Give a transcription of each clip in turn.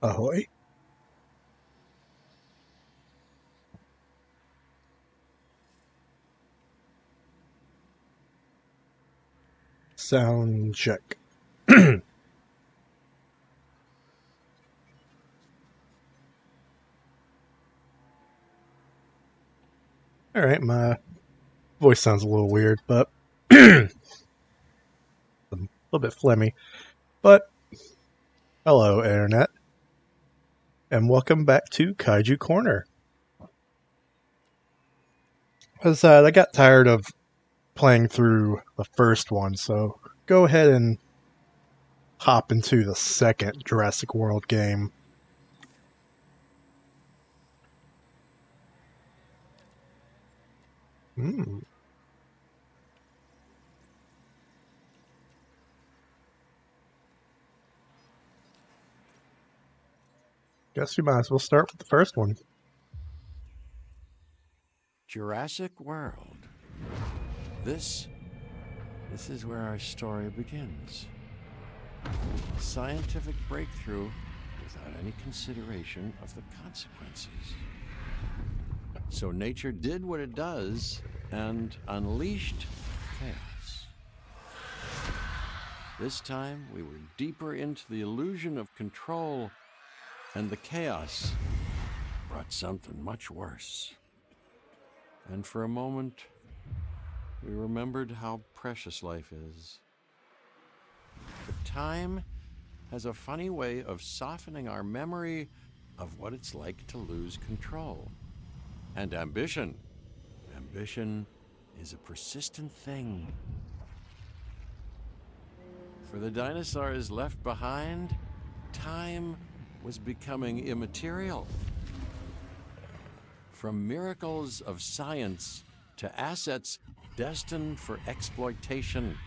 Ahoy. Sound check. Alright, my voice sounds a little weird, but a little bit phlegmy. But hello, Internet, and welcome back to Kaiju Corner. Because I got tired of playing through the first one, so go ahead and hop into the second Jurassic World game. Hmm. Guess we might as well start with the first one. Jurassic World. This is where our story begins. A scientific breakthrough without any consideration of the consequences. So nature did what it does and unleashed chaos. This time we were deeper into the illusion of control, and the chaos brought something much worse. And for a moment, we remembered how precious life is. But time has a funny way of softening our memory of what it's like to lose control. And ambition. Ambition is a persistent thing. For the dinosaurs left behind, time was becoming immaterial. From miracles of science to assets destined for exploitation.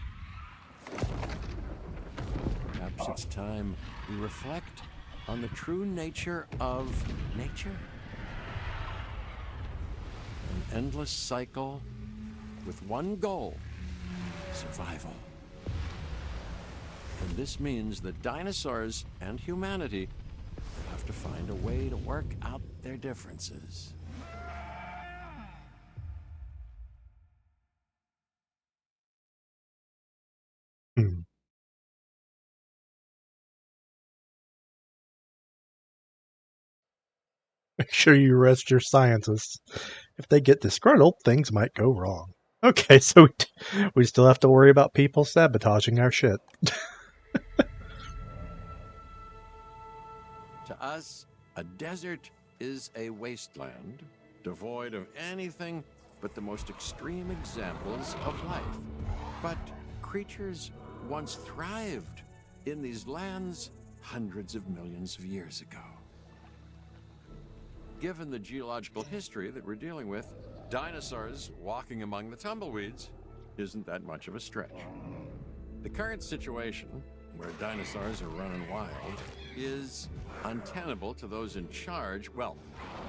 Perhaps it's time we reflect on the true nature of nature. An endless cycle with one goal: survival. And this means that dinosaurs and humanity have to find a way to work out their differences. Hmm. Make sure you arrest your scientists. If they get disgruntled, things might go wrong. Okay, so we still have to worry about people sabotaging our shit. To us, a desert is a wasteland, devoid of anything but the most extreme examples of life. But creatures once thrived in these lands hundreds of millions of years ago. Given the geological history that we're dealing with, dinosaurs walking among the tumbleweeds isn't that much of a stretch. The current situation, where dinosaurs are running wild, is untenable to those in charge, well,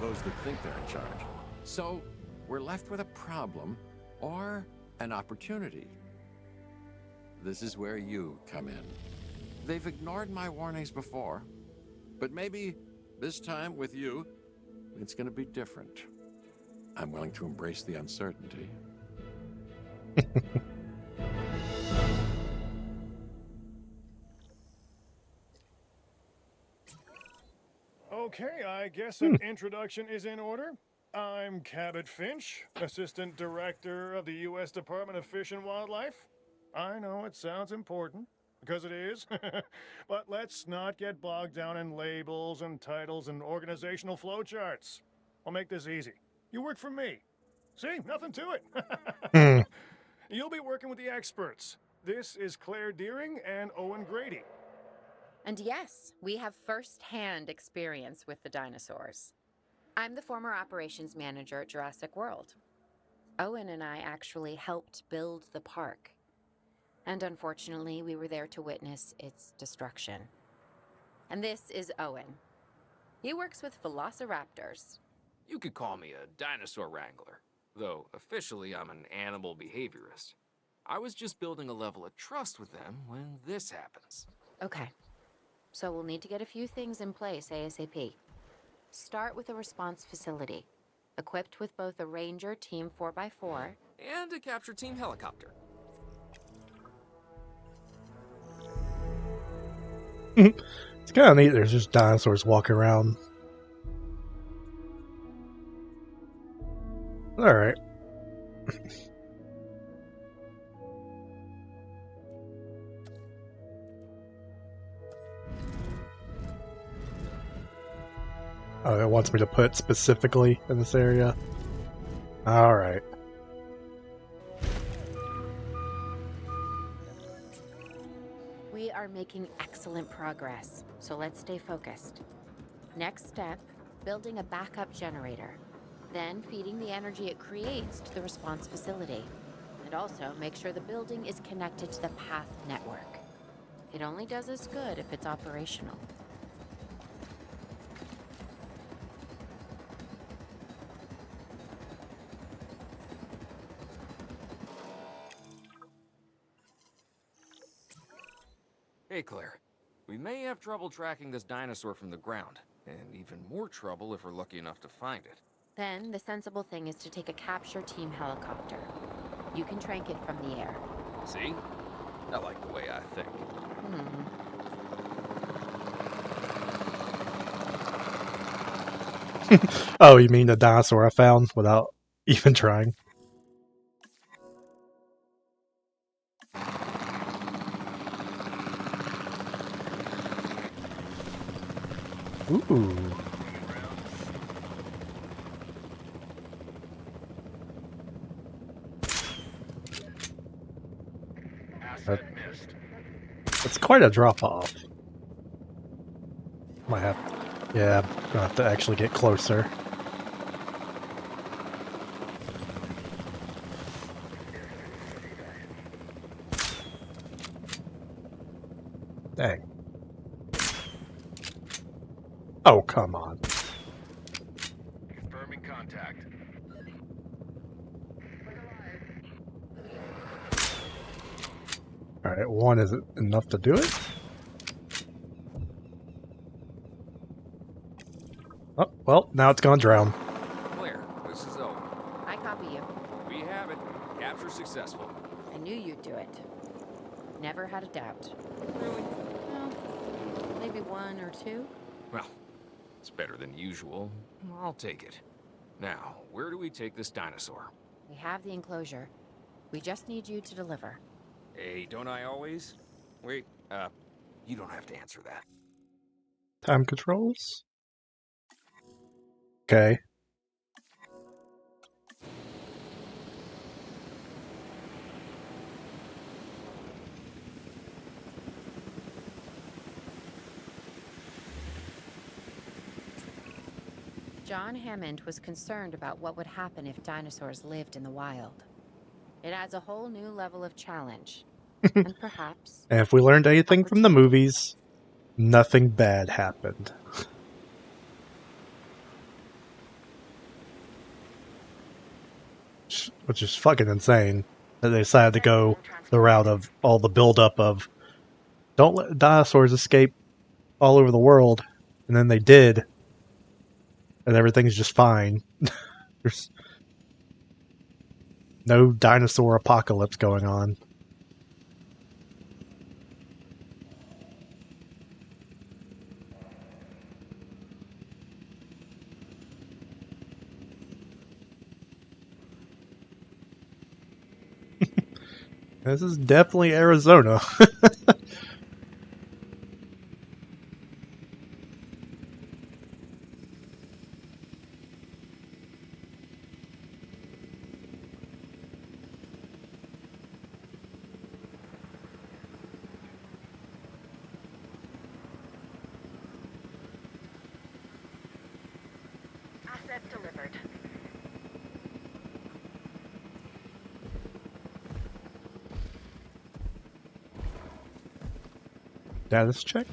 those that think they're in charge. So we're left with a problem or an opportunity. This is where you come in. They've ignored my warnings before, but maybe this time with you, it's going to be different. I'm willing to embrace the uncertainty. Okay, I guess an introduction is in order. I'm Cabot Finch, Assistant Director of the U.S. Department of Fish and Wildlife. I know it sounds important, because it is, but let's not get bogged down in labels and titles and organizational flowcharts. I'll make this easy. You work for me. See, nothing to it. Hmm. You'll be working with the experts. This is Claire Deering and Owen Grady. And yes, we have first-hand experience with the dinosaurs. I'm the former operations manager at Jurassic World. Owen and I actually helped build the park. And unfortunately, we were there to witness its destruction. And this is Owen. He works with velociraptors. You could call me a dinosaur wrangler, though officially I'm an animal behaviorist. I was just building a level of trust with them when this happens. Okay. so we'll need to get a few things in place ASAP. Start with a response facility, equipped with both a Ranger Team 4x4 And a capture team helicopter. It's kind of neat. There's just dinosaurs walking around. All right. Oh, it wants me to put specifically in this area. All right. We are making excellent progress, so let's stay focused. Next step, building a backup generator. Then feeding the energy it creates to the response facility. And also make sure the building is connected to the path network. It only does us good if it's operational. Hey, Claire. We may have trouble tracking this dinosaur from the ground, and even more trouble if we're lucky enough to find it. Then the sensible thing is to take a capture team helicopter. You can trank it from the air. See? I like the way I think. Oh, you mean the dinosaur I found without even trying? Ooh. It's quite a drop off. Might have, yeah, I'm gonna have to actually get closer. Dang. Oh, come on. Confirming contact. Alright, one isn't enough to do it. Oh, well, now it's gonna drown. Claire, this is Owen. I copy you. We have it. Capture successful. I knew you'd do it. Never had a doubt. Really? Well, maybe one or two. Well, it's better than usual. I'll take it. Now, where do we take this dinosaur? We have the enclosure. We just need you to deliver. Hey, don't I always? Wait, you don't have to answer that. Time controls? Okay. John Hammond was concerned about what would happen if dinosaurs lived in the wild. It adds a whole new level of challenge. And perhaps... And if we learned anything from the movies, nothing bad happened. Which is fucking insane that they decided to go the route of all the buildup of don't let dinosaurs escape all over the world, and then they did, and everything's just fine. There's no dinosaur apocalypse going on. This is definitely Arizona. Asset delivered. Status check?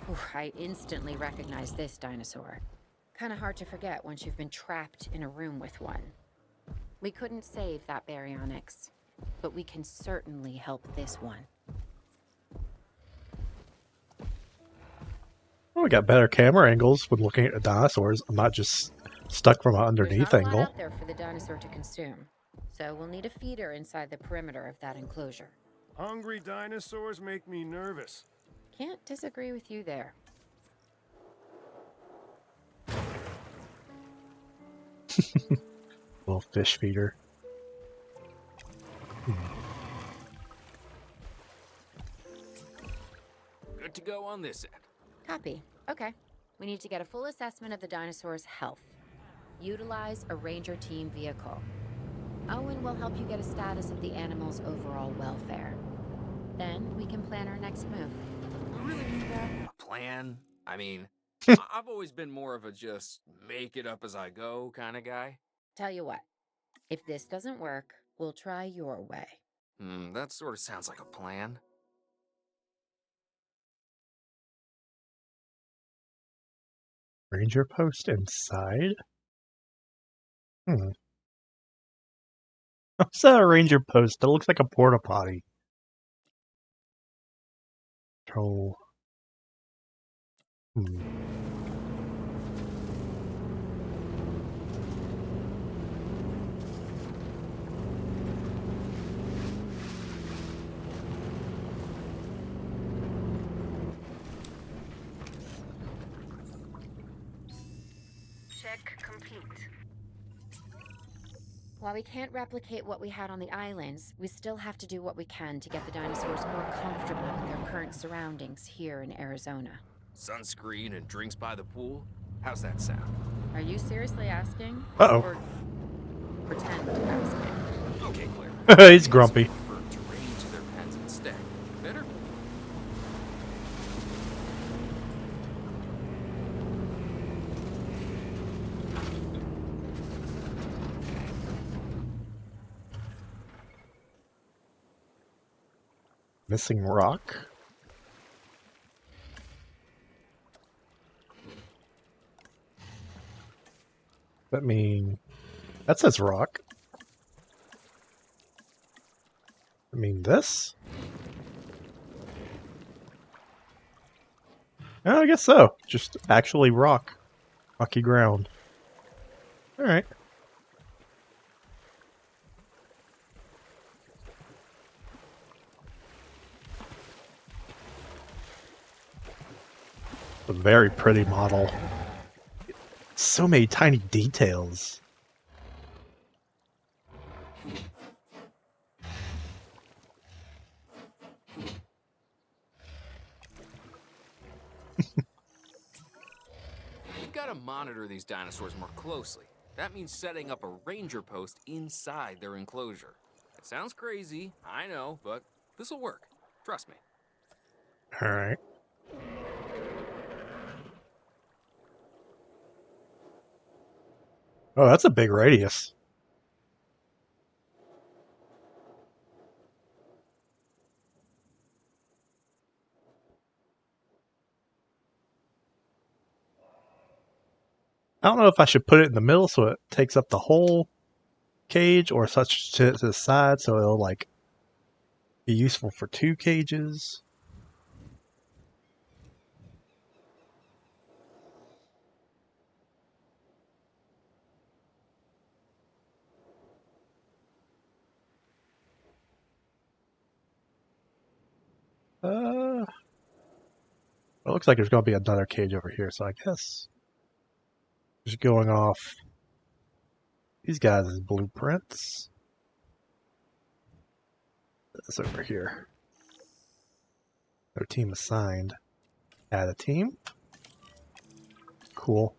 Ooh, I instantly recognize this dinosaur. Kind of hard to forget once you've been trapped in a room with one. We couldn't save that baryonyx, but we can certainly help this one. Oh, we got better camera angles when looking at the dinosaurs. I'm not just stuck from an There's underneath not a lot angle. out there for the dinosaur to consume, so we'll need a feeder inside the perimeter of that enclosure. Hungry dinosaurs make me nervous. Can't disagree with you there. Little fish feeder. Good to go on this end. Copy. Okay. We need to get a full assessment of the dinosaur's health. Utilize a ranger team vehicle. Owen will help you get a status of the animal's overall welfare. Then we can plan our next move. We really need that? A plan? I mean, I've always been more of a just make it up as I go kind of guy. Tell you what, if this doesn't work, we'll try your way. That sort of sounds like a plan. Ranger post inside? What's that, a ranger post? That looks like a porta potty. Control. Check complete. While we can't replicate what we had on the islands, we still have to do what we can to get the dinosaurs more comfortable with their current surroundings here in Arizona. Sunscreen and drinks by the pool? How's that sound? Are you seriously asking? Uh-oh. Or pretend asking? Okay, Claire. He's grumpy. For terrain to their pens instead. Better? Missing rock? That mean... That says rock. I mean this? Oh, I guess so. Just actually rock. Rocky ground. Alright. A very pretty model. So many tiny details. We've got to monitor these dinosaurs more closely. That means setting up a ranger post inside their enclosure. It sounds crazy, I know, but this'll work. Trust me. Alright. Oh, that's a big radius. I don't know if I should put it in the middle so it takes up the whole cage, or such to the side so it'll like be useful for 2 cages. It looks like there's going to be another cage over here, so I guess just going off these guys' blueprints. This over here. No team assigned. Add a team. Cool.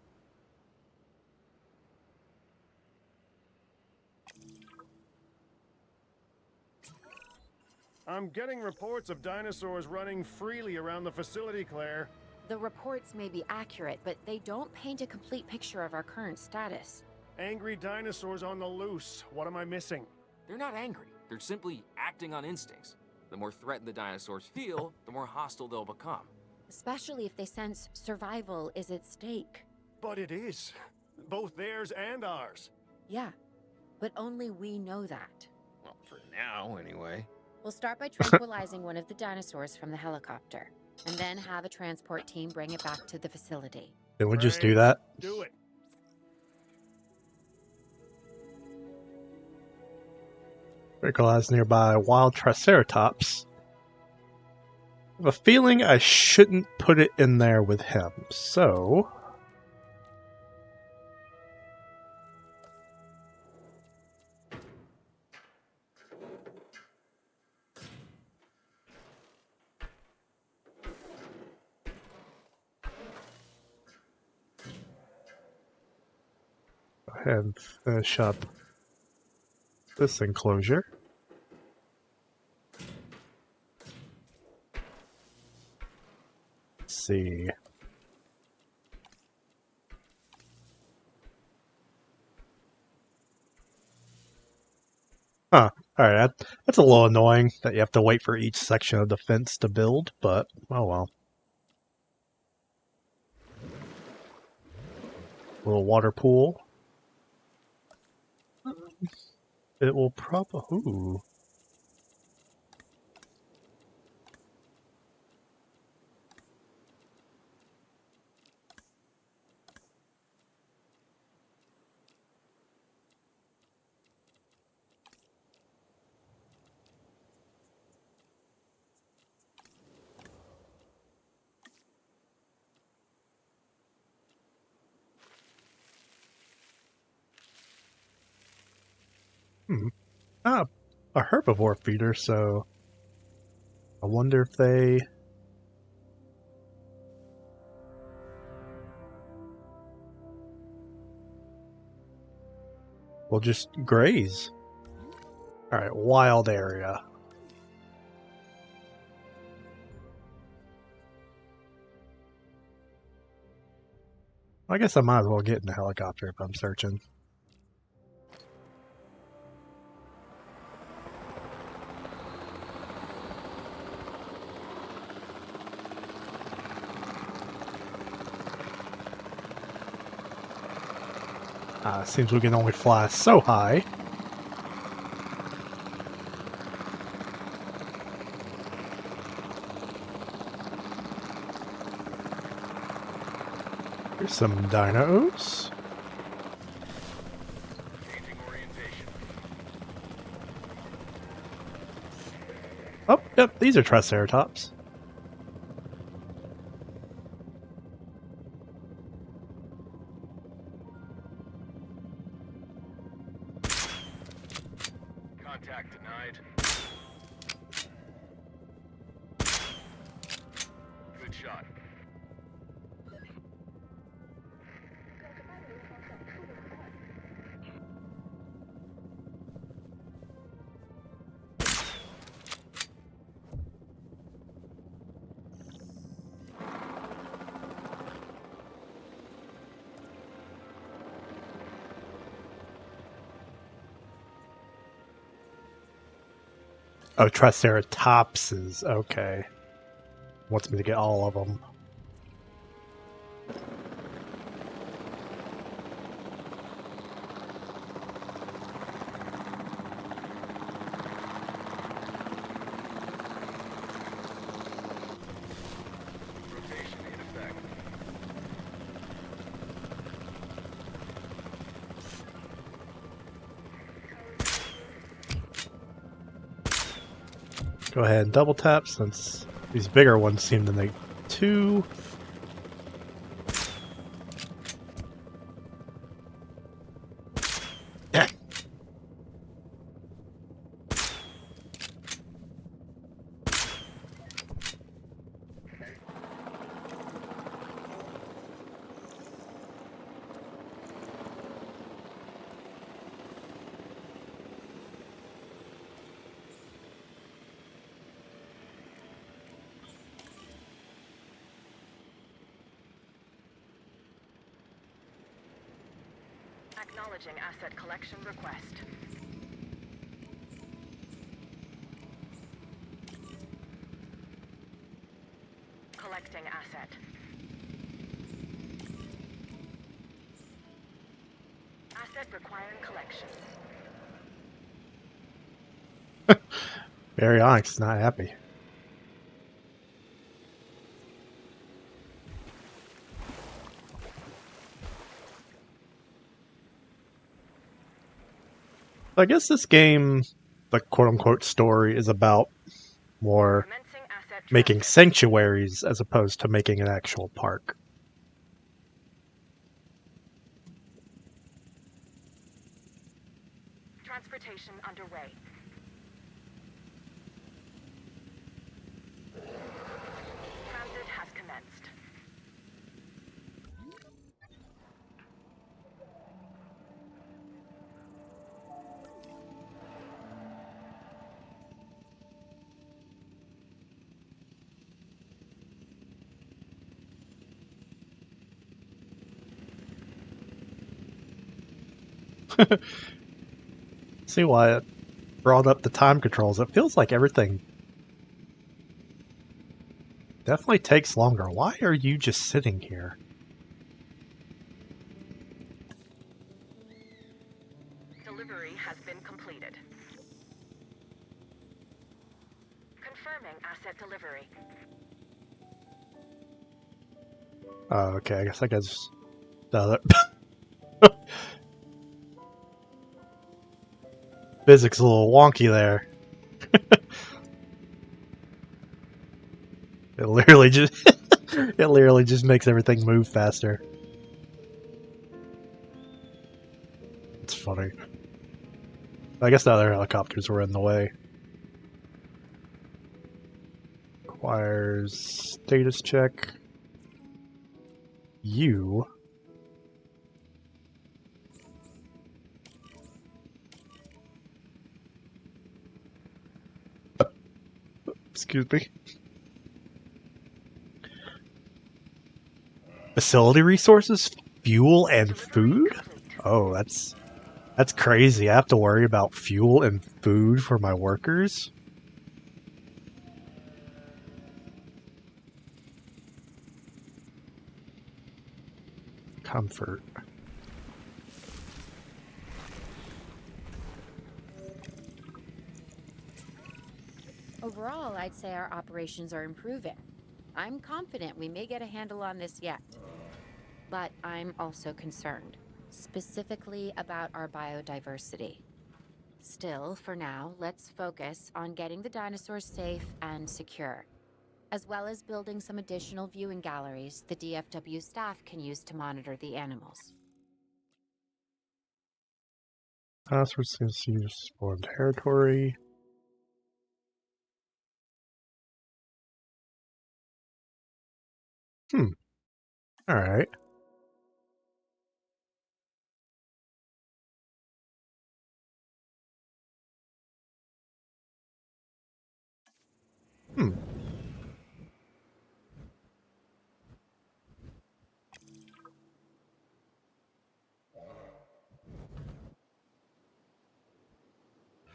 I'm getting reports of dinosaurs running freely around the facility, Claire. The reports may be accurate, but they don't paint a complete picture of our current status. Angry dinosaurs on the loose. What am I missing? They're not angry. They're simply acting on instincts. The more threatened the dinosaurs feel, the more hostile they'll become. Especially if they sense survival is at stake. But it is. Both theirs and ours. Yeah, but only we know that. Well, for now, anyway. We'll start by tranquilizing one of the dinosaurs from the helicopter. and then have a transport team bring it back to the facility. Didn't we just do Great. that? Do it. Critical has nearby wild Triceratops. I have a feeling I shouldn't put it in there with him, so... Go ahead and finish up this enclosure. Let's see. Huh. Alright, that's a little annoying that you have to wait for each section of the fence to build, but oh well. Little water pool. It will probably... Ooh. Ah, a herbivore feeder, so I wonder if they... will just graze. Alright, wild area. I guess I might as well get in the helicopter if I'm searching. Seems we can only fly so high. Here's some dinos. Oh, yep, these are Triceratops. Contact denied. Good shot. Oh, Triceratopses. Okay. Wants me to get all of them. Rotation in effect. Go ahead and double tap since these bigger ones seem to make two. Acknowledging asset collection request. Collecting asset. Asset requiring collection. Baryonyx is not happy. I guess this game, the quote-unquote story, is about more Commencing asset making transit. sanctuaries as opposed to making an actual park. Transportation underway. Transit has commenced. See why it brought up the time controls. It feels like everything definitely takes longer. Why are you just sitting here? Delivery has been completed. Confirming asset delivery. Oh, okay, I guess the other physics a little wonky there. It literally just it literally just makes everything move faster. It's funny. I guess the other helicopters were in the way. Requires status check. You. Excuse me. Facility resources, fuel, and food? Oh, that's crazy. I have to worry about fuel and food for my workers? Comfort. Overall, I'd say our operations are improving. I'm confident we may get a handle on this yet. But I'm also concerned, specifically about our biodiversity. Still, for now, let's focus on getting the dinosaurs safe and secure, as well as building some additional viewing galleries the DFW staff can use to monitor the animals. Passwords is used for territory. Alright.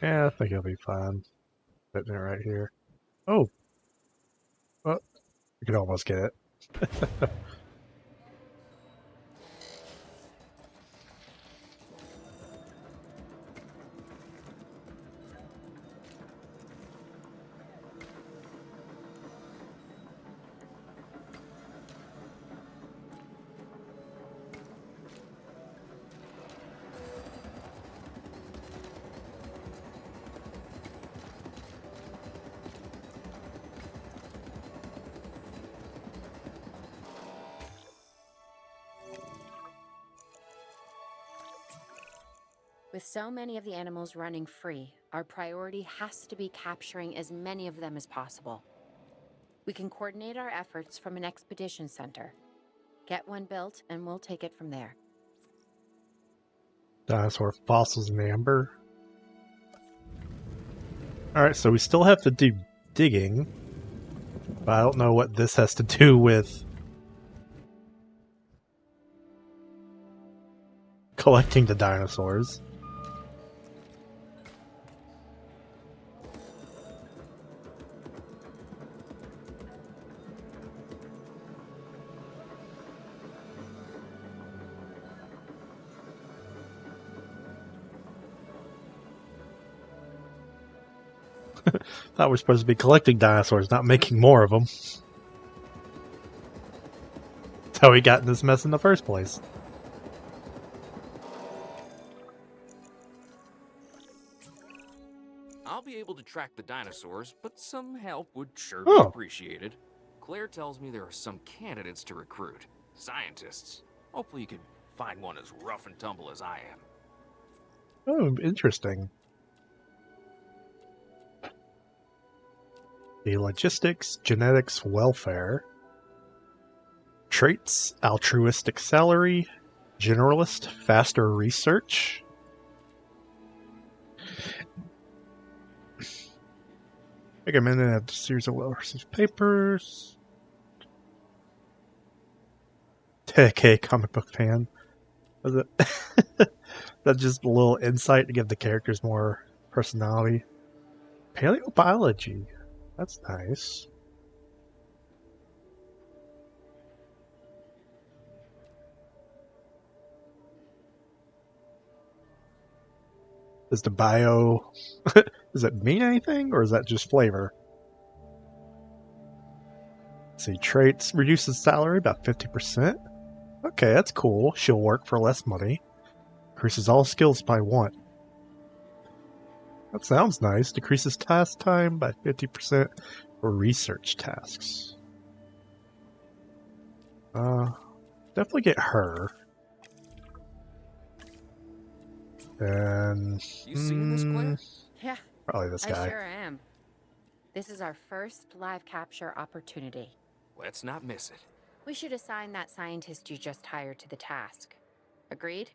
Yeah, I think it'll be fine. Putting it right here. Oh! Well, you can almost get it. With so many of the animals running free, our priority has to be capturing as many of them as possible. We can coordinate our efforts from an expedition center. Get one built, and we'll take it from there. Dinosaur fossils in amber. Alright, so we still have to do digging. But I don't know what this has to do with collecting the dinosaurs. Thought we're supposed to be collecting dinosaurs, not making more of them. That's how we got in this mess in the first place. be able to track the dinosaurs, but some help would sure be Oh. appreciated. Claire tells me there are some candidates to recruit. Scientists. Hopefully you can find one as rough and tumble as I am. Oh, interesting. The logistics, genetics, welfare, traits, altruistic salary, generalist, faster research. Recommended a series of well-received papers. Okay, comic book fan. Was it? That's just a little insight to give the characters more personality. Paleobiology. That's nice. Does the bio... does it mean anything, or is that just flavor? Let's see, traits. Reduces salary about 50%. Okay, that's cool. She'll work for less money. Increases all skills by 1. That sounds nice. Decreases task time by 50% for research tasks. Definitely get her. And You seeing this, Claire? Yeah, probably this I guy. sure am. This is our first live capture opportunity. Let's not miss it. We should assign that scientist you just hired to the task. Agreed?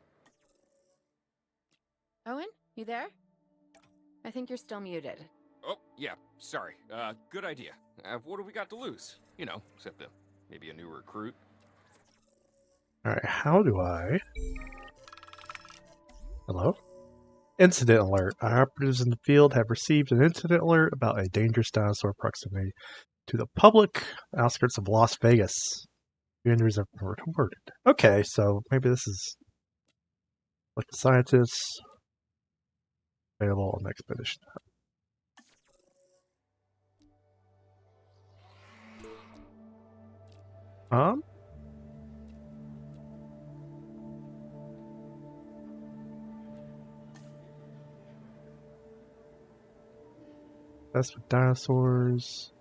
Owen, you there? I think you're still muted. Oh, yeah, sorry. Good idea. What do we got to lose? You know, except maybe a new recruit. Alright, how do I... Hello? Incident alert. Our operatives in the field have received an incident alert about a dangerous dinosaur proximity to the public outskirts of Las Vegas. The injuries have been reported. Okay, so maybe this is like the scientists available on the expedition. That's with dinosaurs.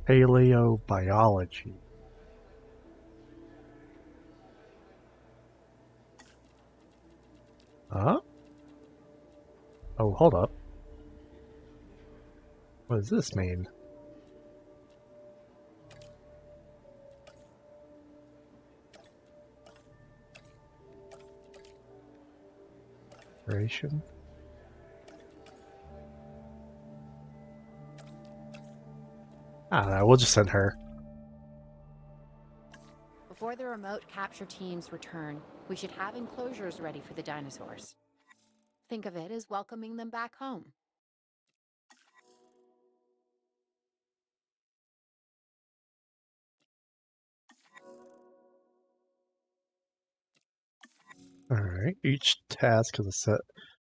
Paleobiology. Huh? Oh, hold up. What does this mean? Duration? I don't know, we'll just send her. Before the remote capture teams return, we should have enclosures ready for the dinosaurs. Think of it as welcoming them back home. Alright, each task has a set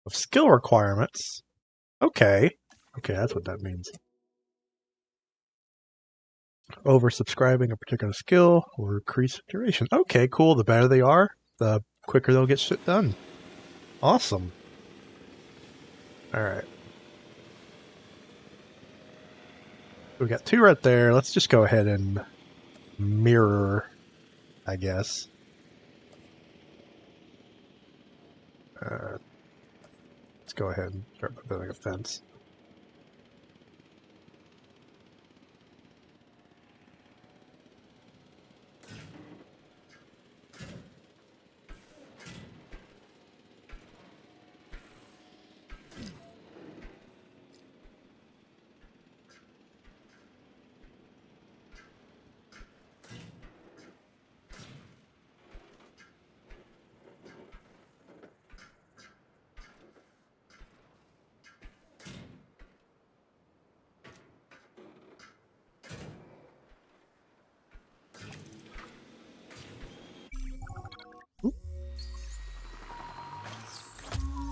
of skill requirements. Okay. Okay, that's what that means. Oversubscribing a particular skill will increase duration. Okay, cool. The better they are, the quicker they'll get shit done. Awesome. Alright. We got 2 right there. Let's just go ahead and mirror, I guess. Let's go ahead and start by building a fence.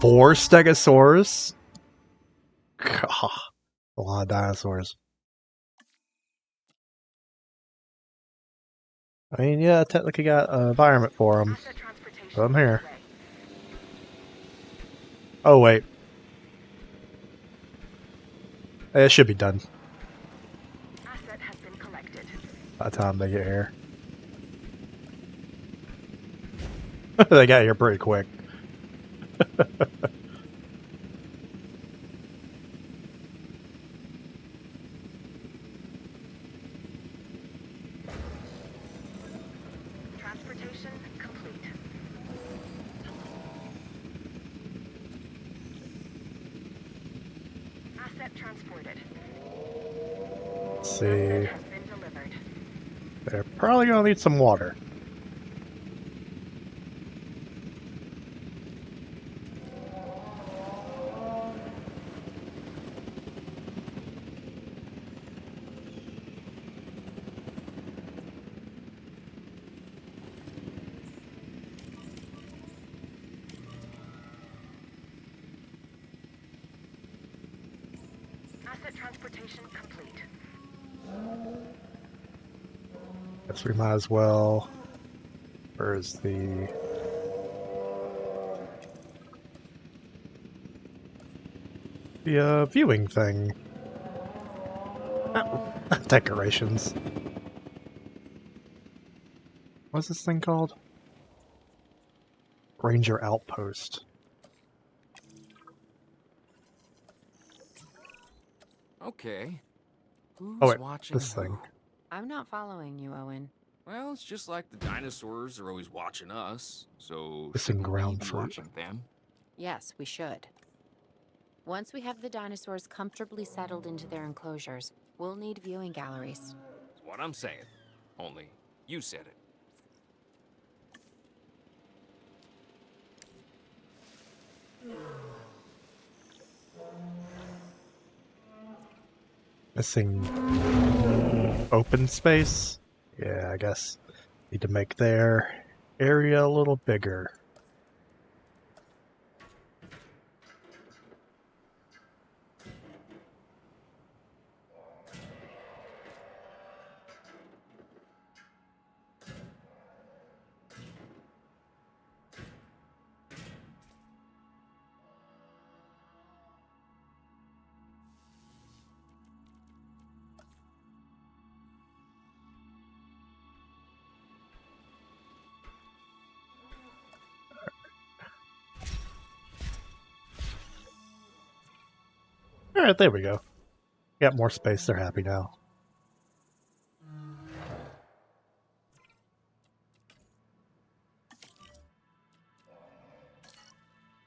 Four stegosaurs? God, a lot of dinosaurs. I mean, yeah, I technically got an environment for them. Asset transportation So I'm here. underway. Oh, wait. It should be done Asset has been collected. by the time they get here. They got here pretty quick. Transportation complete. Asset transported. Let's see. Asset has been delivered. They're probably gonna need some water. Asset transportation complete. Guess we might as well. Where's the viewing thing? Oh, decorations. What's this thing called? Ranger Outpost. Okay. Who's Oh wait, watching this who? thing. I'm not following you, Owen. Well, it's just like the dinosaurs are always watching us, so Missing shouldn't we ground be fruit. watching them? Yes, we should. Once we have the dinosaurs comfortably settled into their enclosures, we'll need viewing galleries. That's what I'm saying. Only, you said it. Missing open space? Yeah, I guess. Need to make their area a little bigger. Alright, there we go. Got more space, they're happy now.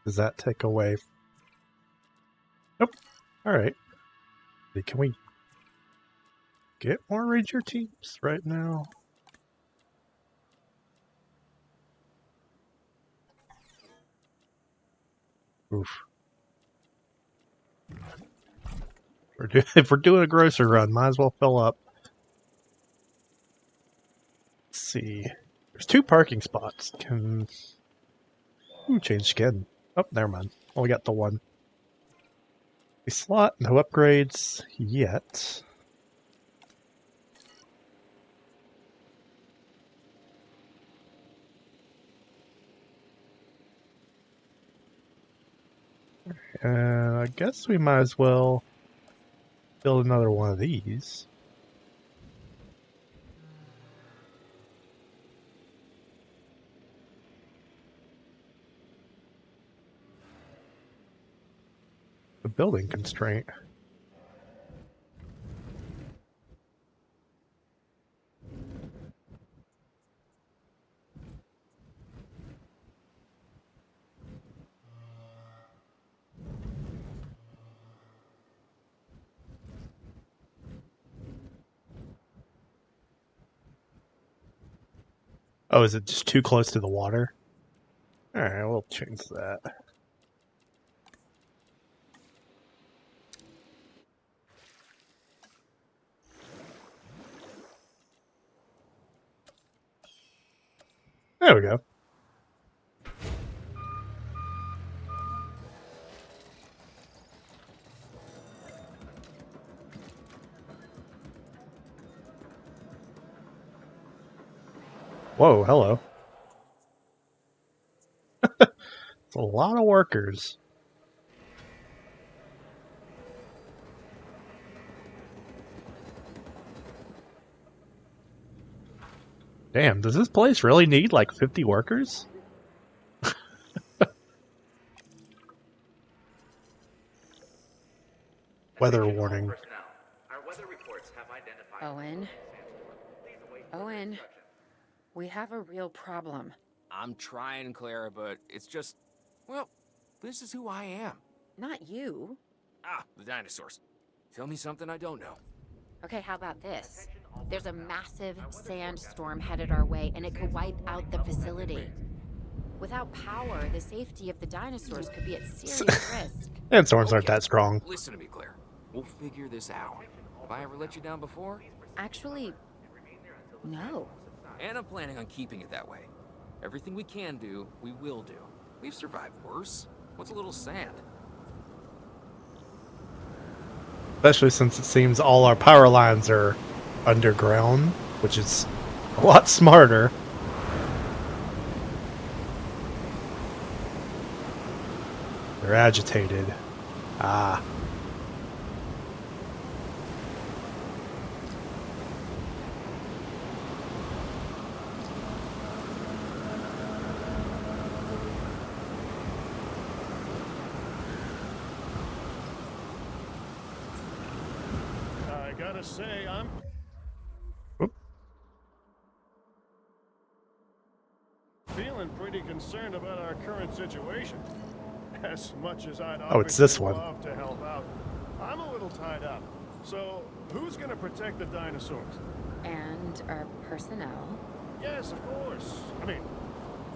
Does that take away? Nope. Alright. Can we get more Ranger teams right now? Oof. If we're doing a grocery run, might as well fill up. Let's see. There's 2 parking spots. Can change skin. Oh, never mind. Only got the one. The slot, no upgrades yet. I guess we might as well build another one of these. The building constraint. Oh, is it just too close to the water? Alright, we'll change that. There we go. Whoa, hello. It's a lot of workers. Damn, does this place really need like 50 workers? Weather warning. Owen. Owen. We have a real problem. I'm trying, Clara, but it's just, well, this is who I am. Not you. Ah, the dinosaurs. Tell me something I don't know. Okay, how about this? There's a massive sandstorm headed our way, and it could wipe out the facility. Without power, the safety of the dinosaurs could be at serious risk. Sandstorms aren't Okay, that strong. Listen to me, Claire. We'll figure this out. Have I ever let you down before? Actually, no. And I'm planning on keeping it that way. Everything we can do, we will do. We've survived worse. What's a little sand? Especially since it seems all our power lines are underground, which is a lot smarter. They're agitated. Ah. I gotta say, I'm Oop. feeling pretty concerned about our current situation. As much as I'd Oh, it's this one. love to help out, I'm a little tied up. So, who's gonna protect the dinosaurs? And our personnel. Yes, of course. I mean,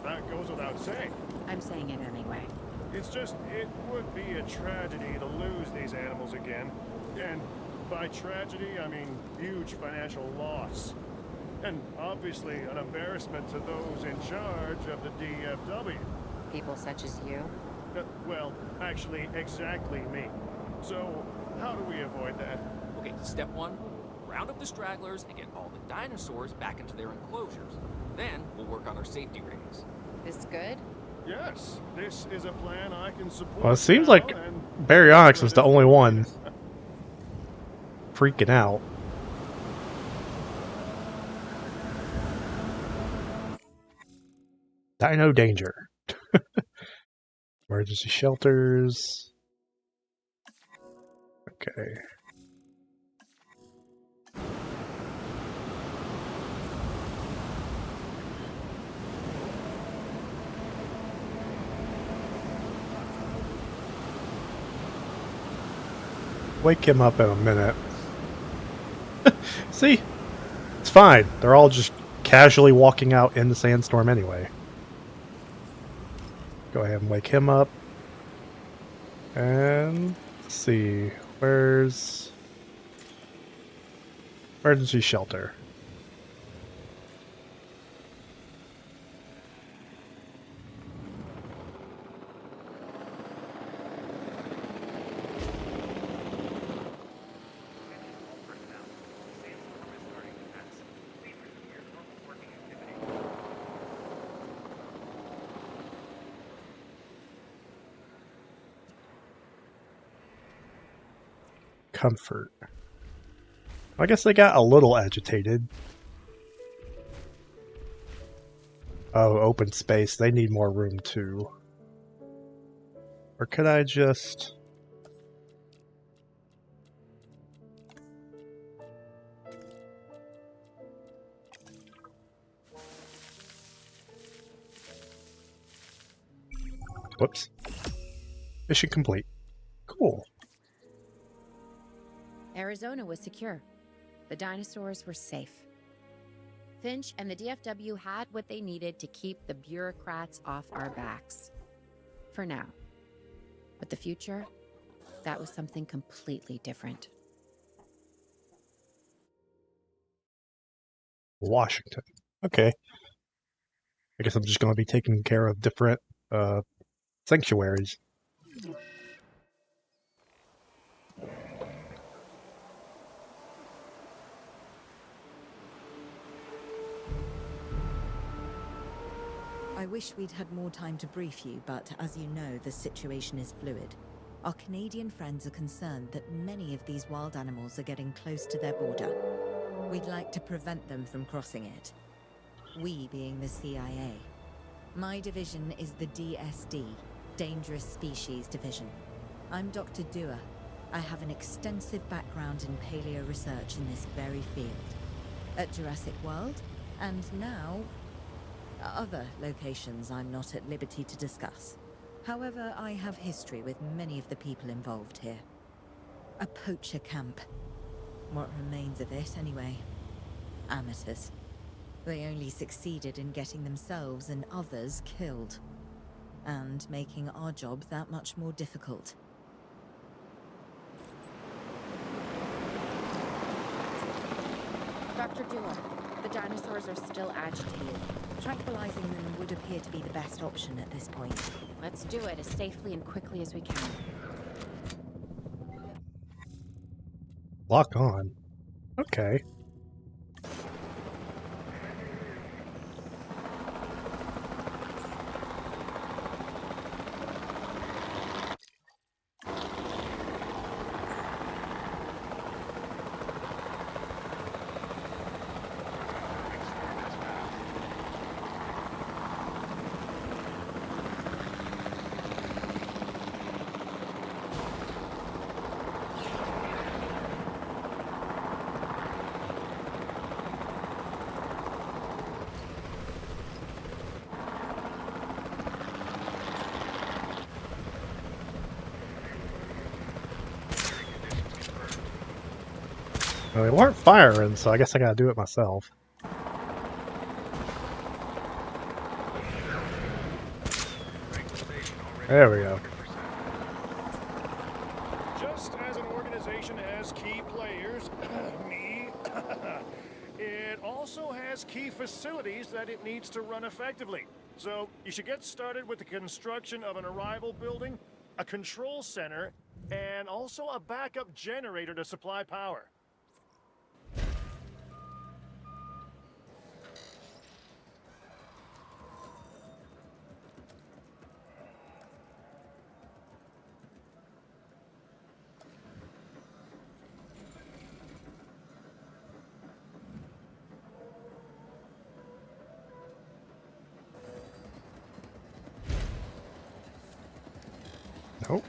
that goes without saying. I'm saying it anyway. It's just, it would be a tragedy to lose these animals again. And by tragedy, I mean huge financial loss. And obviously an embarrassment to those in charge of the DFW. People such as you. Well, actually, exactly me. So, how do we avoid that? Okay, step one, round up the stragglers and get all the dinosaurs back into their enclosures. Then we'll work on our safety rings. This good? Yes, this is a plan I can support. Well, it seems now, like and Baryonyx was the only one freaking out. Dino danger. Emergency shelters. Okay. Wake him up in a minute. See? It's fine. They're all just casually walking out in the sandstorm anyway. Go ahead and wake him up. And let's see. Where's emergency shelter? Comfort. I guess they got a little agitated. Oh, open space. They need more room too. Or could I just... Whoops. Mission complete. Cool. Arizona was secure. The dinosaurs were safe. Finch and the DFW had what they needed to keep the bureaucrats off our backs. For now. But the future, that was something completely different. Washington. Okay. I guess I'm just going to be taking care of different sanctuaries. I wish we'd had more time to brief you, but as you know, the situation is fluid. Our Canadian friends are concerned that many of these wild animals are getting close to their border. We'd like to prevent them from crossing it. We being the CIA. My division is the DSD, Dangerous Species Division. I'm Dr. Dua. I have an extensive background in paleo research in this very field. At Jurassic World, and now other locations I'm not at liberty to discuss. However, I have history with many of the people involved here. A poacher camp. What remains of it, anyway. Amateurs. They only succeeded in getting themselves and others killed. And making our job that much more difficult. Dr. Dua, the dinosaurs are still agitated. Tranquilizing them would appear to be the best option at this point. Let's do it as safely and quickly as we can. Lock on. Okay. Well, they weren't firing, so I guess I gotta do it myself. There we go. Just as an organization has key players, me, it also has key facilities that it needs to run effectively. So you should get started with the construction of an arrival building, a control center, and also a backup generator to supply power. Nope.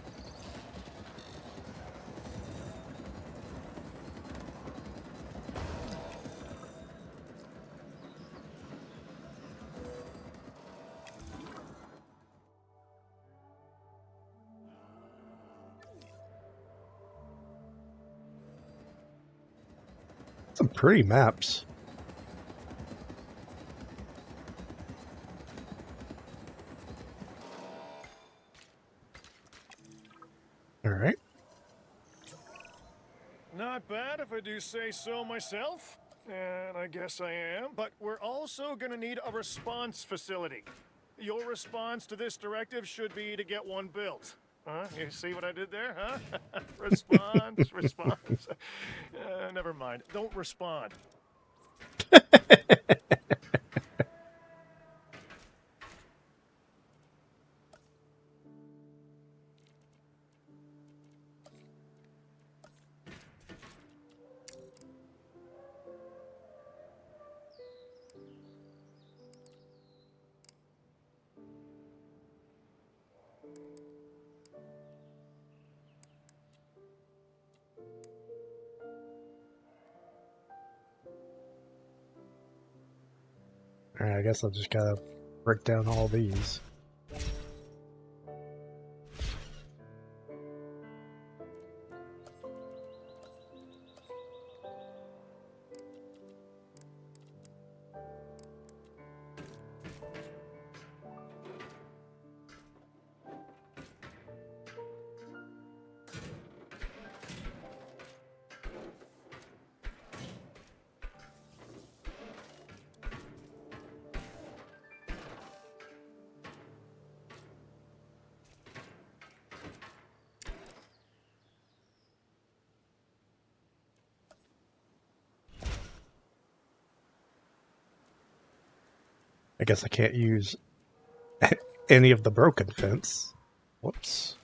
Some pretty maps. All right. Not bad if I do say so myself. And I guess I am. But we're also going to need a response facility. Your response to this directive should be to get one built. Huh? You see what I did there, huh? response. Never mind. Don't respond. All right, I guess I'll just gotta break down all these. I guess I can't use any of the broken fence. Whoops.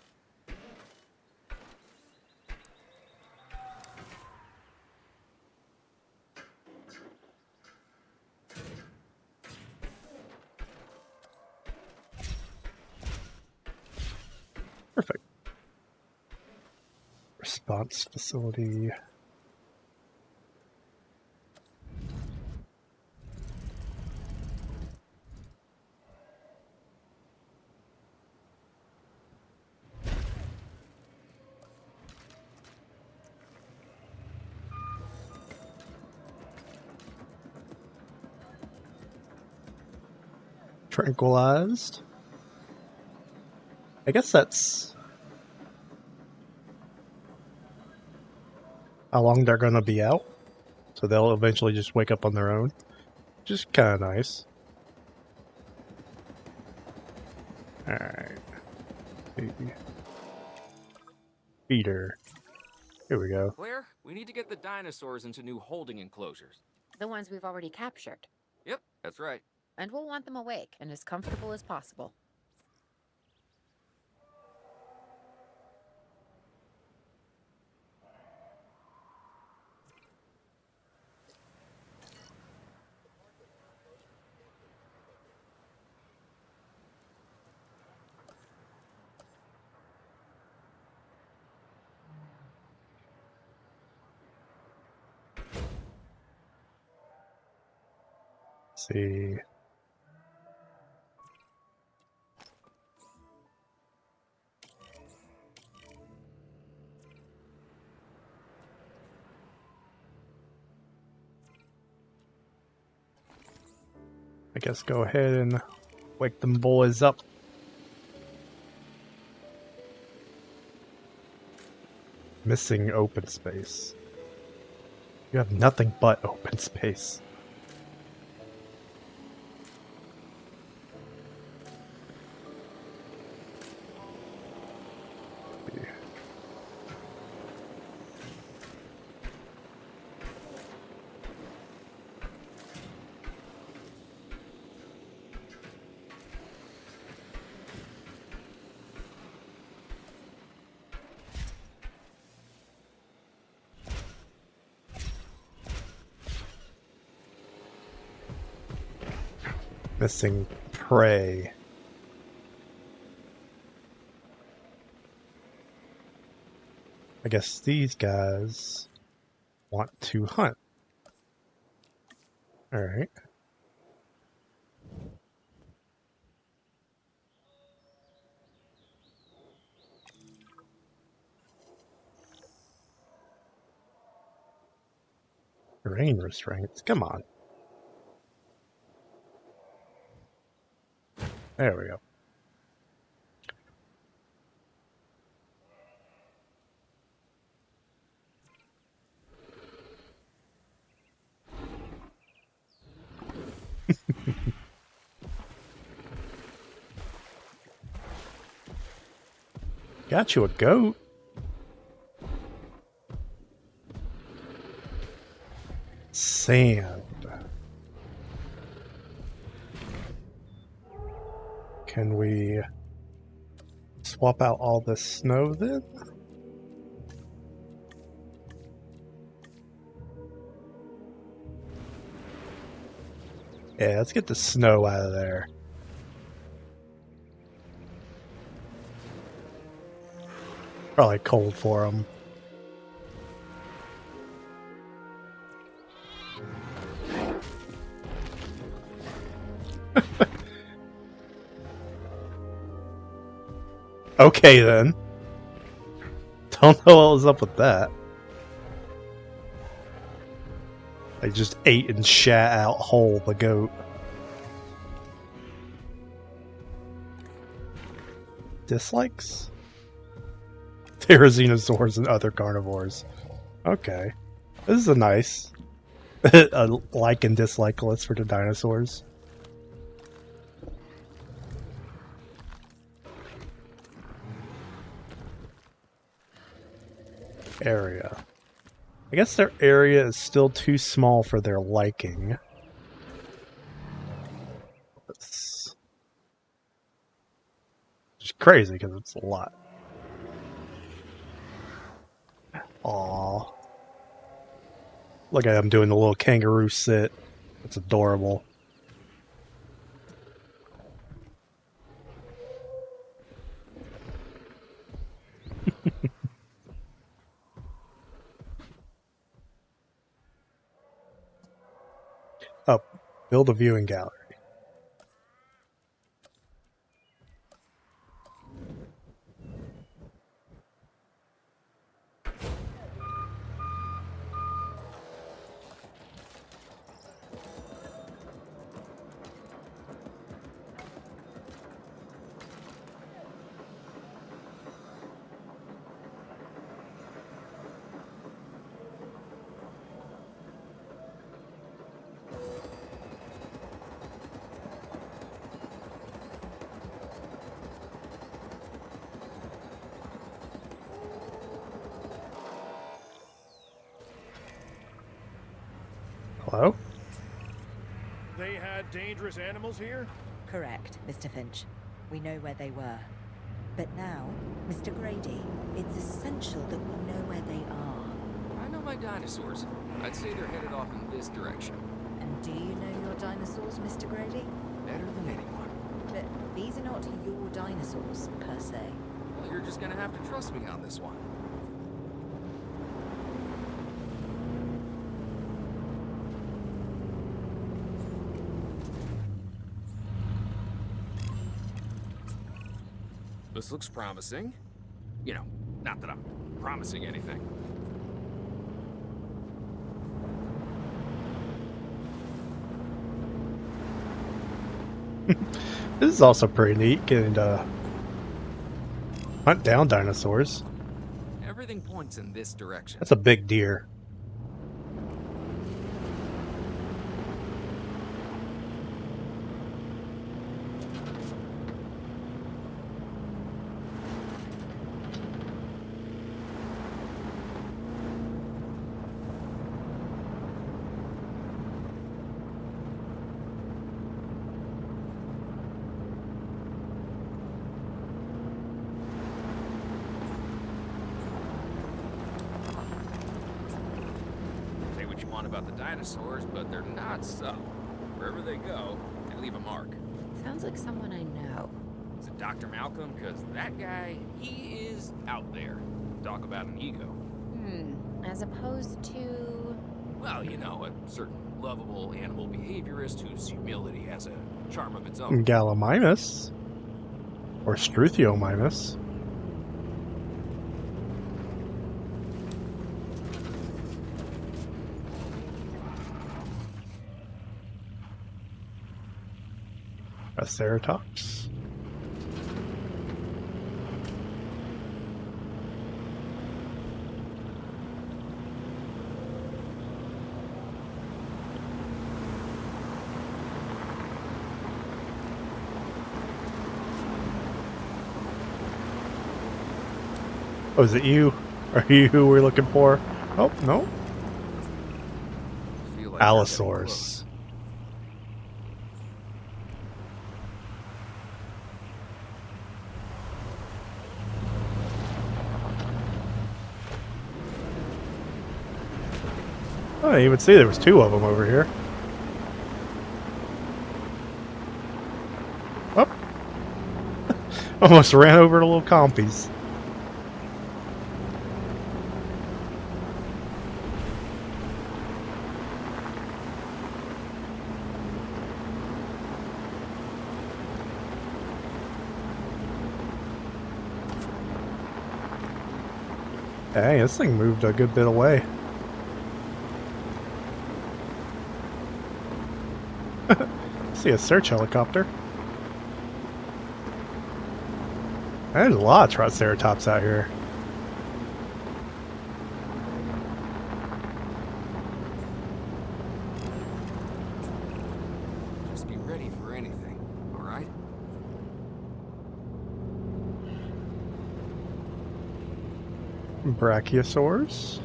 response facility. Tranquilized. I guess that's how long they're going to be out. So they'll eventually just wake up on their own. Which is kind of nice. Alright. Feeder. Here we go. Claire, we need to get the dinosaurs into new holding enclosures. The ones we've already captured. Yep, that's right. And we'll want them awake and as comfortable as possible. Let's see. I guess go ahead and wake them boys up. Missing open space. You have nothing but open space. Missing prey. I guess these guys want to hunt. Alright. Terrain restraints, come on. There we go. Got you a goat. Sand. Can we swap out all the snow then? Yeah, let's get the snow out of there. Probably cold for them. Okay then. Don't know what was up with that. They just ate and shat out whole the goat. Dislikes? Therizinosaurs and other carnivores. Okay. This is a nice a like and dislike list for the dinosaurs. Area. I guess their area is still too small for their liking. It's just crazy because it's a lot. Aww. Look at him doing the little kangaroo sit. It's adorable. Up. Build a viewing gallery. Hello? They had dangerous animals here? Correct, Mr. Finch. We know where they were. But now, Mr. Grady, it's essential that we know where they are. I know my dinosaurs. I'd say they're headed off in this direction. And do you know your dinosaurs, Mr. Grady? Better than anyone. But these are not your dinosaurs, per se. Well, you're just gonna have to trust me on this one. This looks promising. You know, not that I'm promising anything. This is also pretty neat, getting to hunt down dinosaurs. Everything points in this direction. That's a big deer. Say what you want about the dinosaurs, but they're not subtle. Wherever they go, they leave a mark. Sounds like someone I know. Is it Dr. Malcolm? Because that guy, he is out there. Talk about an ego. As opposed to... Well, you know, a certain lovable animal behaviorist whose humility has a charm of its own. Gallimimus. Or Struthiomimus. A Ceratops. Oh, is it you? Are you who we're looking for? Oh, no. I feel like they're getting Allosaurus. close. Oh, I didn't even see there was two of them over here. Oh. Almost ran over the little compies. Dang, this thing moved a good bit away. See a search helicopter. There's a lot of Triceratops out here. Just be ready for anything, alright? Brachiosaurs.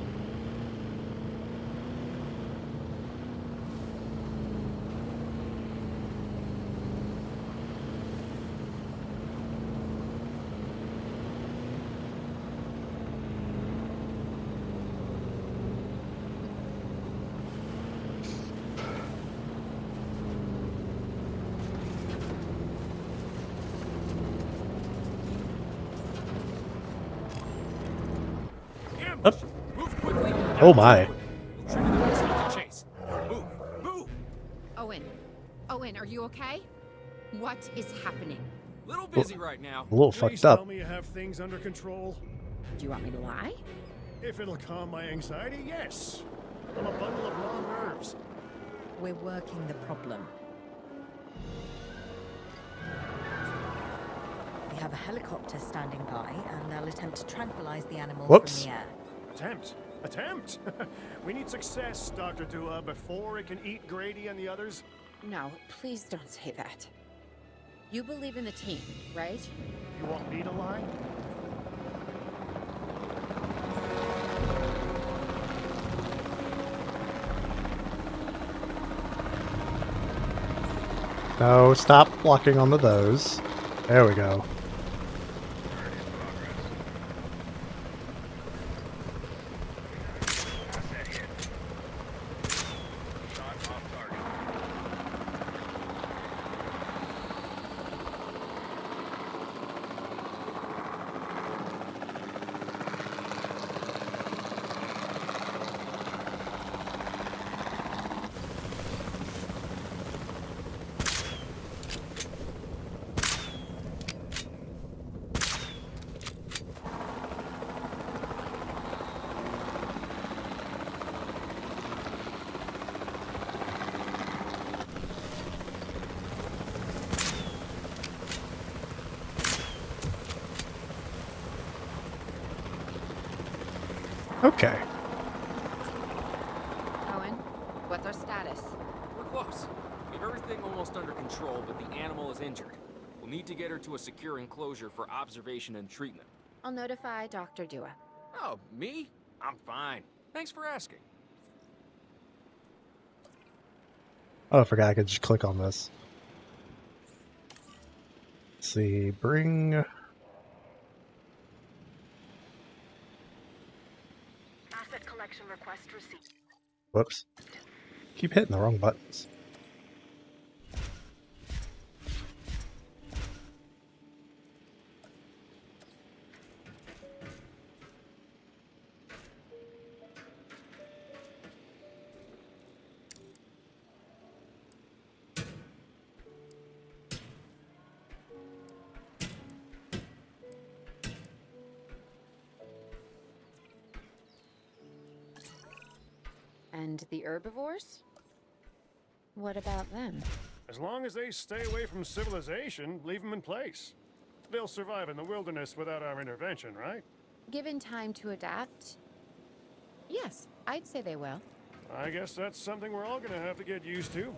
Ambush! Move quickly! Oh my. We'll trigger the rest of the chase. Move! Move! are you okay? What is happening? Little busy right now. A little Please fucked up. tell me you have things under control. Do you want me to lie? If it'll calm my anxiety, yes. I'm a bundle of raw nerves. We're working the problem. We have a helicopter standing by, and they'll attempt to tranquilize the animal Whoops. from the air. Attempt? We need success, Dr. Dua, before it can eat Grady and the others. No, please don't say that. You believe in the team, right? You want me to lie? No, stop blocking onto those. There we go. Okay. Owen, what's our status? We're close. We have everything almost under control, but the animal is injured. We'll need to get her to a secure enclosure for observation and treatment. I'll notify Dr. Dua. Oh, me? I'm fine. Thanks for asking. Oh, I forgot I could just click on this. Let's see, bring... Asset collection request received. Whoops. Keep hitting the wrong buttons. And the herbivores? What about them? As long as they stay away from civilization, leave them in place. They'll survive in the wilderness without our intervention, right? Given time to adapt? Yes, I'd say they will. I guess that's something we're all gonna have to get used to.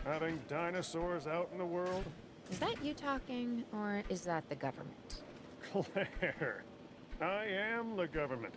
Having dinosaurs out in the world. Is that you talking, or is that the government? Claire, I am the government.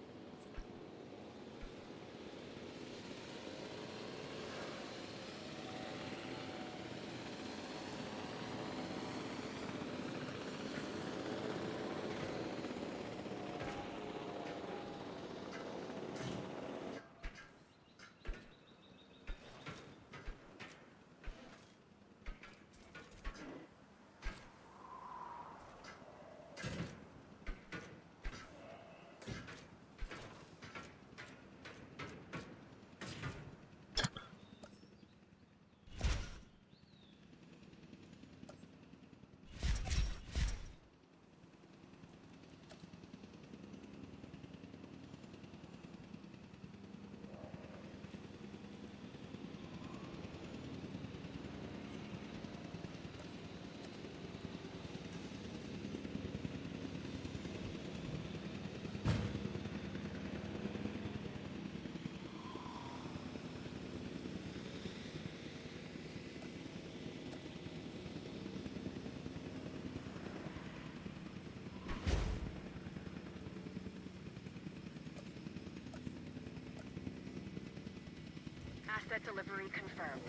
Asset delivery confirmed.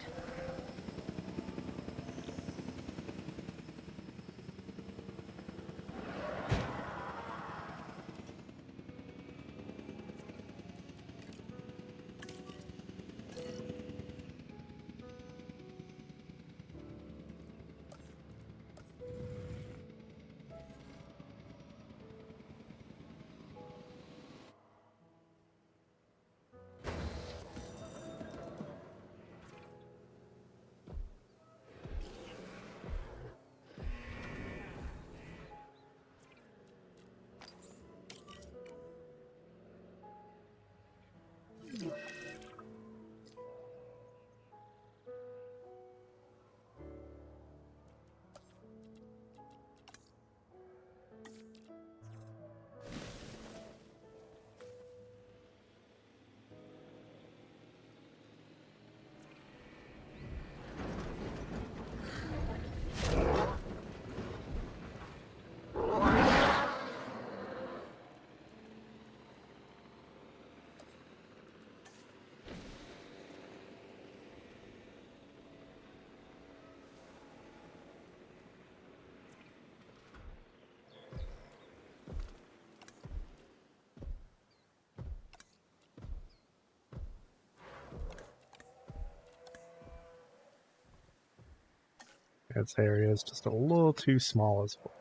This area is just a little too small as well.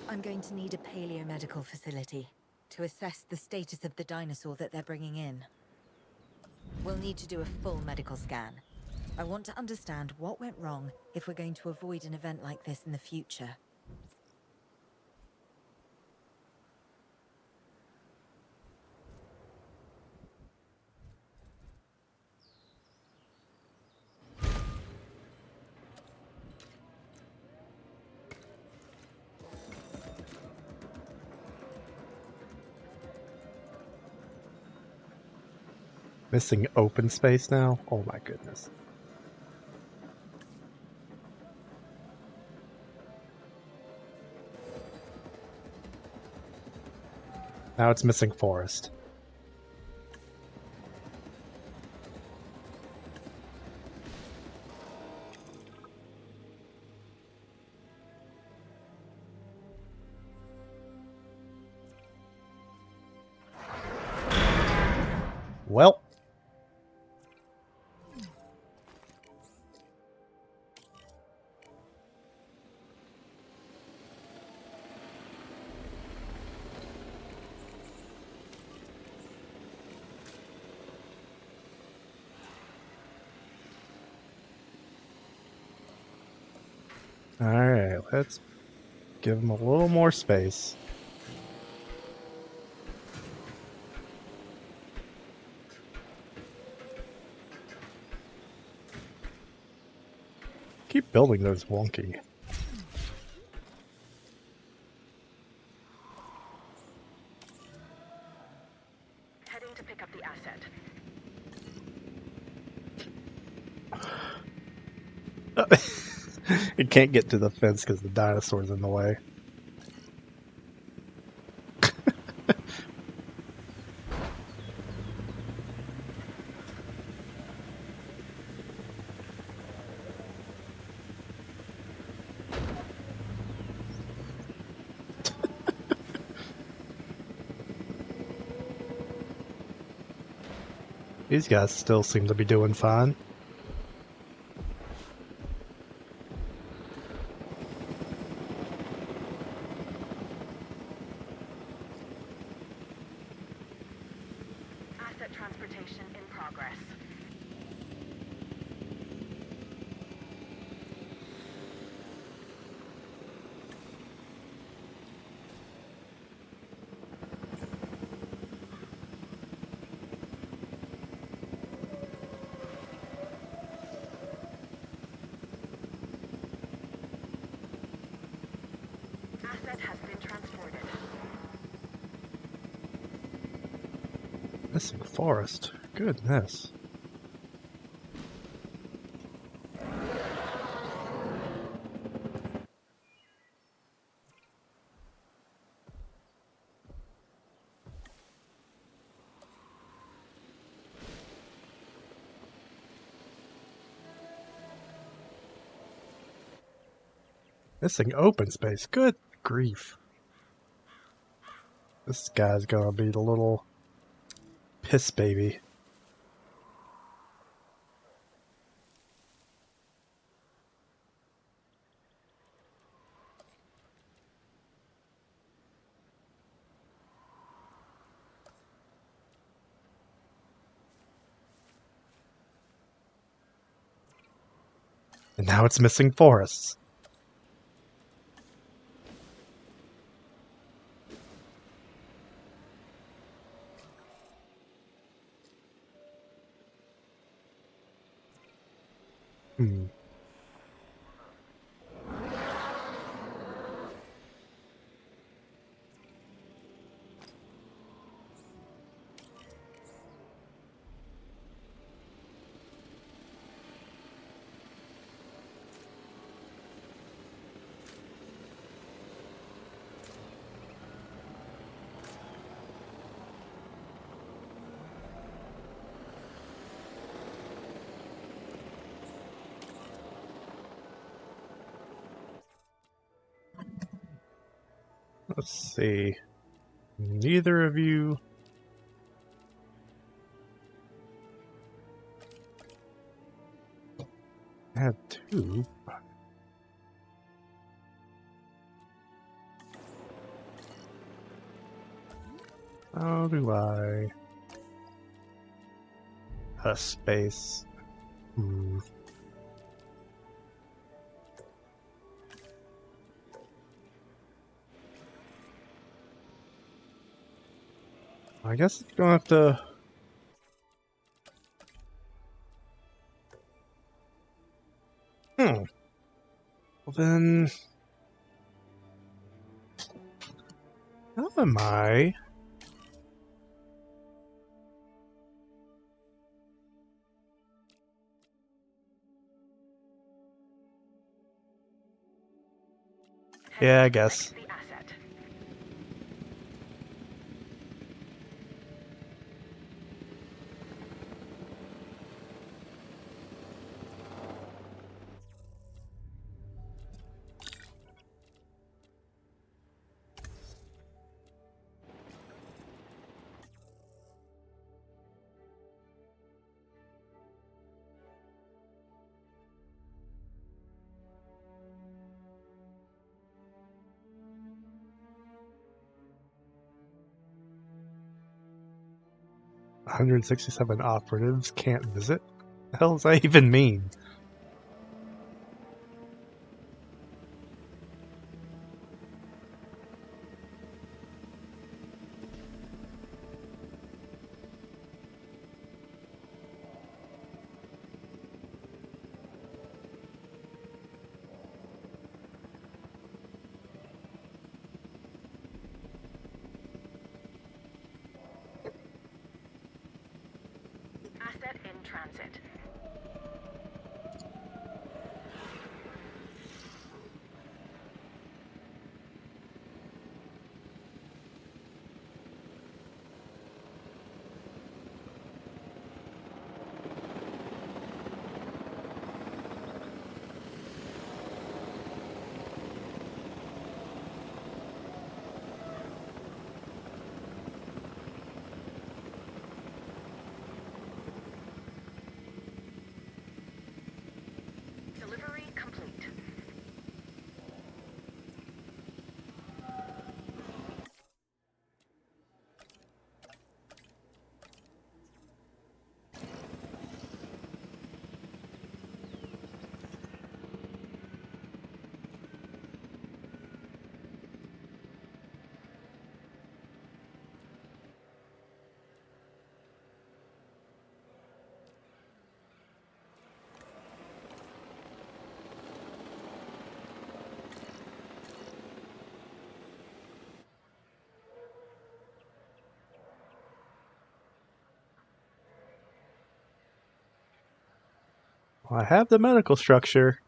I'm going to need a paleomedical facility to assess the status of the dinosaur that they're bringing in. We'll need to do a full medical scan. I want to understand what went wrong if we're going to avoid an event like this in the future. Missing open space now? Oh my goodness. Now it's missing forest. Well. Alright, let's give him a little more space. Keep building those wonky. Heading to pick up the asset. It can't get to the fence because the dinosaur's in the way. These guys still seem to be doing fine. Asset transportation in progress. Asset has been transported. Missing forest. Goodness. Missing open space. Good grief. This guy's gonna be the little piss baby. And now it's missing forests. Hmm. Let's see. Neither of you. Had two. How do I? A space. I guess you're gonna have to. Well then, how am I? Yeah, I guess. The asset. One 167 operatives can't visit? What the hell does that even mean? Asset in transit. Delivery complete. Well, I have the medical structure.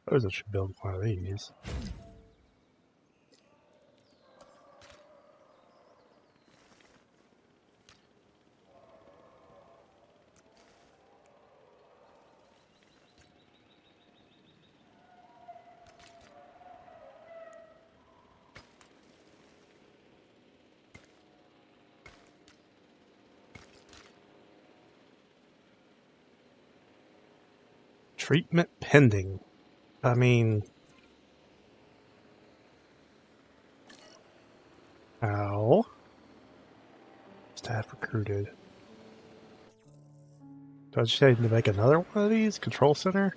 I suppose I should build one of these. Treatment pending. I mean... Ow. Staff recruited. Do I just need to make another one of these? Control center?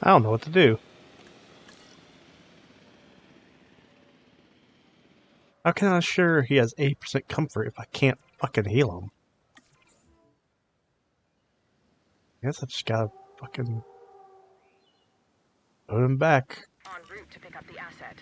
I don't know what to do. How can I assure he has 80% comfort if I can't fucking heal him? I guess I just gotta fucking put him back. En route to pick up the asset.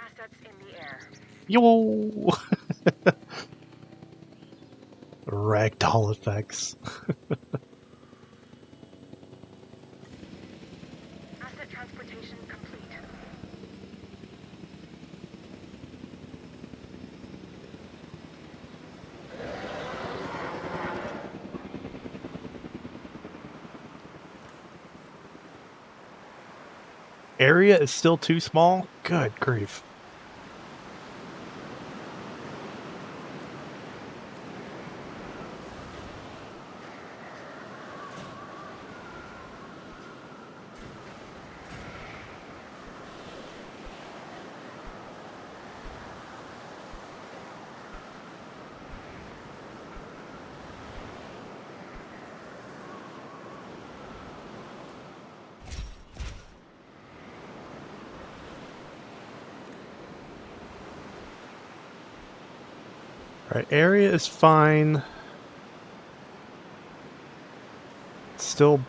Assets in the air. Yo! Ragdoll effects. Asset transportation complete. Area is still too small? Good grief. Alright, area is fine. Still...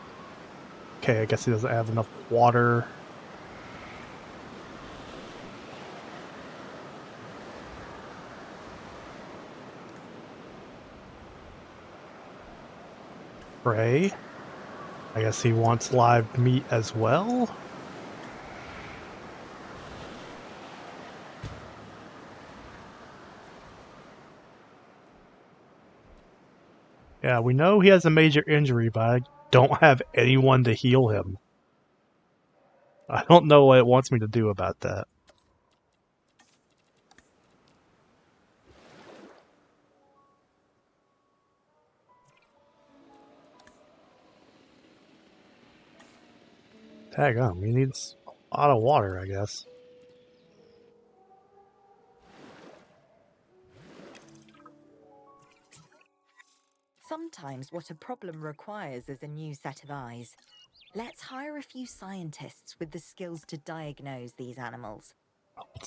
Okay, I guess he doesn't have enough water. Prey. I guess he wants live meat as well. Yeah, we know he has a major injury, but I don't have anyone to heal him. I don't know what it wants me to do about that. Tag on, he needs a lot of water, I guess. Sometimes what a problem requires is a new set of eyes. Let's hire a few scientists with the skills to diagnose these animals.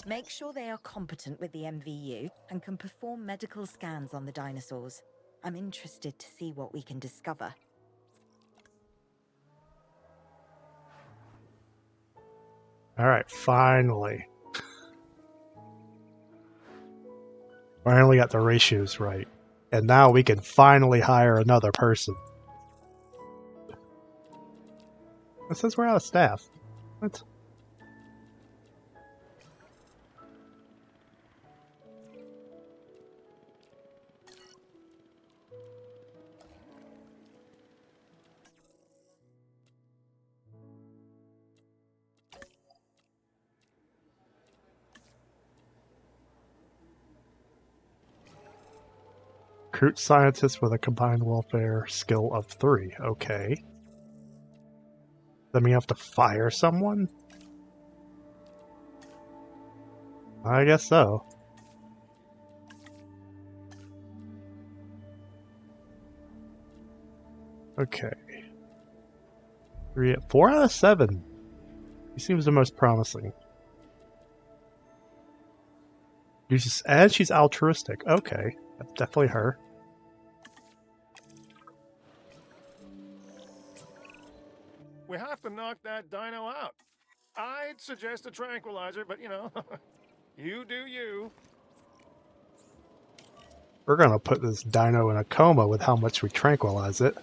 Make sure they are competent with the MVU and can perform medical scans on the dinosaurs. I'm interested to see what we can discover. Alright, finally. Finally got the ratios right. And now we can finally hire another person. It says we're out of staff. What? Recruit scientists with a combined welfare skill of 3. Okay. Then we have to fire someone? I guess so. Okay. 4 out of 7. He seems the most promising. And she's altruistic. Okay. That's definitely her. We have to knock that dino out. I'd suggest a tranquilizer, but you know, you do you. We're gonna put this dino in a coma with how much we tranquilize it.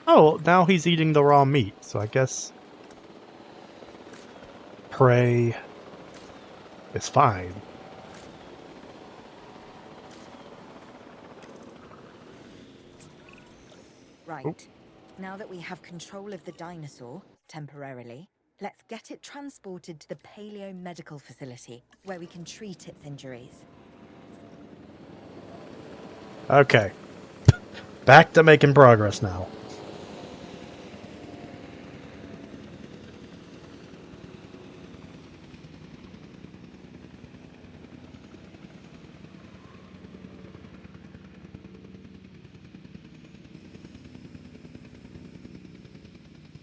Oh, now he's eating the raw meat, so I guess prey is fine. Right. Now that we have control of the dinosaur, temporarily, let's get it transported to the Paleo Medical Facility, where we can treat its injuries. Okay. Back to making progress now.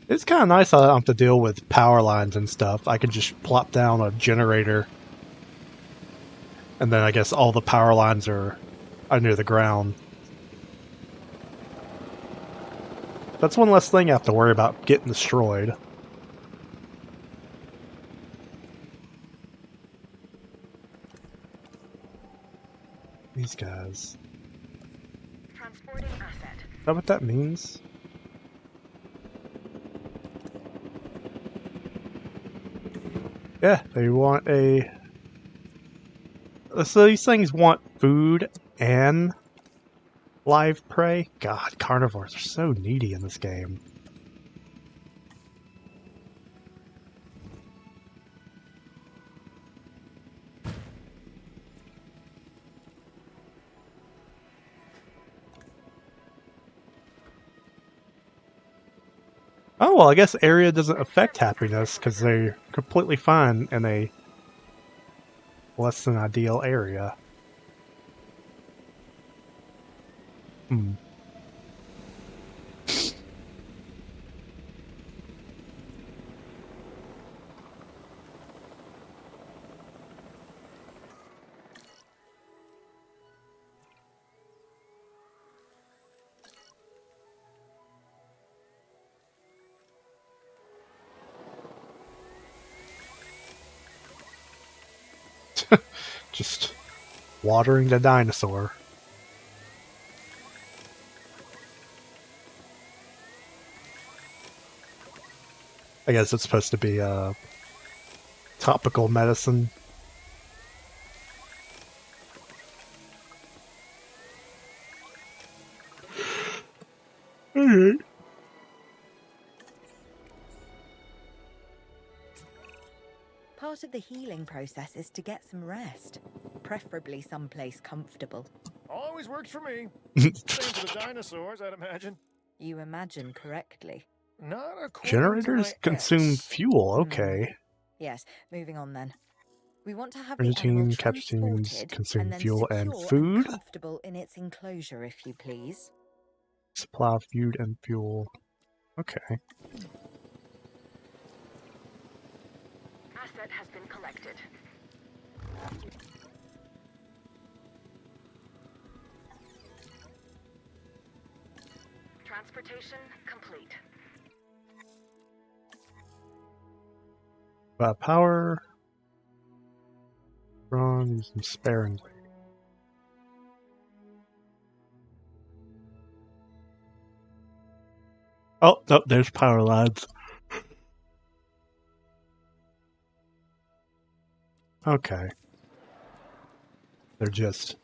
It's kind of nice I don't have to deal with power lines and stuff. I can just plop down a generator, and then I guess all the power lines are under the ground. That's one less thing I have to worry about getting destroyed. These guys. Transporting asset. Is that what that means? Yeah, they want a... So these things want food and live prey? God, carnivores are so needy in this game. Oh, well, I guess area doesn't affect happiness because they're completely fine in a less than ideal area. Hmm. Just watering the dinosaur. I guess it's supposed to be a topical medicine. Alright. Part of the healing process is to get some rest, preferably someplace comfortable. Always works for me. Same for the dinosaurs, I'd imagine. You imagine correctly. Not according Generators to my consume ex. fuel, okay. Yes, moving on then. We want to have the Energy animal capsules transported consume and then fuel secure and food. comfortable in its enclosure, if you please. Supply of food and fuel. Okay. Asset has been collected. Transportation complete. Power. Run, use them sparingly. Oh, no, there's power lines. Okay. They're just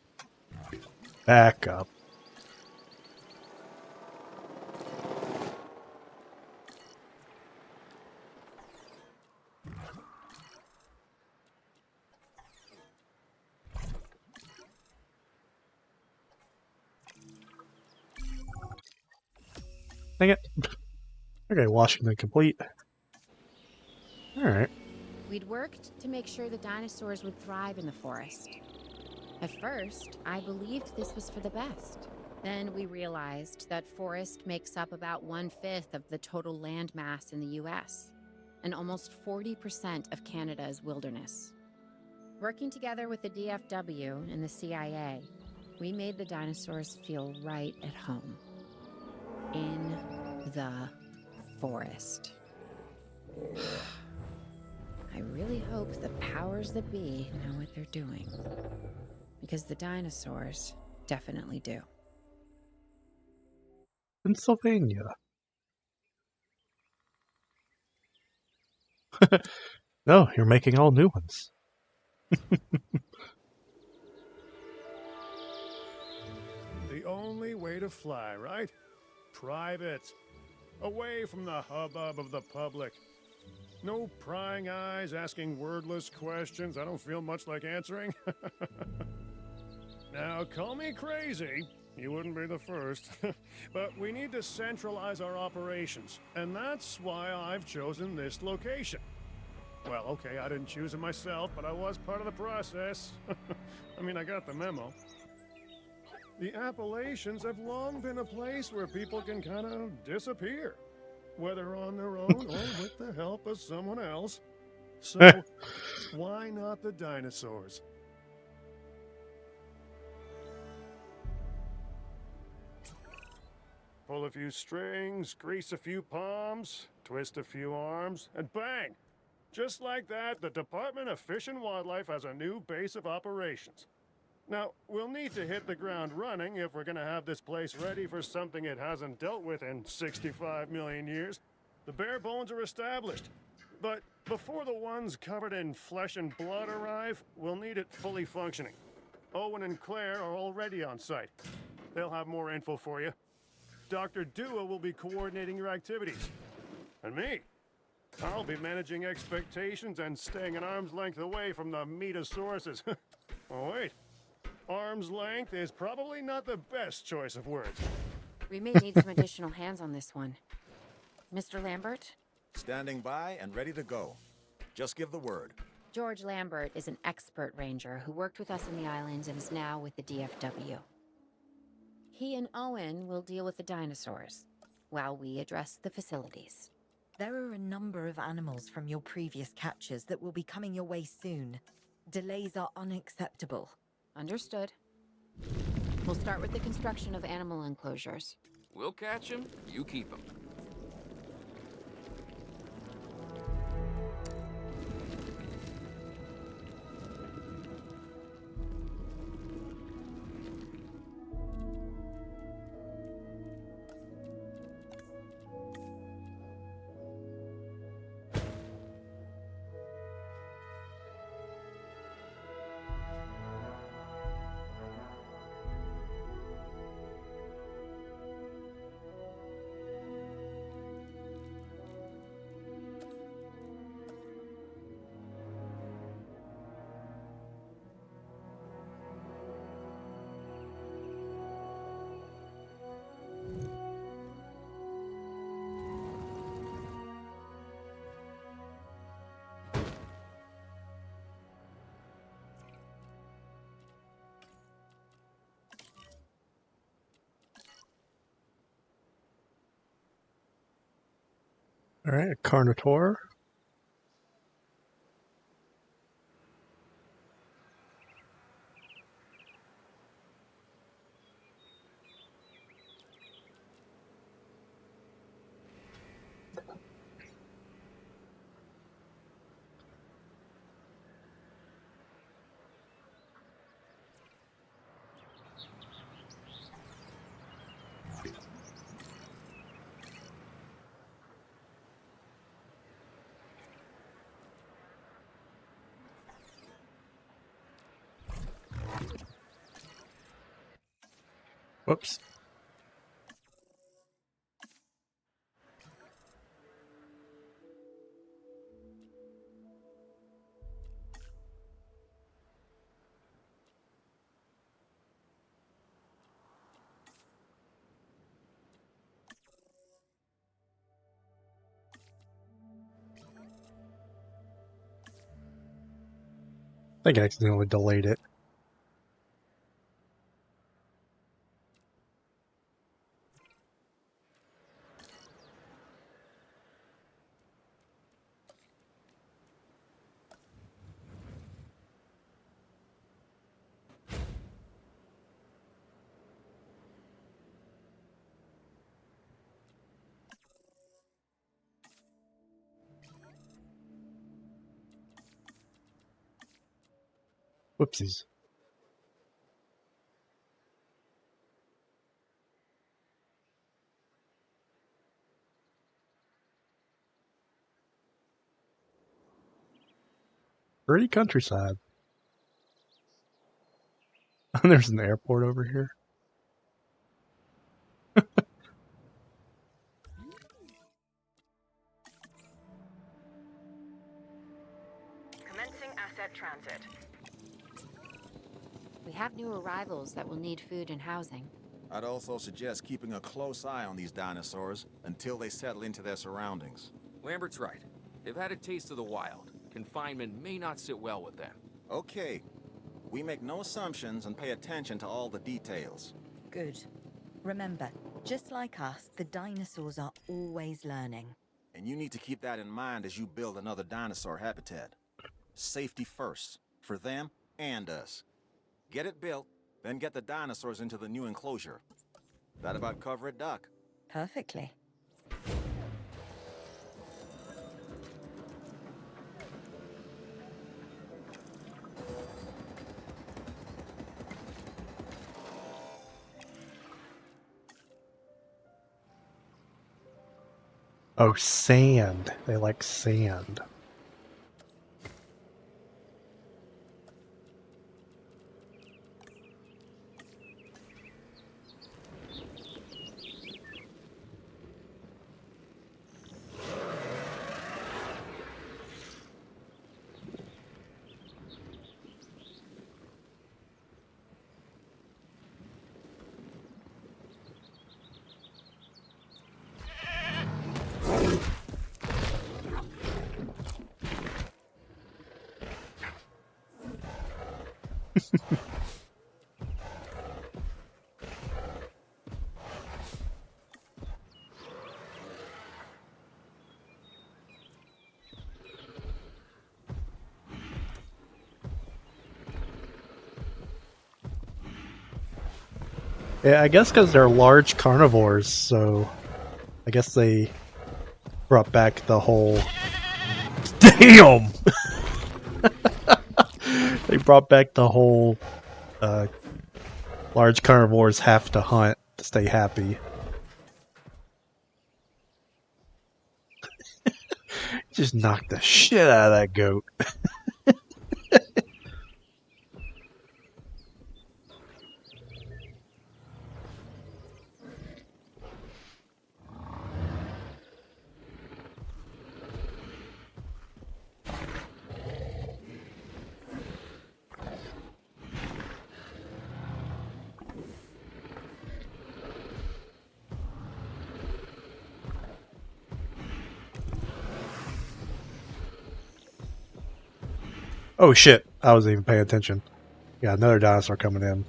backup. Dang it. Okay, Washington complete. Alright. We'd worked to make sure the dinosaurs would thrive in the forest. At first, I believed this was for the best. Then we realized that forest makes up about 1/5 of the total land mass in the US, and almost 40% of Canada's wilderness. Working together with the DFW and the CIA, we made the dinosaurs feel right at home. In the forest. I really hope the powers that be know what they're doing. Because the dinosaurs definitely do. Pennsylvania. No, you're making all new ones. The only way to fly, right? private. Away from the hubbub of the public. No prying eyes asking wordless questions I don't feel much like answering. Now, call me crazy. You wouldn't be the first. But we need to centralize our operations, and that's why I've chosen this location. Well, okay, I didn't choose it myself, but I was part of the process. I mean, I got the memo. The Appalachians have long been a place where people can kind of disappear, whether on their own or with the help of someone else. So, why not the dinosaurs? Pull a few strings, grease a few palms, twist a few arms, and bang! Just like that, the Department of Fish and Wildlife has a new base of operations. Now, we'll need to hit the ground running if we're gonna have this place ready for something it hasn't dealt with in 65 million years. The bare bones are established, but before the ones covered in flesh and blood arrive, we'll need it fully functioning. Owen and Claire are already on site. They'll have more info for you. Dr. Dua will be coordinating your activities. And me, I'll be managing expectations and staying an arm's length away from the meatosauruses. Oh, wait. Arm's length is probably not the best choice of words. We may need some additional hands on this one. Mr. Lambert? Standing by and ready to go. Just give the word. George Lambert is an expert ranger who worked with us in the islands and is now with the DFW. He and Owen will deal with the dinosaurs, while we address the facilities. There are a number of animals from your previous catches that will be coming your way soon. Delays are unacceptable. Understood. We'll start with the construction of animal enclosures. We'll catch him, you keep him. Alright, a Carnotaur. Whoops. I think I accidentally delayed it. Whoopsies. Pretty countryside. There's an airport over here. Starting asset transit. We have new arrivals that will need food and housing. I'd also suggest keeping a close eye on these dinosaurs until they settle into their surroundings. Lambert's right. They've had a taste of the wild. Confinement may not sit well with them. Okay. We make no assumptions and pay attention to all the details. Good. Remember, just like us, the dinosaurs are always learning. And you need to keep that in mind as you build another dinosaur habitat. Safety first, for them and us. Get it built, then get the dinosaurs into the new enclosure. That about cover it, Doc? Perfectly. Oh, sand. They like sand. Yeah, I guess because they're large carnivores, so I guess they brought back the whole... Damn! They brought back the whole large carnivores have to hunt to stay happy. Just knocked the shit out of that goat. Oh shit, I wasn't even paying attention. Yeah, another dinosaur coming in.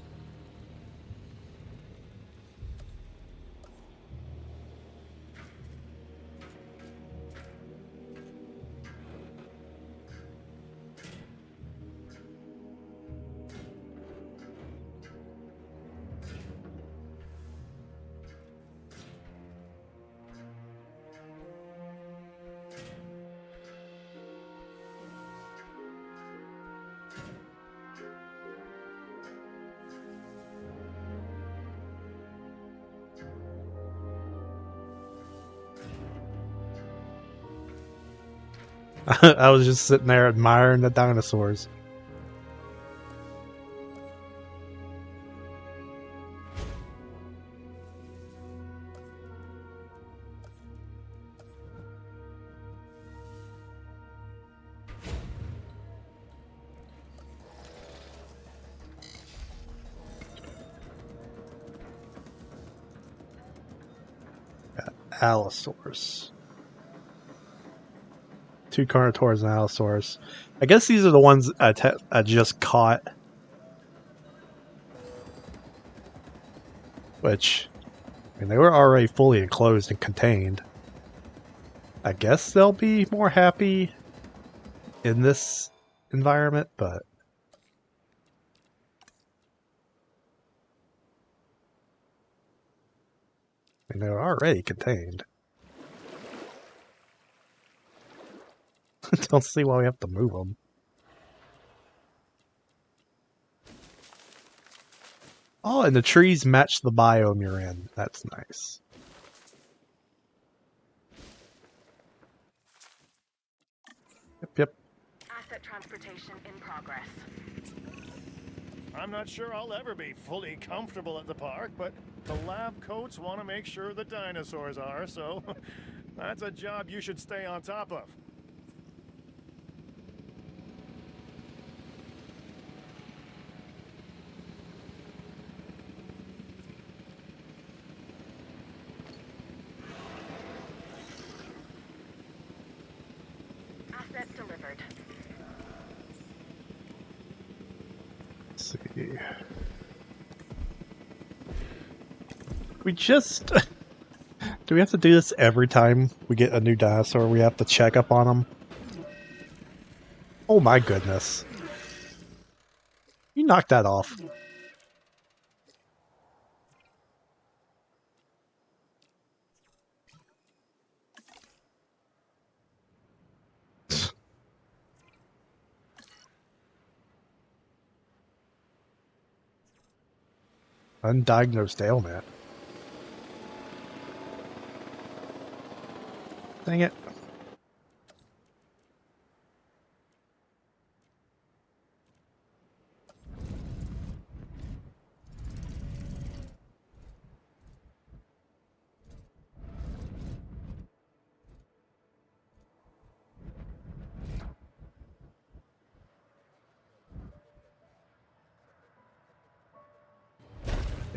I was just sitting there admiring the dinosaurs. Allosaurus. 2 Carnotaurs and Allosaurus. I guess these are the ones I just caught. Which, I mean, they were already fully enclosed and contained. I guess they'll be more happy in this environment, but... I mean, they were already contained. Don't see why we have to move them. Oh, and the trees match the biome you're in. That's nice. Yep. Asset transportation in progress. I'm not sure I'll ever be fully comfortable at the park, but the lab coats want to make sure the dinosaurs are, so that's a job you should stay on top of. Asset delivered. Let's see. We just... Do we have to do this every time we get a new dinosaur? We have to check up on them? Oh my goodness. You knocked that off. Undiagnosed ailment. Dang it.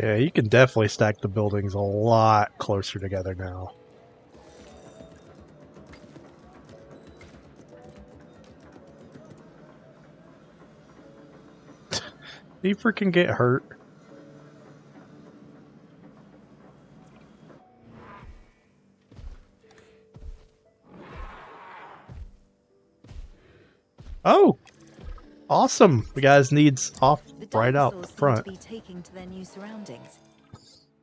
Yeah, you can definitely stack the buildings a lot closer together now. You freaking get hurt. Oh! Awesome! The guy's needs off The right out dinosaurs the seem front. to be taking to their new surroundings.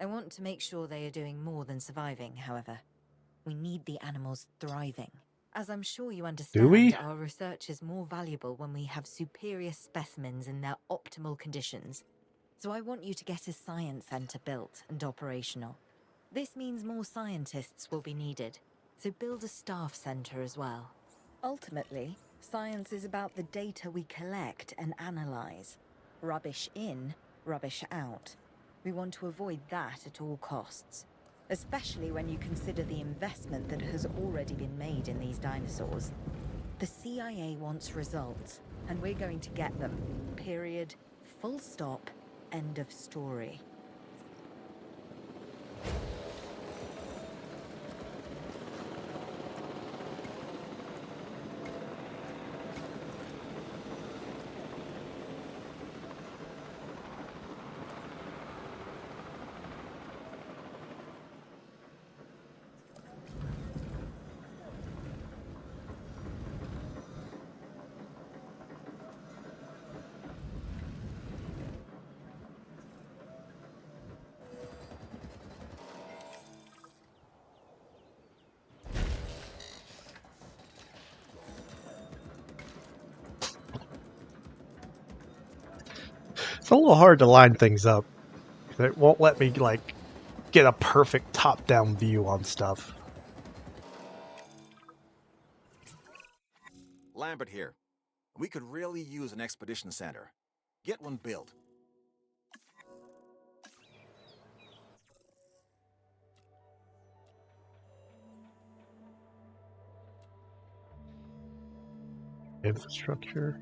I want to make sure they are doing more than surviving, however. We need the animals thriving. As I'm sure you Do we? understand, our research is more valuable when we have superior specimens in their optimal conditions. So I want you to get a science center built and operational. This means more scientists will be needed, so build a staff center as well. Ultimately, science is about the data we collect and analyze. Rubbish in, rubbish out. We want to avoid that at all costs, especially when you consider the investment that has already been made in these dinosaurs. The CIA wants results, and we're going to get them. Period. Full stop. End of story. It's a little hard to line things up. It won't let me, like, get a perfect top-down view on stuff. Lambert here. We could really use an expedition center. Get one built. Infrastructure.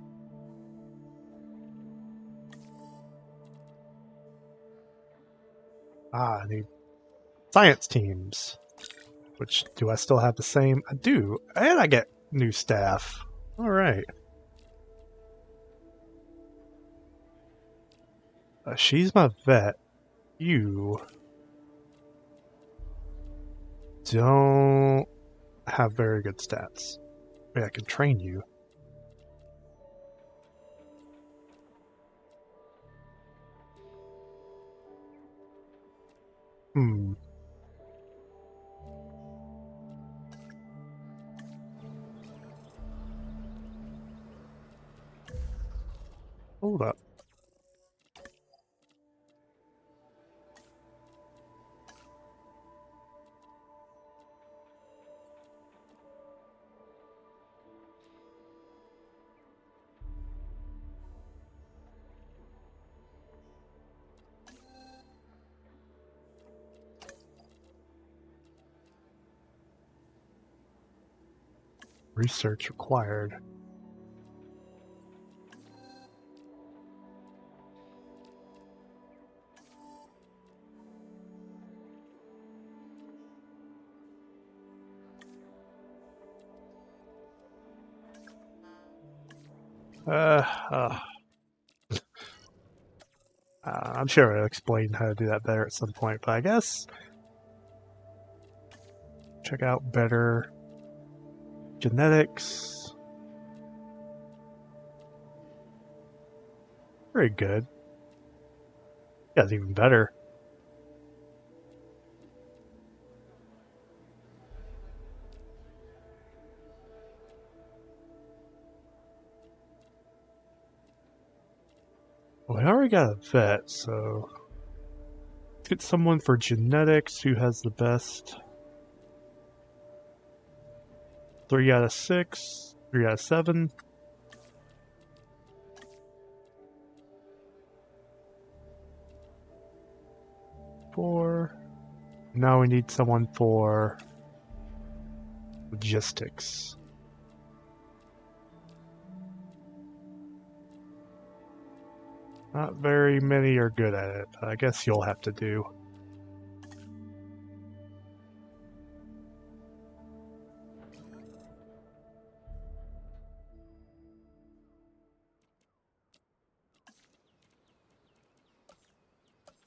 I need science teams. Which, do I still have the same? I do. And I get new staff. Alright. She's my vet. You don't have very good stats. Maybe I can train you. Hmm. Hold up. Research required. Uh, I'm sure I'll explain how to do that better at some point, but I guess check out better genetics. Very good. Yeah, it's even better. Well, I already got a vet, so let's get someone for genetics who has the best. 3 out of 6, 3 out of 7. Four. Now we need someone for logistics. Not very many are good at it, but I guess you'll have to do.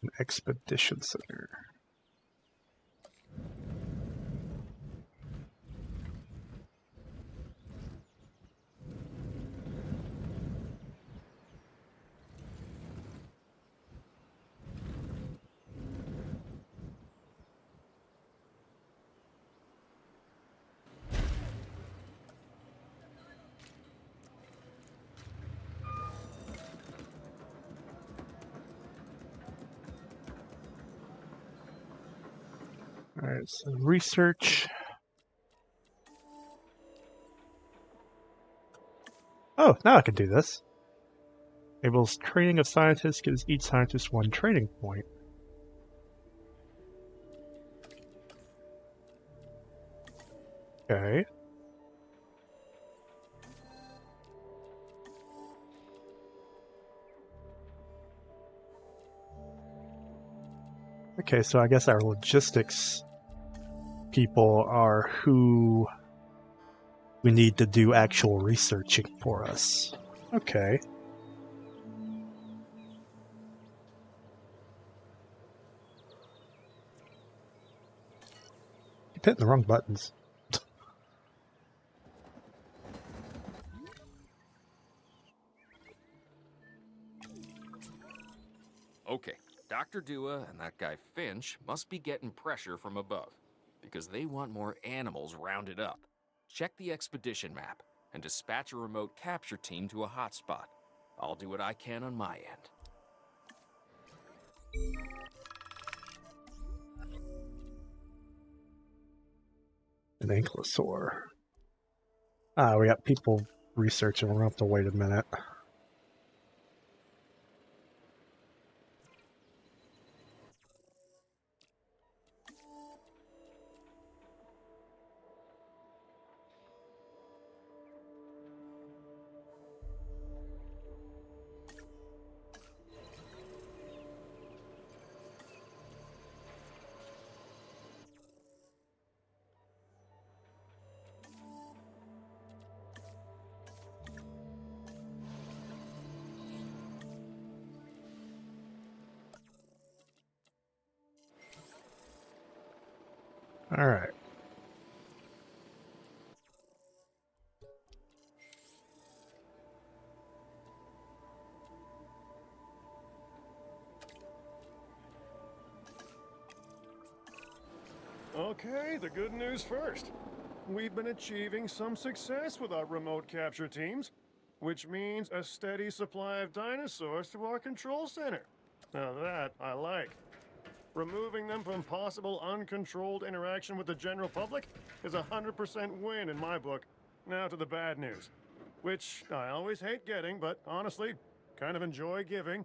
An expedition center. Alright, so research. Oh, now I can do this. Enables training of scientists, gives each scientist 1 training point. Okay. Okay, so I guess our logistics people are who we need to do actual researching for us. Okay. Keep hitting the wrong buttons. Okay, Dr. Dua and that guy Finch must be getting pressure from above, because they want more animals rounded up. Check the expedition map and dispatch a remote capture team to a hotspot. I'll do what I can on my end. An ankylosaur. Ah, we got people researching. We're gonna have to wait a minute. Alright. Okay, the good news first. We've been achieving some success with our remote capture teams, which means a steady supply of dinosaurs to our control center. Now that I like. Removing them from possible uncontrolled interaction with the general public is a 100% win in my book. Now to the bad news, which I always hate getting, but honestly, kind of enjoy giving.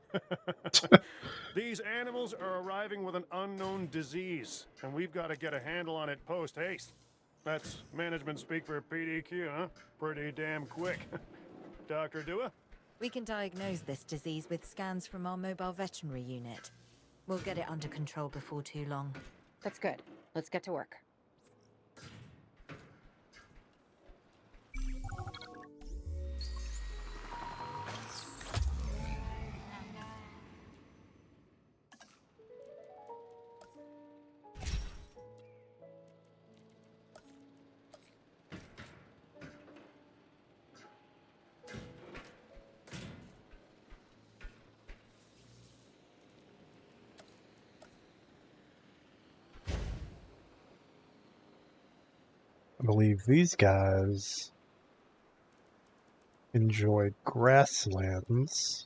These animals are arriving with an unknown disease, and we've got to get a handle on it post-haste. That's management speak for PDQ, huh? Pretty damn quick. Dr. Dua? We can diagnose this disease with scans from our mobile veterinary unit. We'll get it under control before too long. That's good. Let's get to work. I believe these guys enjoy grasslands.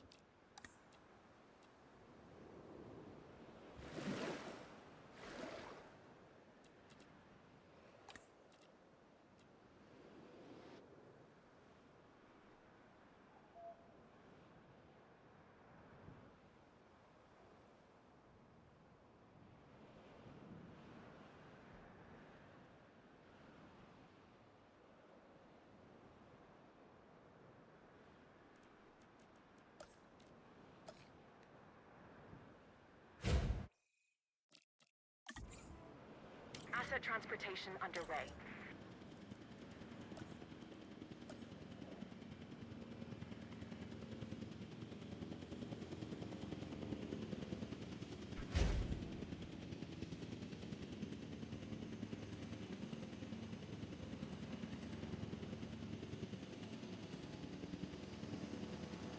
Asset transportation underway.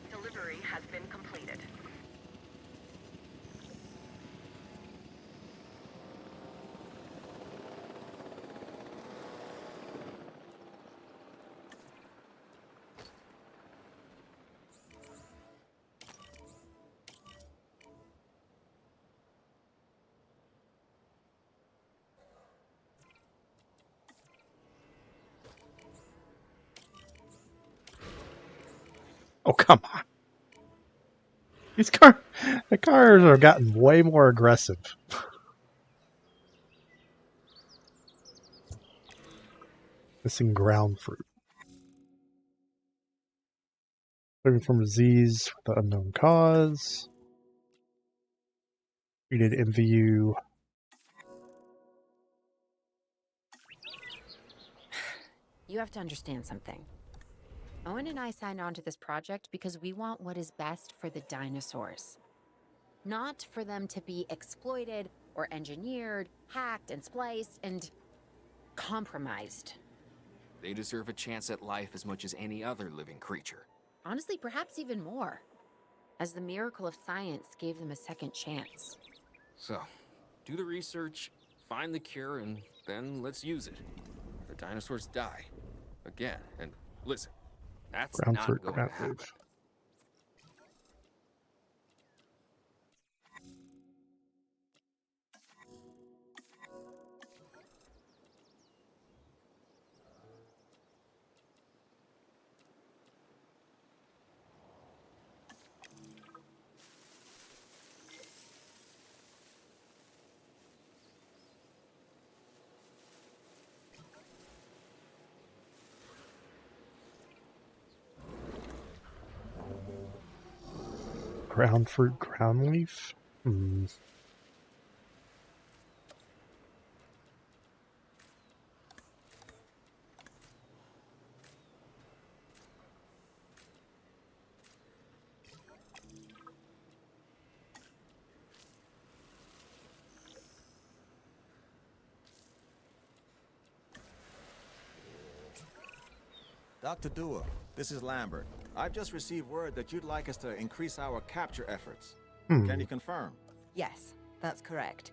Delivery has been completed. Oh, come on. The cars are gotten way more aggressive. Missing ground fruit. Looking for disease with the unknown cause. Treated MVU. You have to understand something. Owen and I signed on to this project because we want what is best for the dinosaurs. Not for them to be exploited or engineered, hacked and spliced and compromised. They deserve a chance at life as much as any other living creature. Honestly, perhaps even more, as the miracle of science gave them a second chance. So, do the research, find the cure, and then let's use it. The dinosaurs die. Again, and listen, that's Ground not fruit, going ground to happen. fruit. Ground fruit, ground leaf? Dr. Dua, this is Lambert. I've just received word that you'd like us to increase our capture efforts. Can you confirm? Yes, that's correct.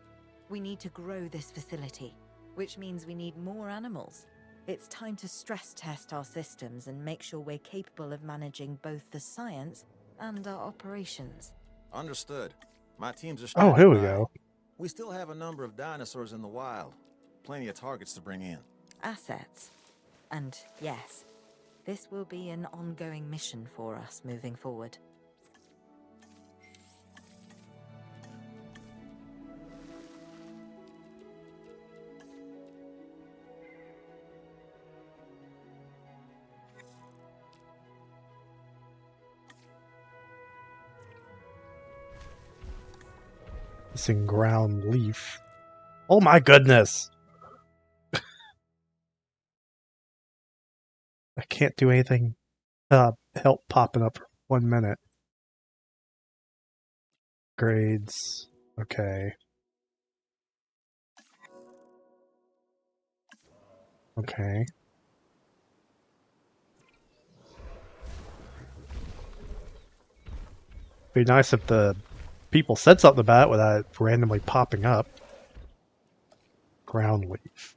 We need to grow this facility, which means we need more animals. It's time to stress test our systems and make sure we're capable of managing both the science and our operations. Understood. My teams are Oh, standing here we by. go. We still have a number of dinosaurs in the wild. Plenty of targets to bring in. Assets. And yes, this will be an ongoing mission for us moving forward. Missing ground leaf. Oh my goodness! I can't do anything. Help popping up for 1 minute. Grades. Okay. Okay. Be nice if the people said something about it without it randomly popping up. Ground leaf.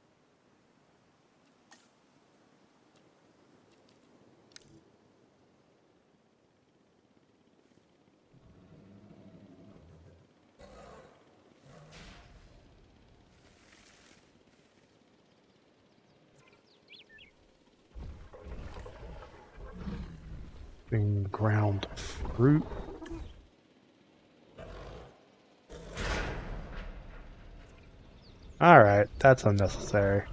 And ground fruit. Alright, that's unnecessary.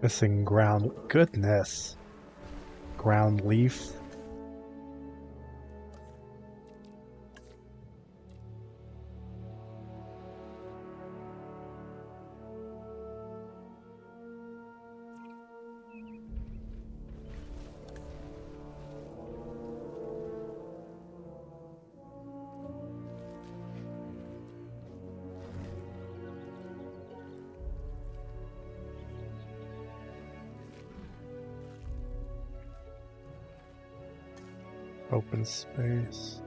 Missing ground. Goodness. Ground leaf. Open space.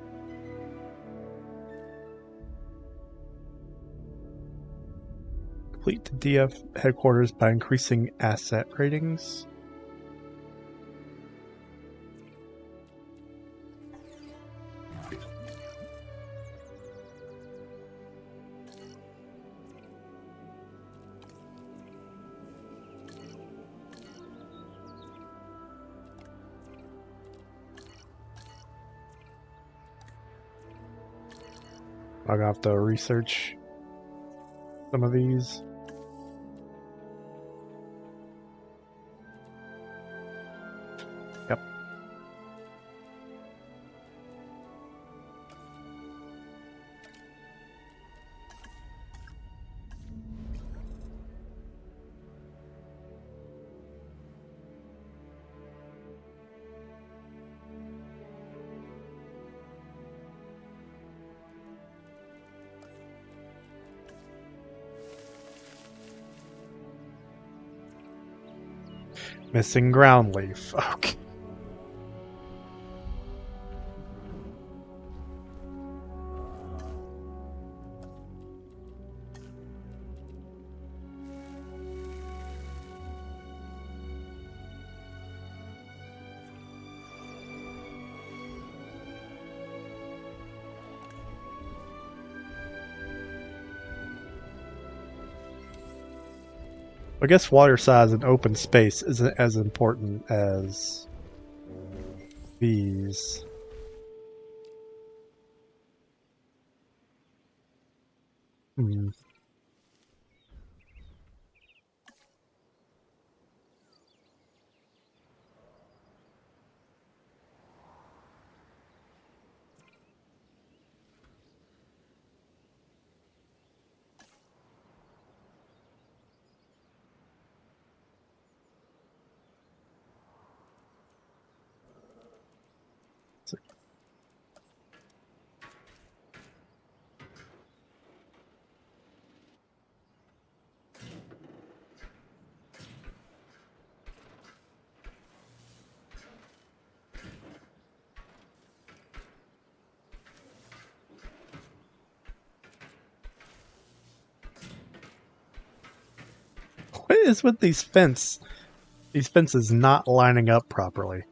Complete the DF headquarters by increasing asset ratings. I'm gonna have to research some of these. Yep. Missing ground leaf. Okay. I guess water size and open space isn't as important as these. Hmm. What is with these fences not lining up properly?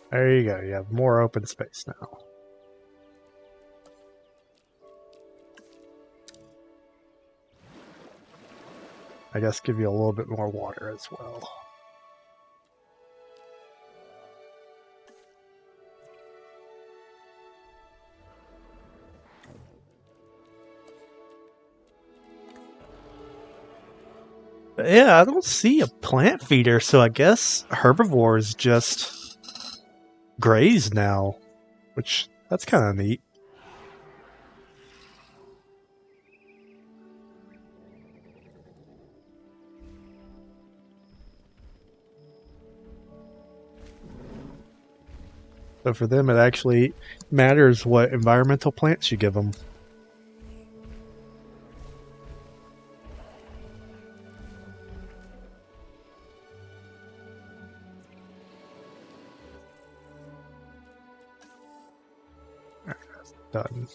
There you go. You have more open space now. I guess give you a little bit more water as well. Yeah, I don't see a plant feeder, so I guess herbivores just graze now, which that's kind of neat. So for them, it actually matters what environmental plants you give them. Done.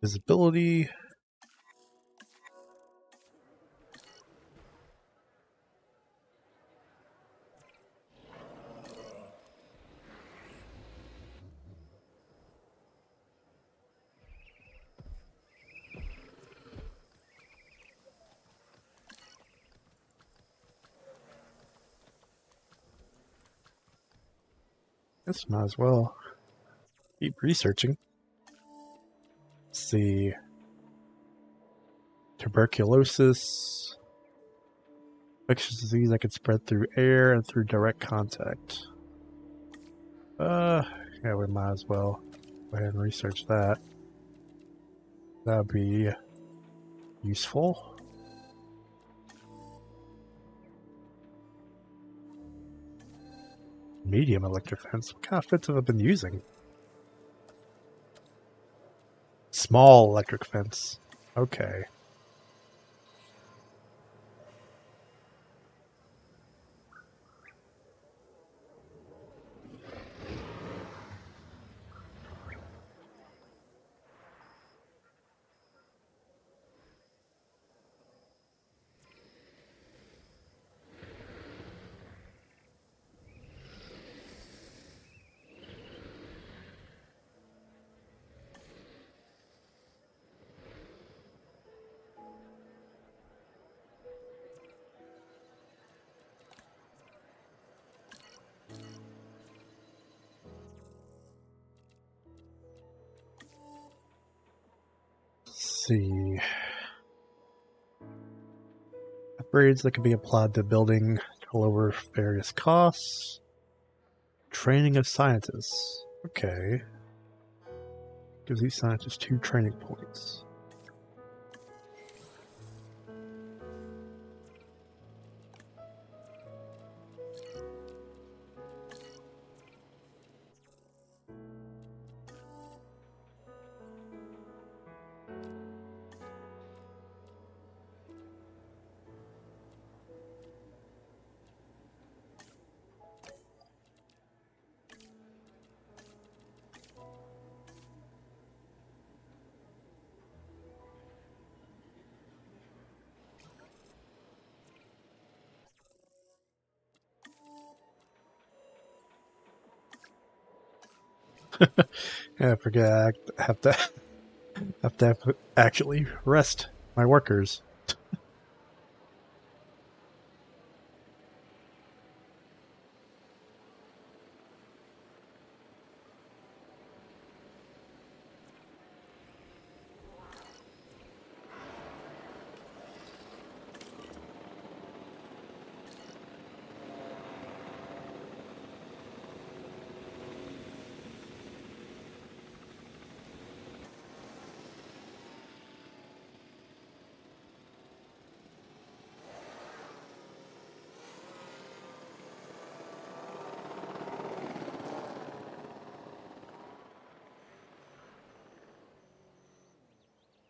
Visibility. Guess might as well keep researching. Let's see. Tuberculosis. Infectious disease that can spread through air and through direct contact. Yeah, we might as well go ahead and research that. That'd be useful. Medium electric fence. What kind of fence have I been using? Small electric fence. Okay. Let's see. Upgrades that can be applied to building to lower various costs. Training of scientists. Okay. Gives these scientists 2 training points. Yeah, I forget I have to actually rest my workers.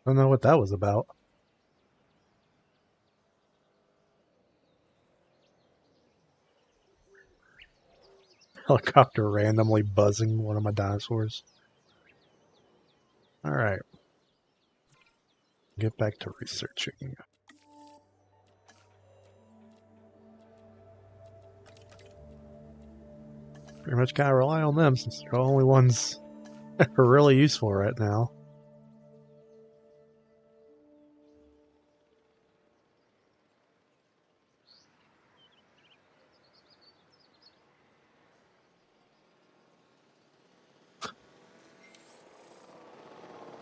I don't know what that was about. Helicopter randomly buzzing one of my dinosaurs. Alright. Get back to researching. pretty much gotta rely on them since they're the only ones that are really useful right now.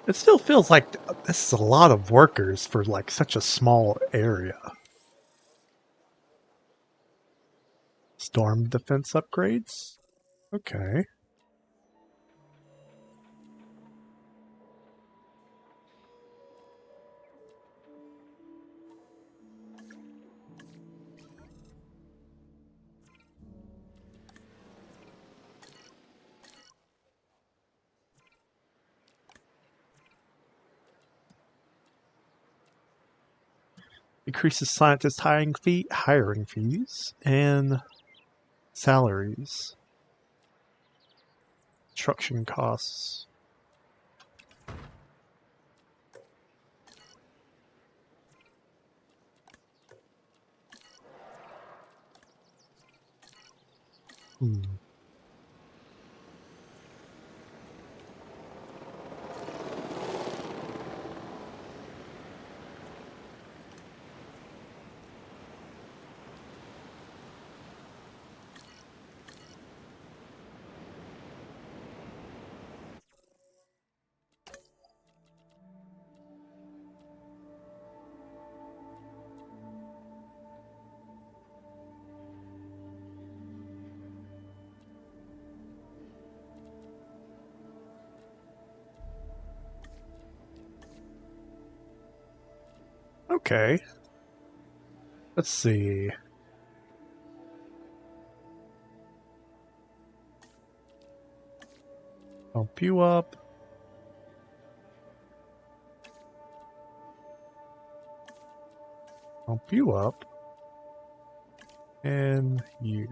It still feels like this is a lot of workers for like such a small area. Storm defense upgrades? Okay. Increases scientist hiring fees and salaries. Construction costs. Okay. Let's see. Bump you up. Bump you up. And you.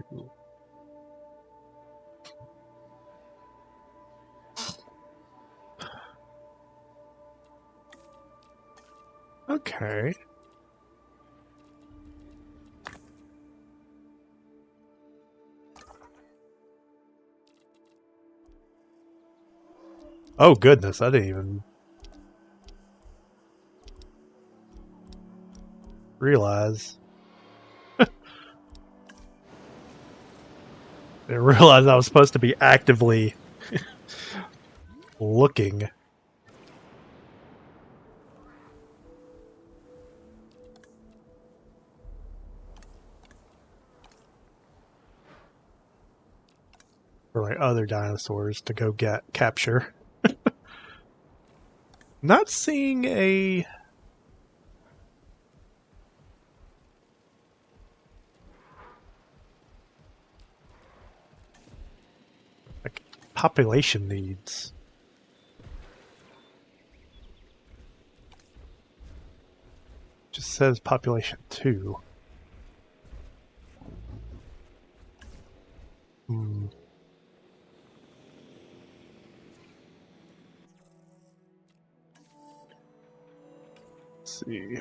Okay. Oh goodness, I didn't even realize. Didn't realize I was supposed to be actively looking. For my other dinosaurs to go capture. Not seeing a like population needs. Just says population 2. Let's see.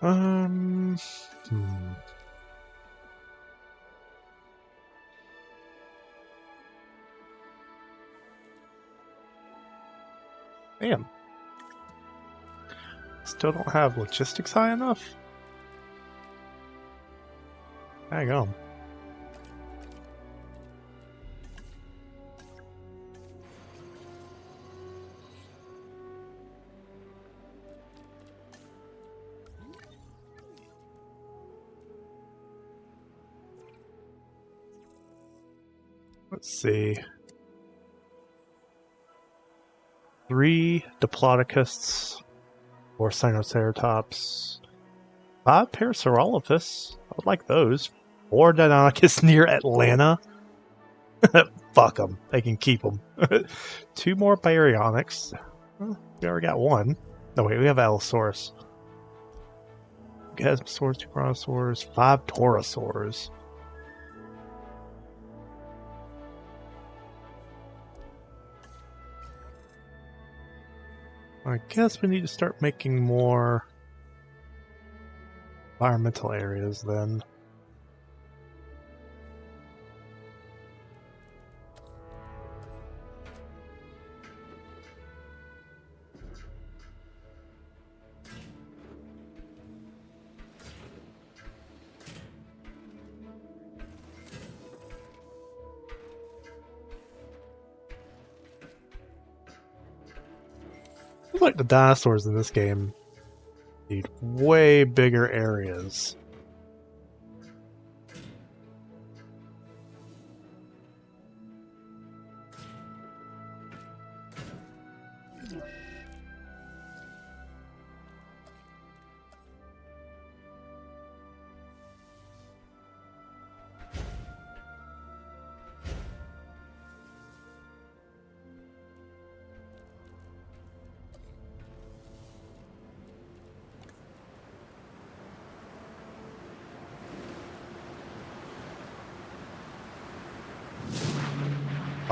Hmm. Damn. Still don't have logistics high enough? Hang on. Let's see. 3 Diplodocus, 4 Sinoceratops, 5 Parasaurolophus. I would like those. 4 Deinonychus near Atlanta. Fuck them. They can keep them. 2 more Baryonyx. Well, we already got 1. Oh wait, we have Allosaurus. Gazmosaurus, two Brontosaurs, 5 Torosaurs. I guess we need to start making more environmental areas then. I feel like the dinosaurs in this game need way bigger areas.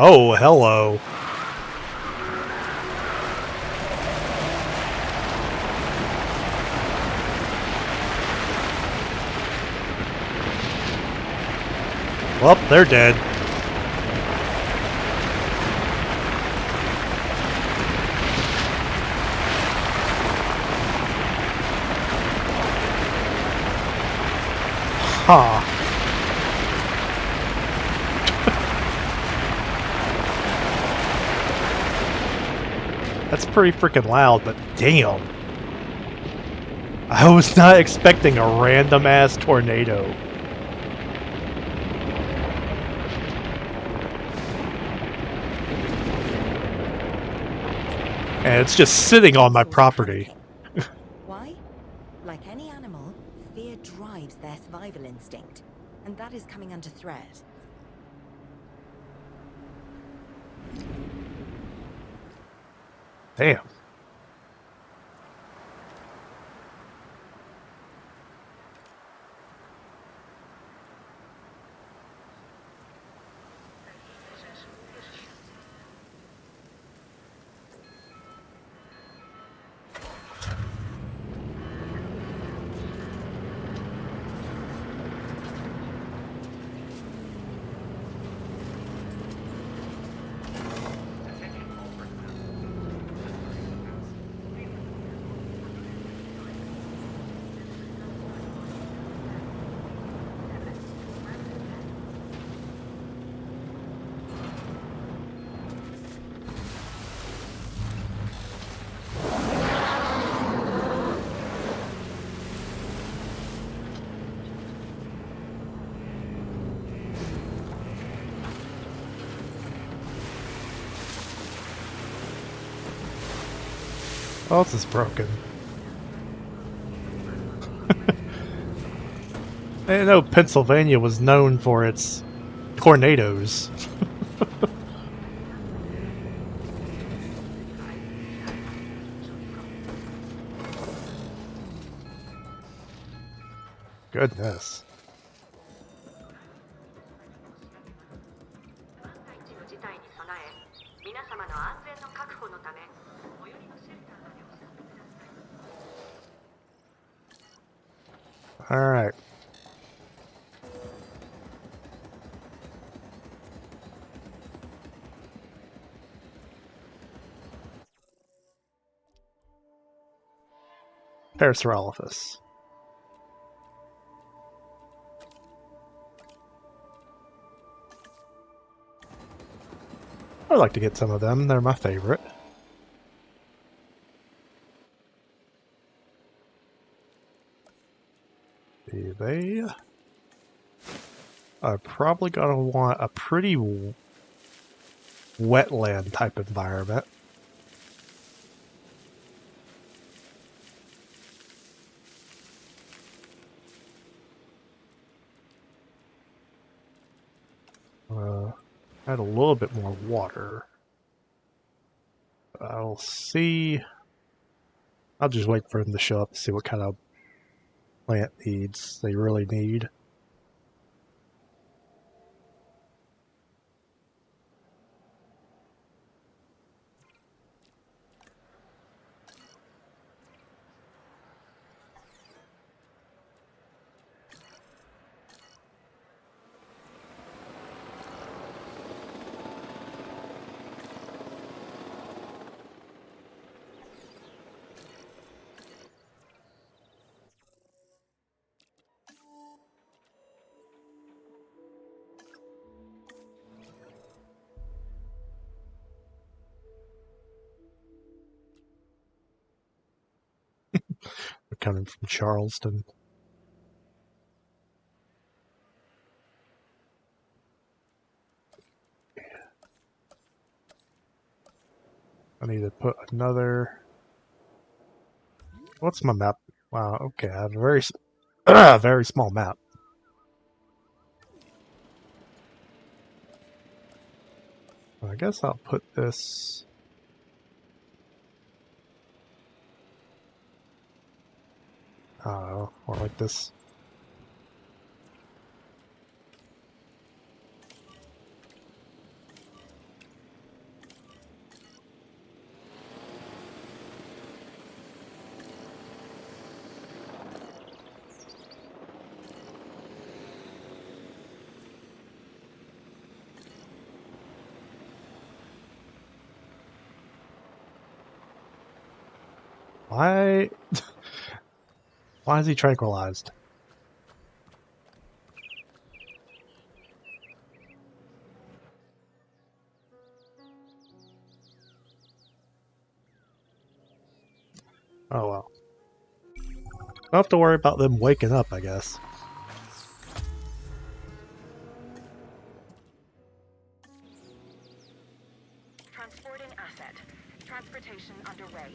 Oh, hello. Well, they're dead. Huh. That's pretty freaking loud, but damn. I was not expecting a random ass tornado. And it's just sitting on my property. Why? Like any animal, fear drives their survival instinct, and that is coming under threat. Damn. What else is broken? I didn't know Pennsylvania was known for its tornadoes. Goodness. Alright. Parasaurolophus. I'd like to get some of them. They're my favorite. They are probably going to want a pretty wetland type environment. Add a little bit more water. I'll see I'll just wait for them to show up to see what kind of plant needs they really need. They're coming from Charleston. I need to put another... What's my map? Wow, okay, I have a very, very small map. I guess I'll put this... more like this. Why? Why is he tranquilized? Oh well. Don't have to worry about them waking up, I guess. Transporting asset. Transportation underway.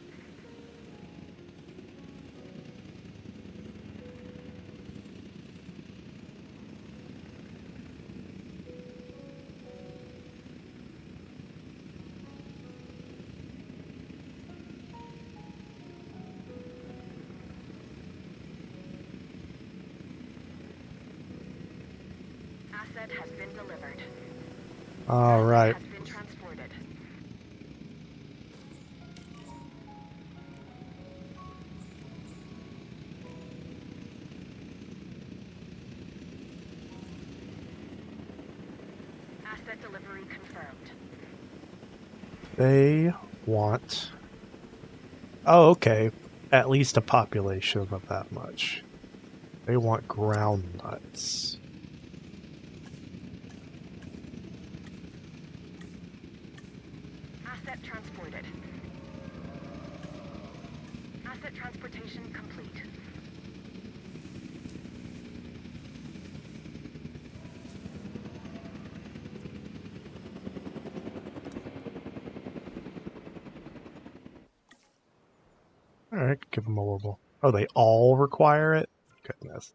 Asset has been delivered. All right. Asset has been transported. Asset delivery confirmed. They want... Oh, okay. At least a population of that much. They want ground nuts. Asset transported. Asset transportation complete. Alright, give them a little... Oh, they all require it? Goodness.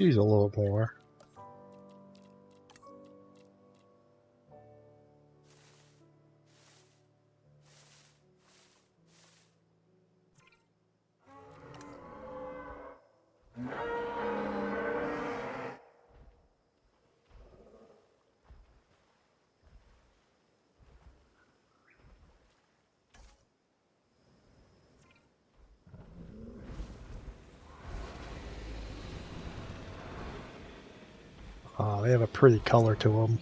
Use a little more. They have a pretty color to them.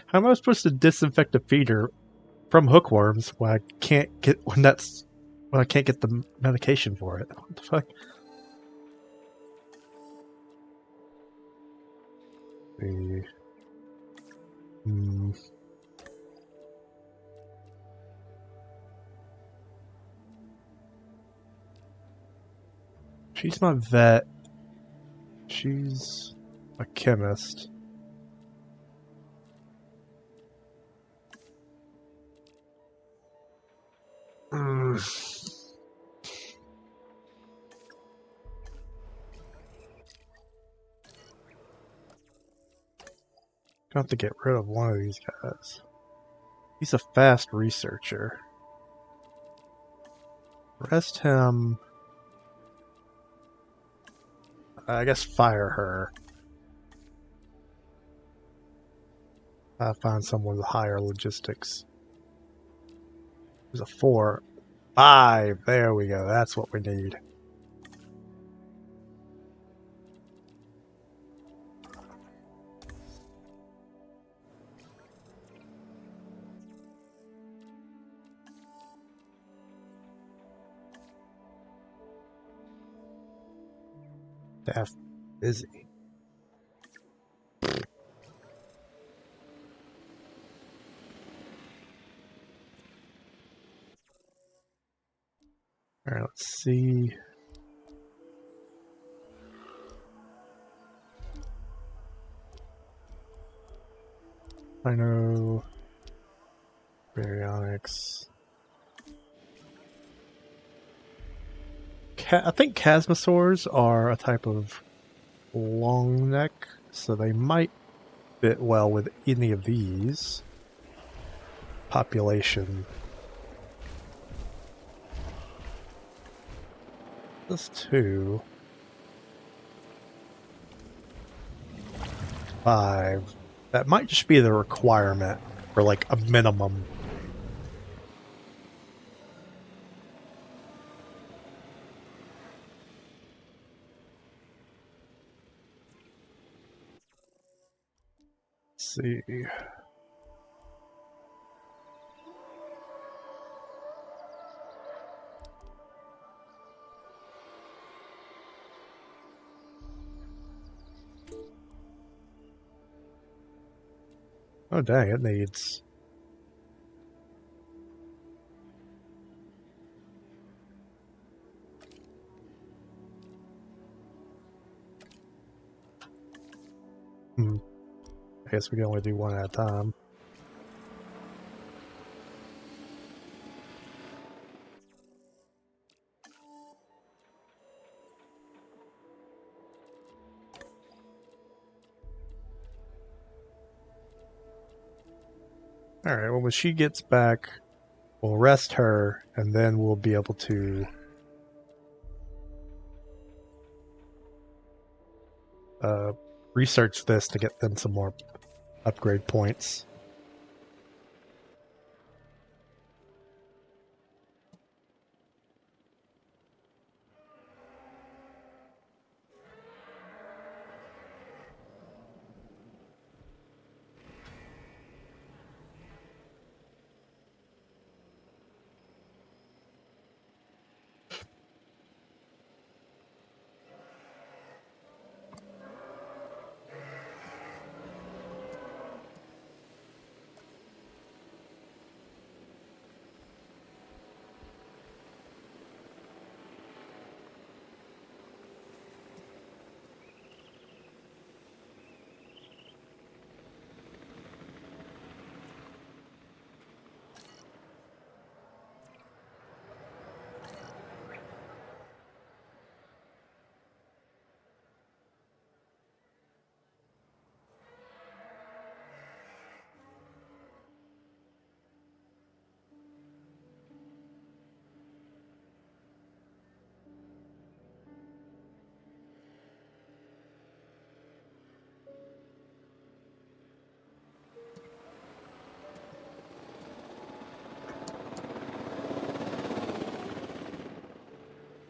How am I supposed to disinfect a feeder from hookworms when I can't get when I can't get the medication for it? What the fuck? The She's not a vet. She's a chemist. Got to get rid of one of these guys. He's a fast researcher. Rest him. I guess fire her. I find someone with higher logistics. There's a 4. 5. There we go. That's what we need. Staff busy. Alright, let's see. I know. Baryonyx. I think chasmosaurs are a type of long neck, so they might fit well with any of these. Population. This 2. 5. That might just be the requirement for like a minimum. Let's see. Oh dang, it needs... I guess we can only do one at a time. Alright, well when she gets back, we'll rest her, and then we'll be able to research this to get them some more upgrade points.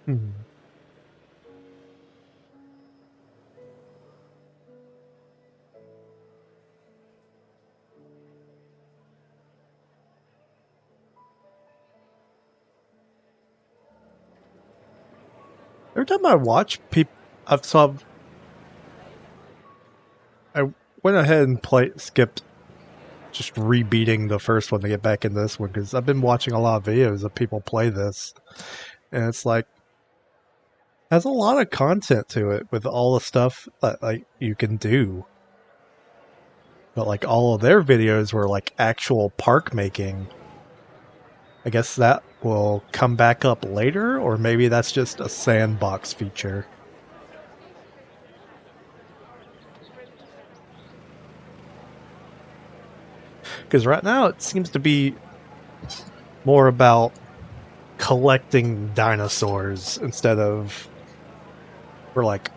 Hmm. Every time I watch people, I've saw. I went ahead and skipped just rebeating the first one to get back into this one because I've been watching a lot of videos of people play this, and it's like has a lot of content to it with all the stuff that like you can do. But like all of their videos were like actual park making. I guess that will come back up later, or maybe that's just a sandbox feature. Because right now it seems to be more about collecting dinosaurs instead of, or like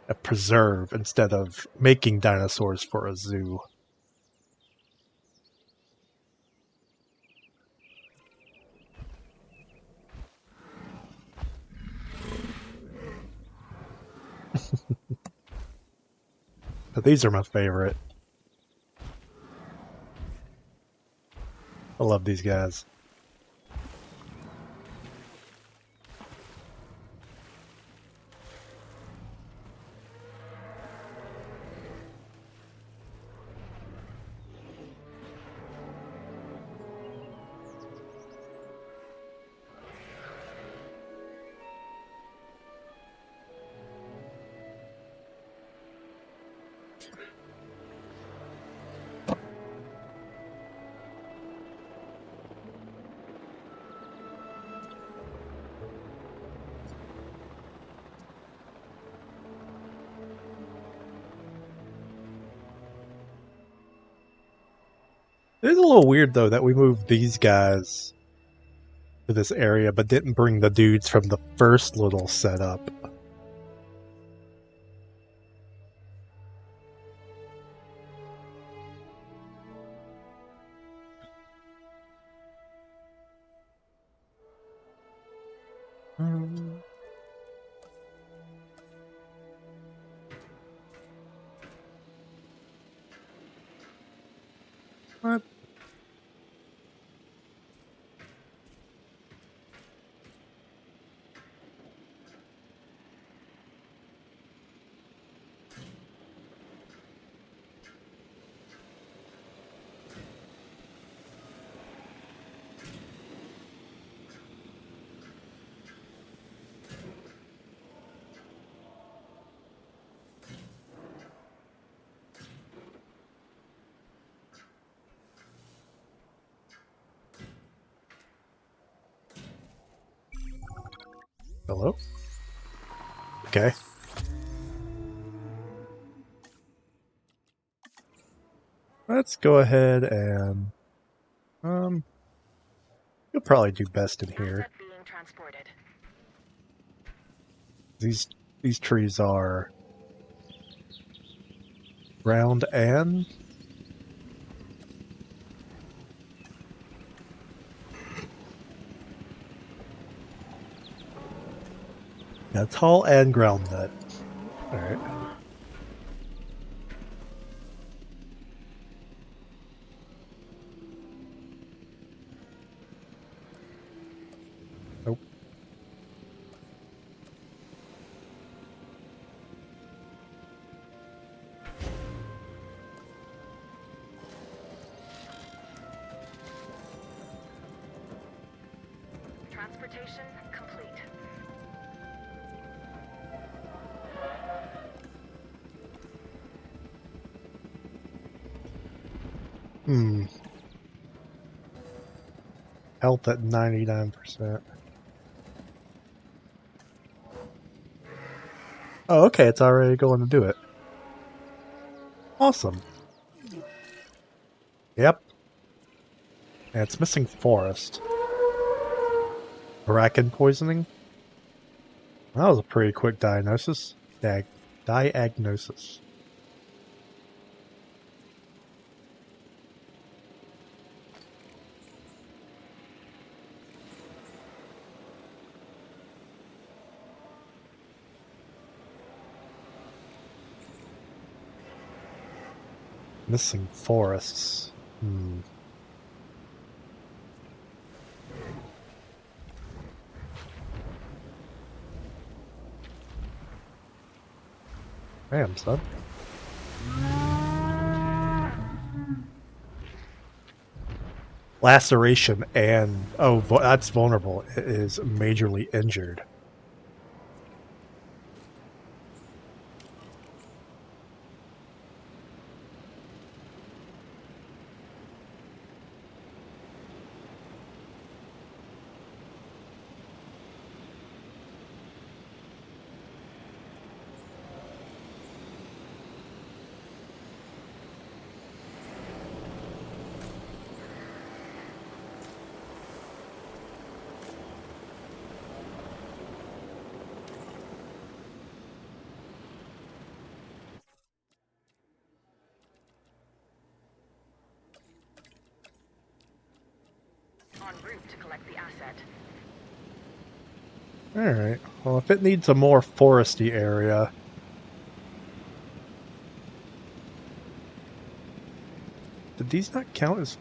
a preserve instead of making dinosaurs for a zoo. But these are my favorite. I love these guys. It is a little weird though that we moved these guys to this area but didn't bring the dudes from the first little setup. What? Hello? Okay. Let's go ahead and you'll probably do best in here. Asset being transported. These trees are round and yeah, tall and ground nut. Alright. Nope. Transportation complete. Health at 99%. Oh, okay, it's already going to do it. Awesome. Yep. And it's missing forest. Bracken poisoning? That was a pretty quick diagnosis. Diagnosis. Missing forests. Damn, son. Laceration and... Oh, that's vulnerable. It is majorly injured. En route to collect the asset. Alright. Well, if it needs a more foresty area... Did these not count as...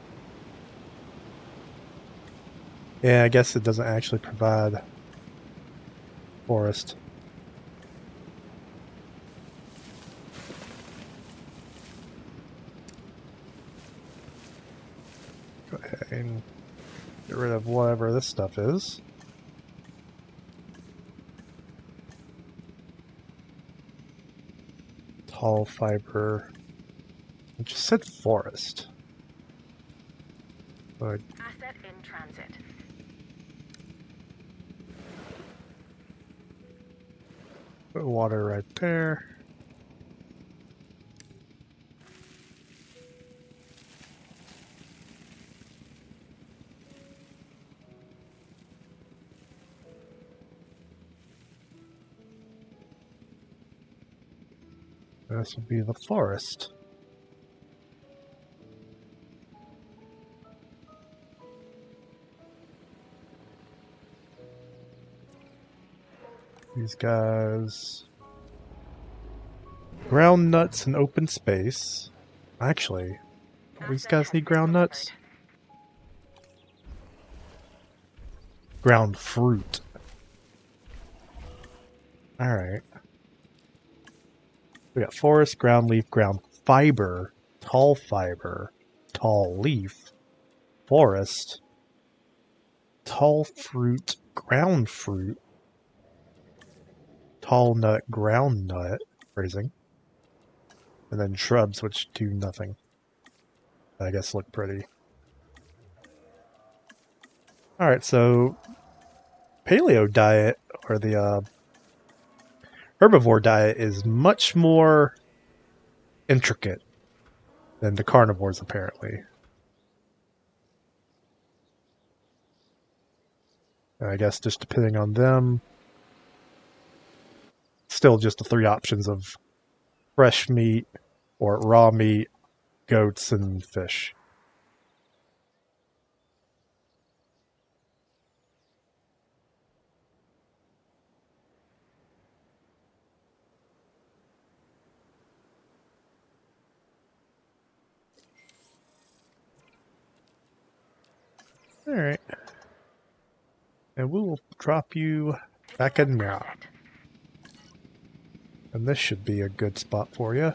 Yeah, I guess it doesn't actually provide forest. Go ahead and get rid of whatever this stuff is. Tall fiber. It just said forest. But Asset in transit. put water right there. This would be the forest. These guys... Ground nuts and open space. Actually, these guys need ground nuts. Ground fruit. Alright. We got forest, ground leaf, ground fiber, tall leaf, forest, tall fruit, ground fruit, tall nut, ground nut, phrasing, and then shrubs which do nothing. I guess look pretty. Alright, so paleo diet, or the herbivore diet, is much more intricate than the carnivores, apparently. And I guess just depending on them, still just the three options of fresh meat or raw meat, goats, and fish. Alright. And we will drop you back in now. And this should be a good spot for you.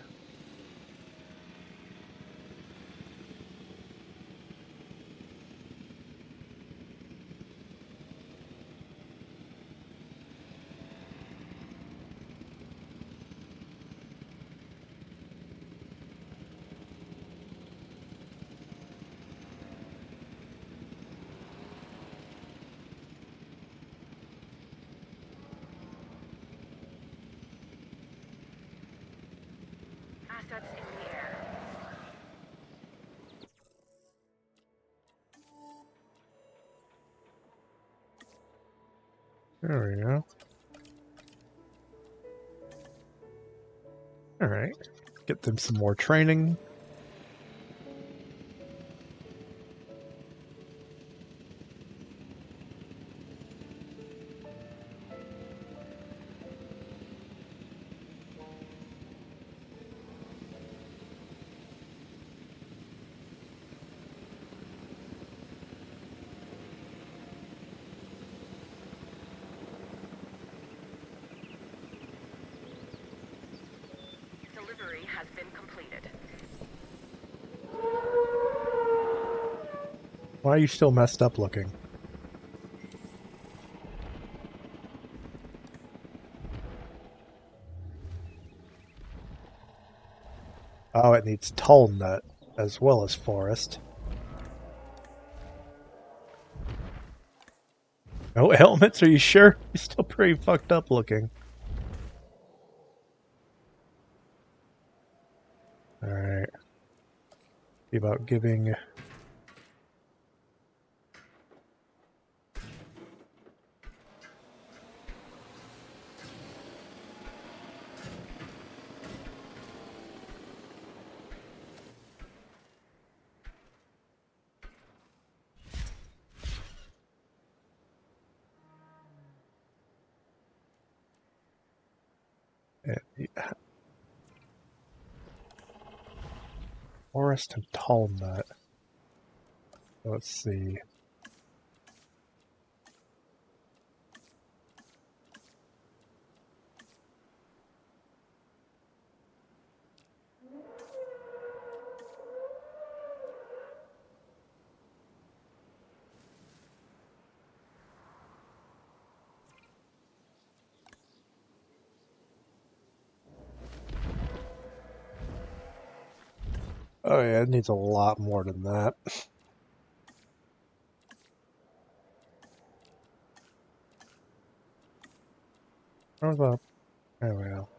Assets in the air. There we go. Alright. Get them some more training. has been completed. Why are you still messed up looking? Oh, it needs tall nut as well as forest. No helmets? Are you sure? You're still pretty fucked up looking. Alright. See about giving... forest and tall nut. Let's see. Oh yeah, it needs a lot more than that. How about... There we go.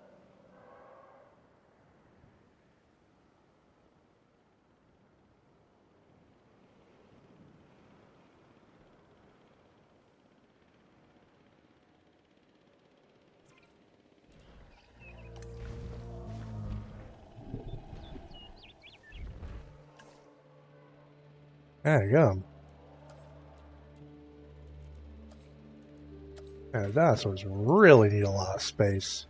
There you go. Yeah, dinosaurs really need a lot of space.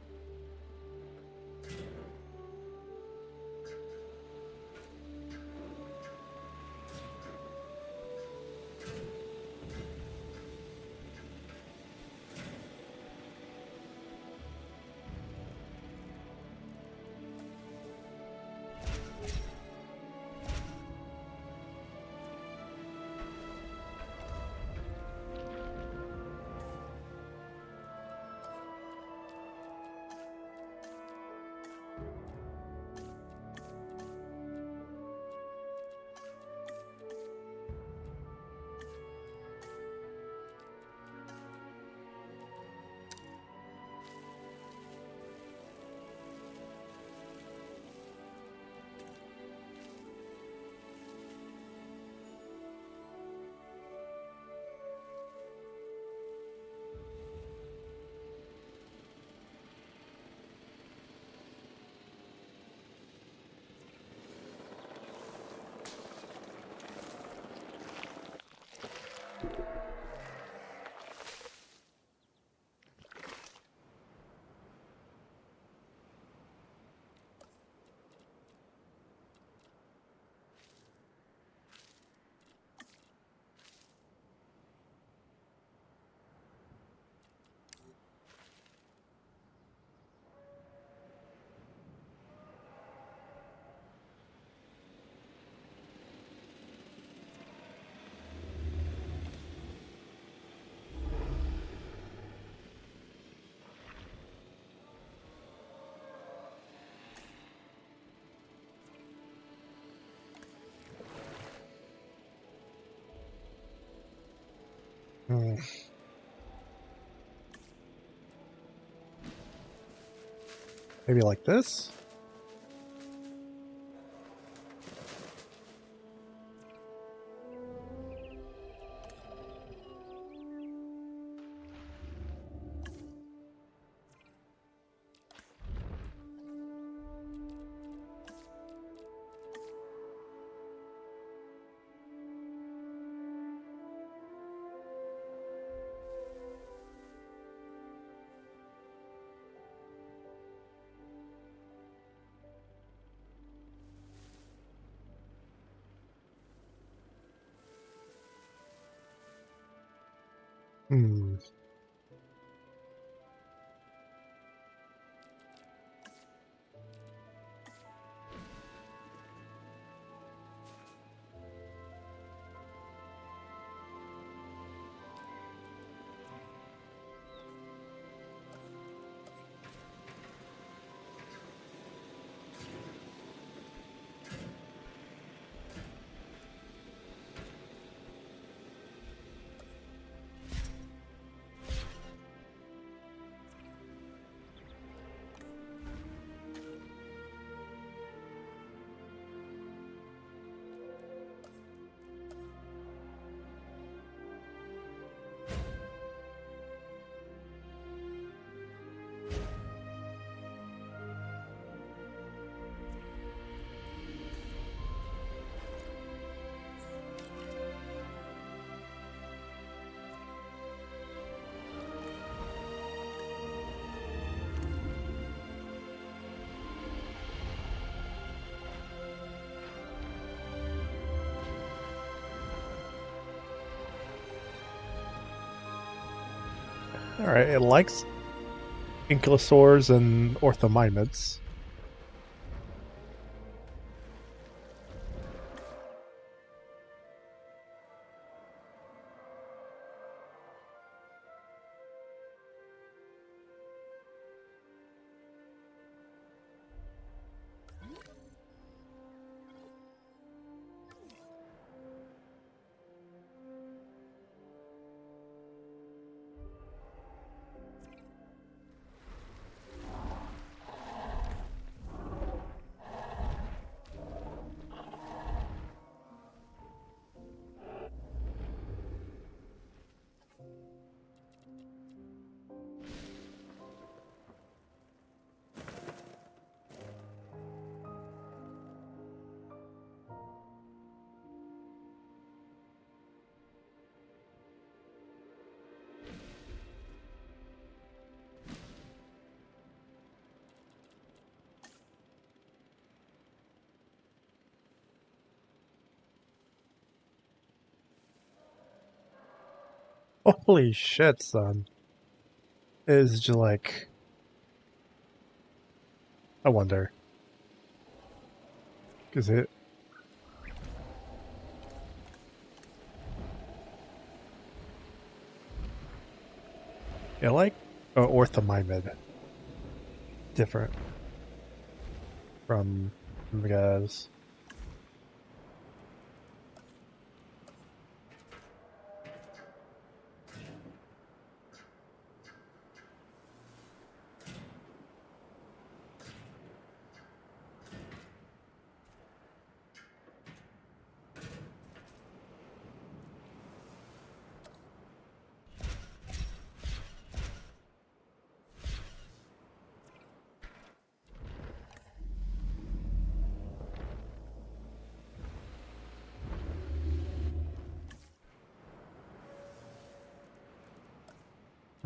Hmm. Maybe like this? Hmm. Alright, it likes ankylosaurs and orthomimids. Holy shit, son. It is just like... I wonder. Is it... Yeah, like orthomimid. Different from the guys.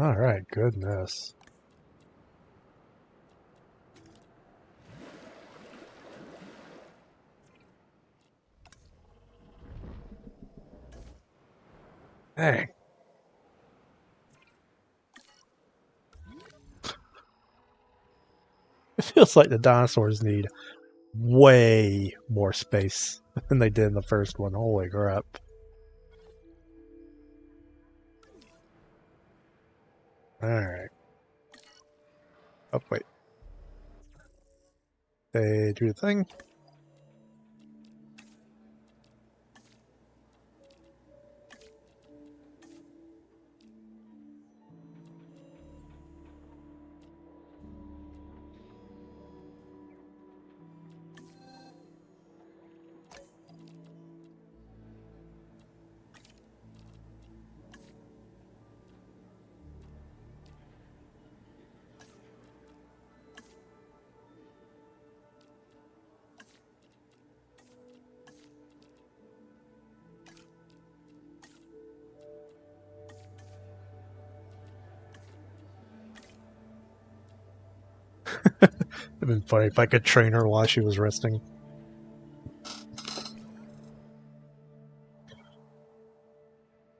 Alright, goodness. Dang. It feels like the dinosaurs need way more space than they did in the first one. Holy crap. Alright. Oh, wait. They do the thing. It'd been funny if I could train her while she was resting.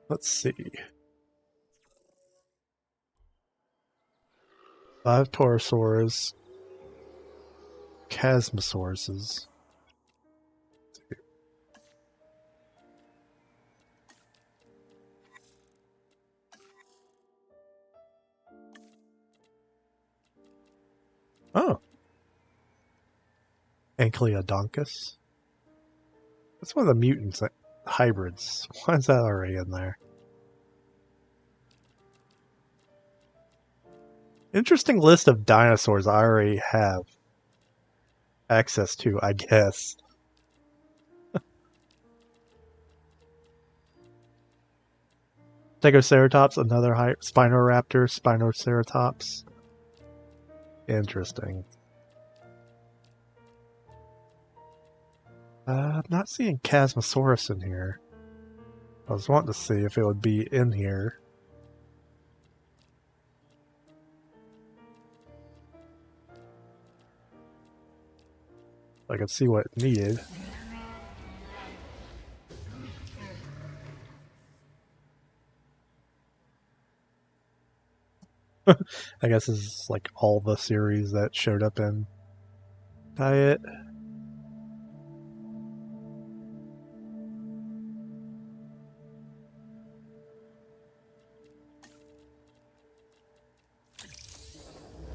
Let's see. 5 Torosaurs. Chasmosauruses. Oh. Ankleodoncus. That's one of the mutants, hybrids. Why is that already in there? Interesting list of dinosaurs I already have access to, I guess. Stegoceratops, another Spinoraptor, Spinoceratops. Interesting. I'm not seeing Chasmosaurus in here. I was wanting to see if it would be in here. I could see what it needed. I guess this is like all the series that showed up in Diet.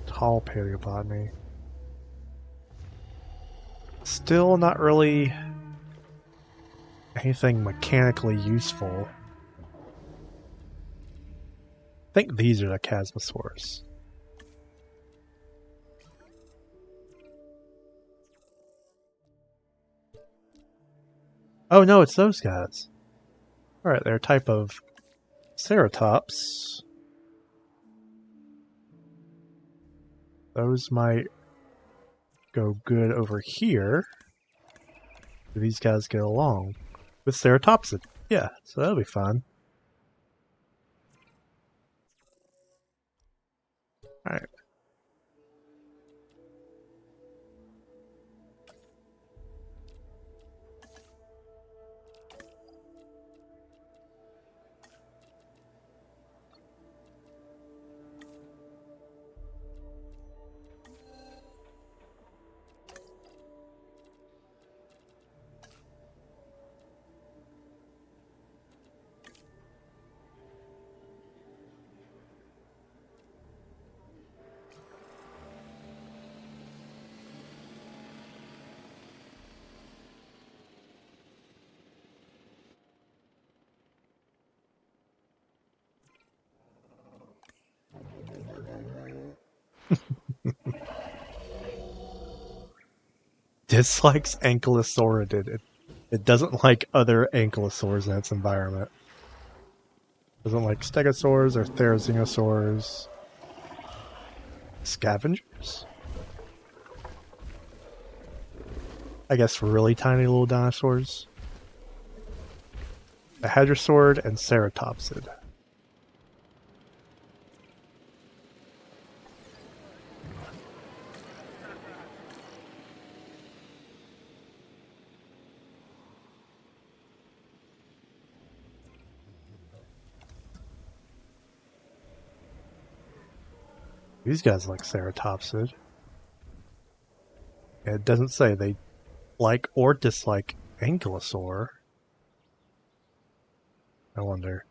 Tall paleobotany. Still not really anything mechanically useful. I think these are the Chasmosaurs. Oh no, it's those guys. Alright, they're a type of Ceratops. Those might go good over here. Do these guys get along? With Ceratopsid. Yeah, so that'll be fun. Alright. Dislikes Ankylosaurid. It doesn't like other ankylosaurs in its environment. Doesn't like stegosaurs or therizinosaurs. Scavengers? I guess really tiny little dinosaurs. A hadrosaur and ceratopsid. These guys like ceratopsid. It doesn't say they like or dislike ankylosaur. I wonder.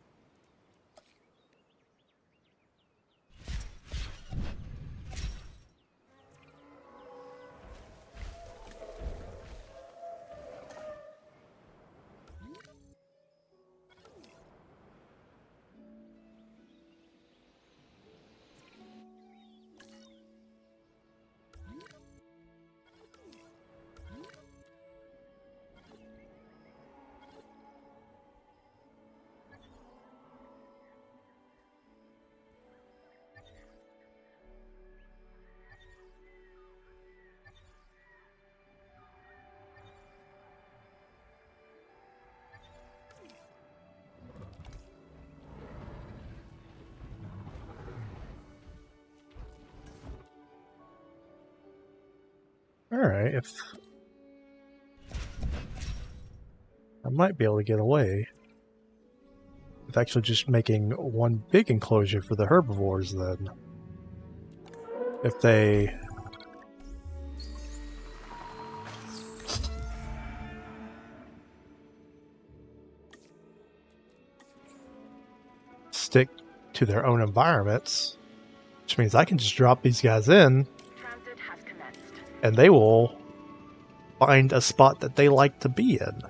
Alright, if I might be able to get away with actually just making one big enclosure for the herbivores then. If they stick to their own environments, which means I can just drop these guys in Transit has commenced. and they will find a spot that they like to be in.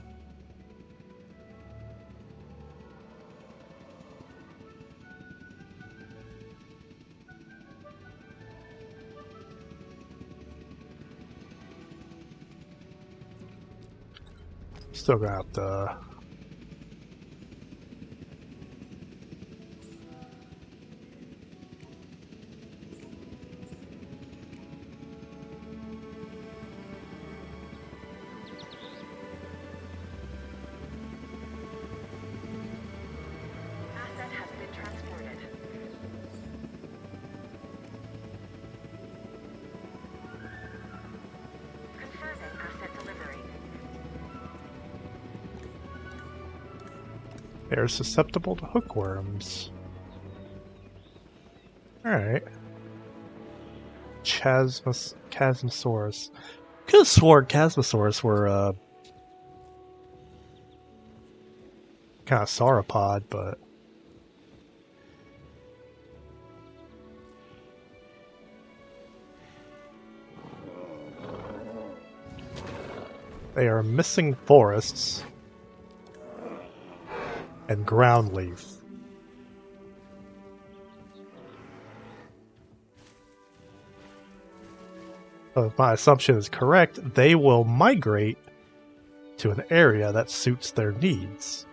Still gonna have to Asset has been transported. Confirming asset delivery. They're susceptible to hookworms. Alright. Chasmosaurus. Could have sworn Chasmosaurus were kind of sauropod, but they are missing forests and ground leaf. So if my assumption is correct, they will migrate to an area that suits their needs.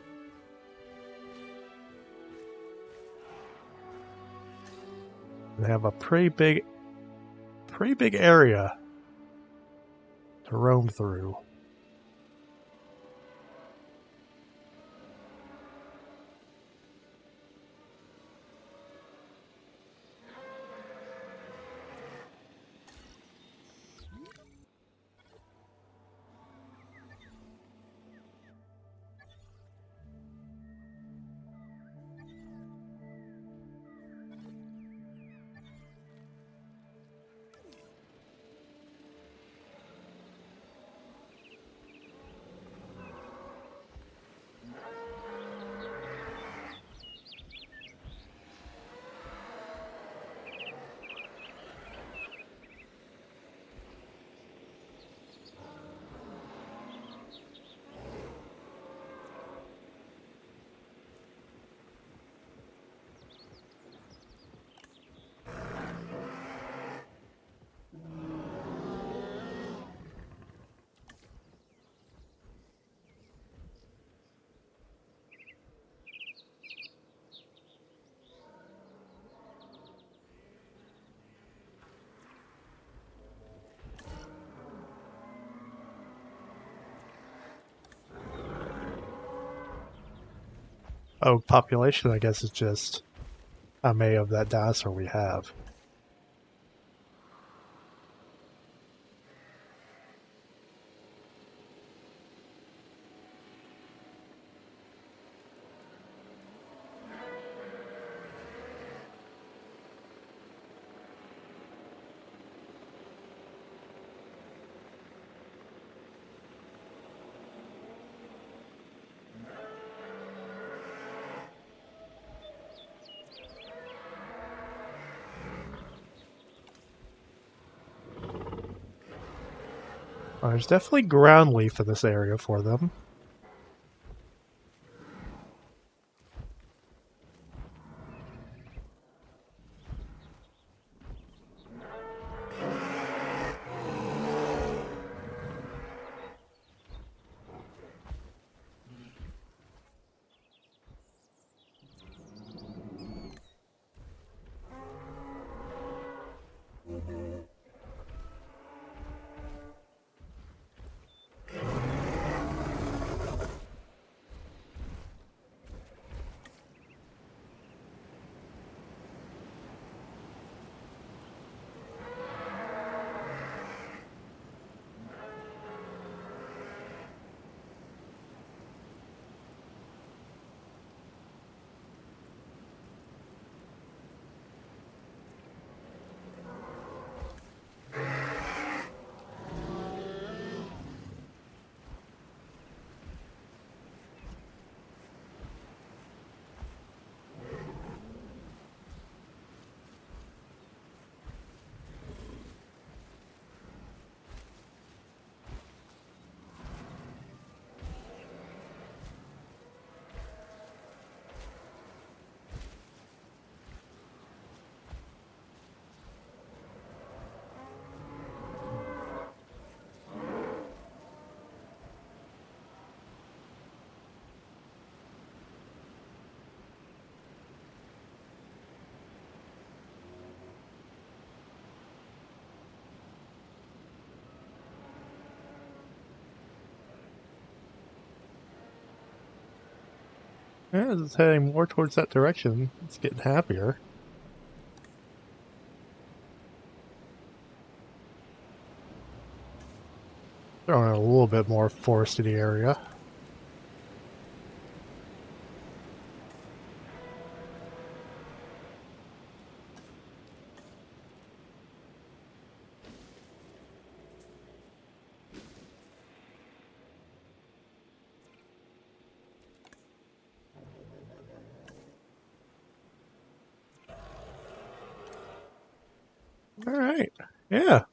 They have a pretty big area to roam through. Oh, population, I guess, is just how many of that dinosaur we have. There's definitely ground leaf in this area for them. Yeah, it's heading more towards that direction. It's getting happier. Throwing in a little bit more forested area. All right. Yeah.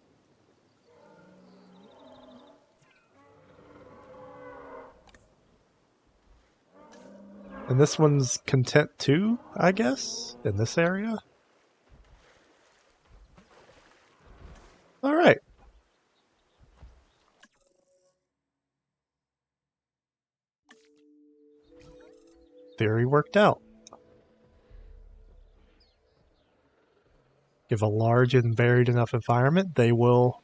And this one's content too, I guess, in this area. All right. Theory worked out. Give a large and varied enough environment, they will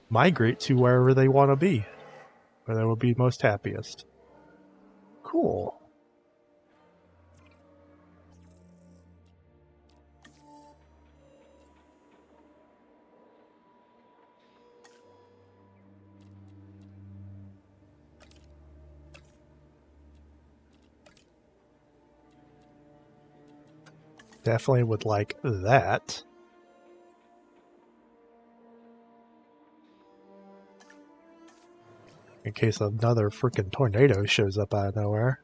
migrate to wherever they want to be, where they will be most happiest. Cool. Definitely would like that. In case another freaking tornado shows up out of nowhere.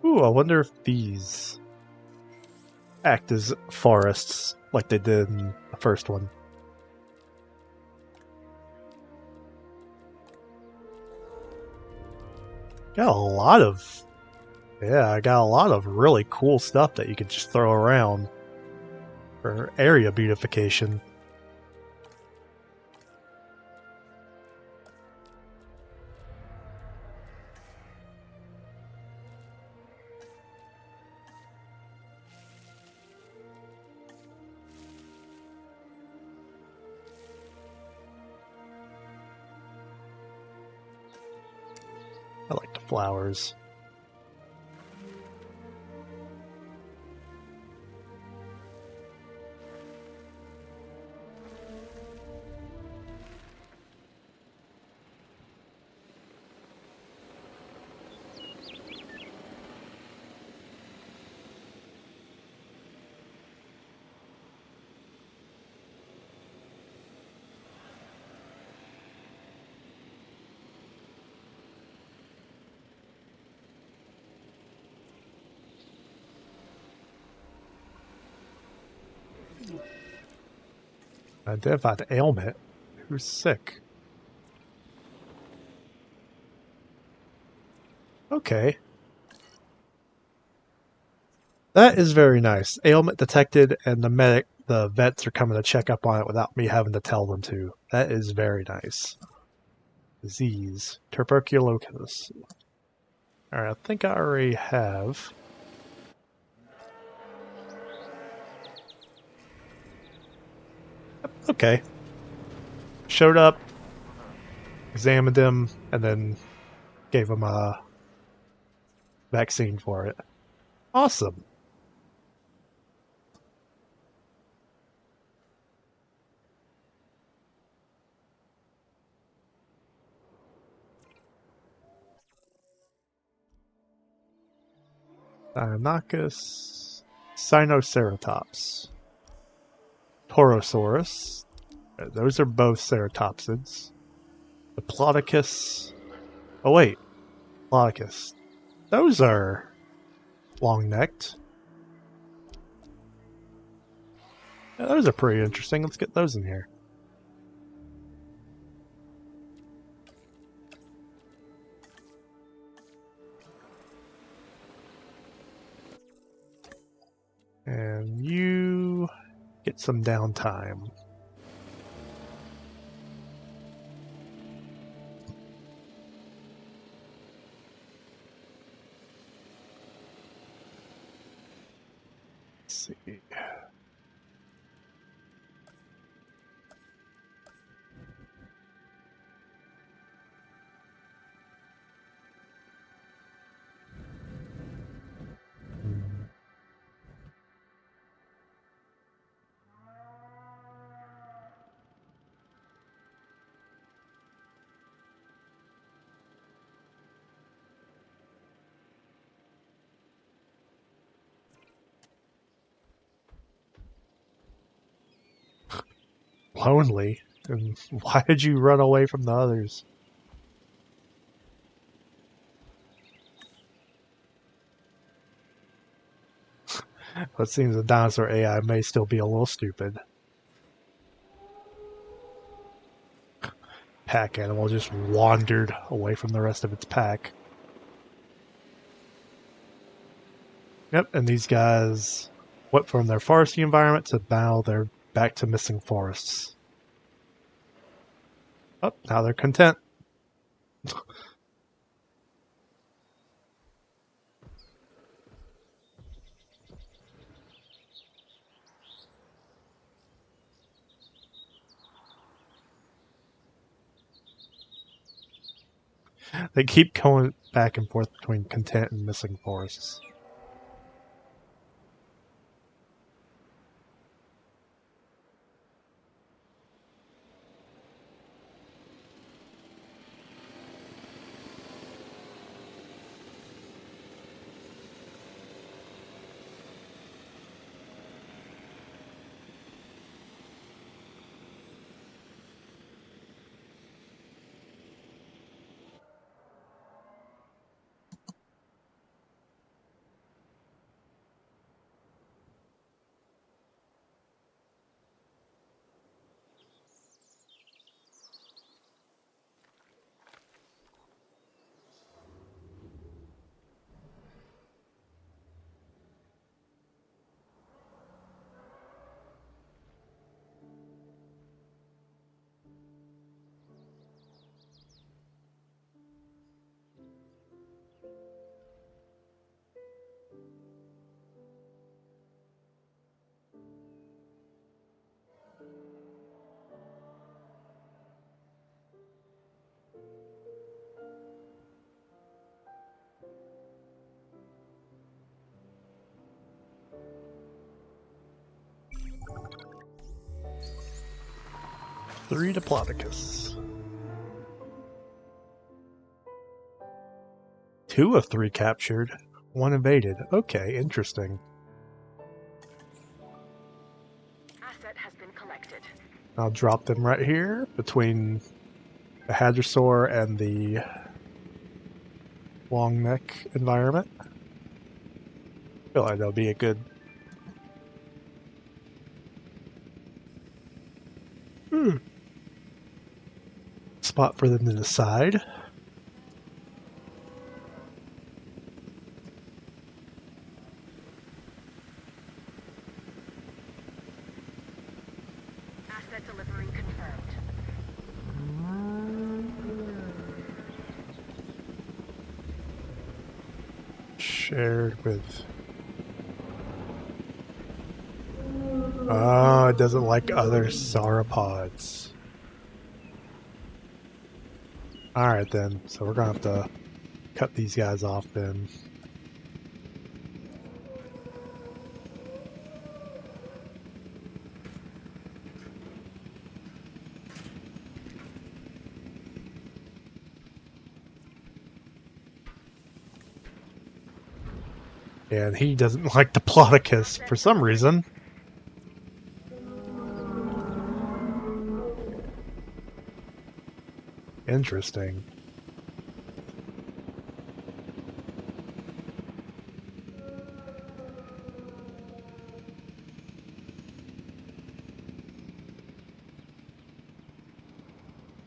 Ooh, I wonder if these act as forests like they did in the first one. Got a lot of... Yeah, I got a lot of really cool stuff that you could just throw around for area beautification. I like the flowers. Identified ailment. Who's sick? Okay. That is very nice. Ailment detected, and the vets are coming to check up on it without me having to tell them to. That is very nice. Disease. Tuberculosis. Alright, I think I already have. Okay. Showed up, examined him, and then gave him a vaccine for it. Awesome. Deinonychus, Sinoceratops, Torosaurus. Those are both ceratopsids. Diplodocus. Oh wait, Diplodocus. Those are long-necked. Yeah, those are pretty interesting. Let's get those in here. And you get some downtime. Let's see. lonely. And why did you run away from the others? But it seems the dinosaur AI may still be a little stupid. Pack animal just wandered away from the rest of its pack. Yep, and these guys went from their foresty environment to now they're back to missing forests. Oh, now they're content. They keep going back and forth between content and missing forests. Three Diplodocus. 2 of 3 captured. 1 evaded. Okay, interesting. Asset has been collected. I'll drop them right here between the Hadrosaur and the long neck environment. I feel like that'll be a good spot for them to decide. Asset delivery confirmed. Shared with... Oh, it doesn't like other sauropods. Alright then, so we're gonna have to cut these guys off then. And he doesn't like Diplodocus for some reason. Interesting.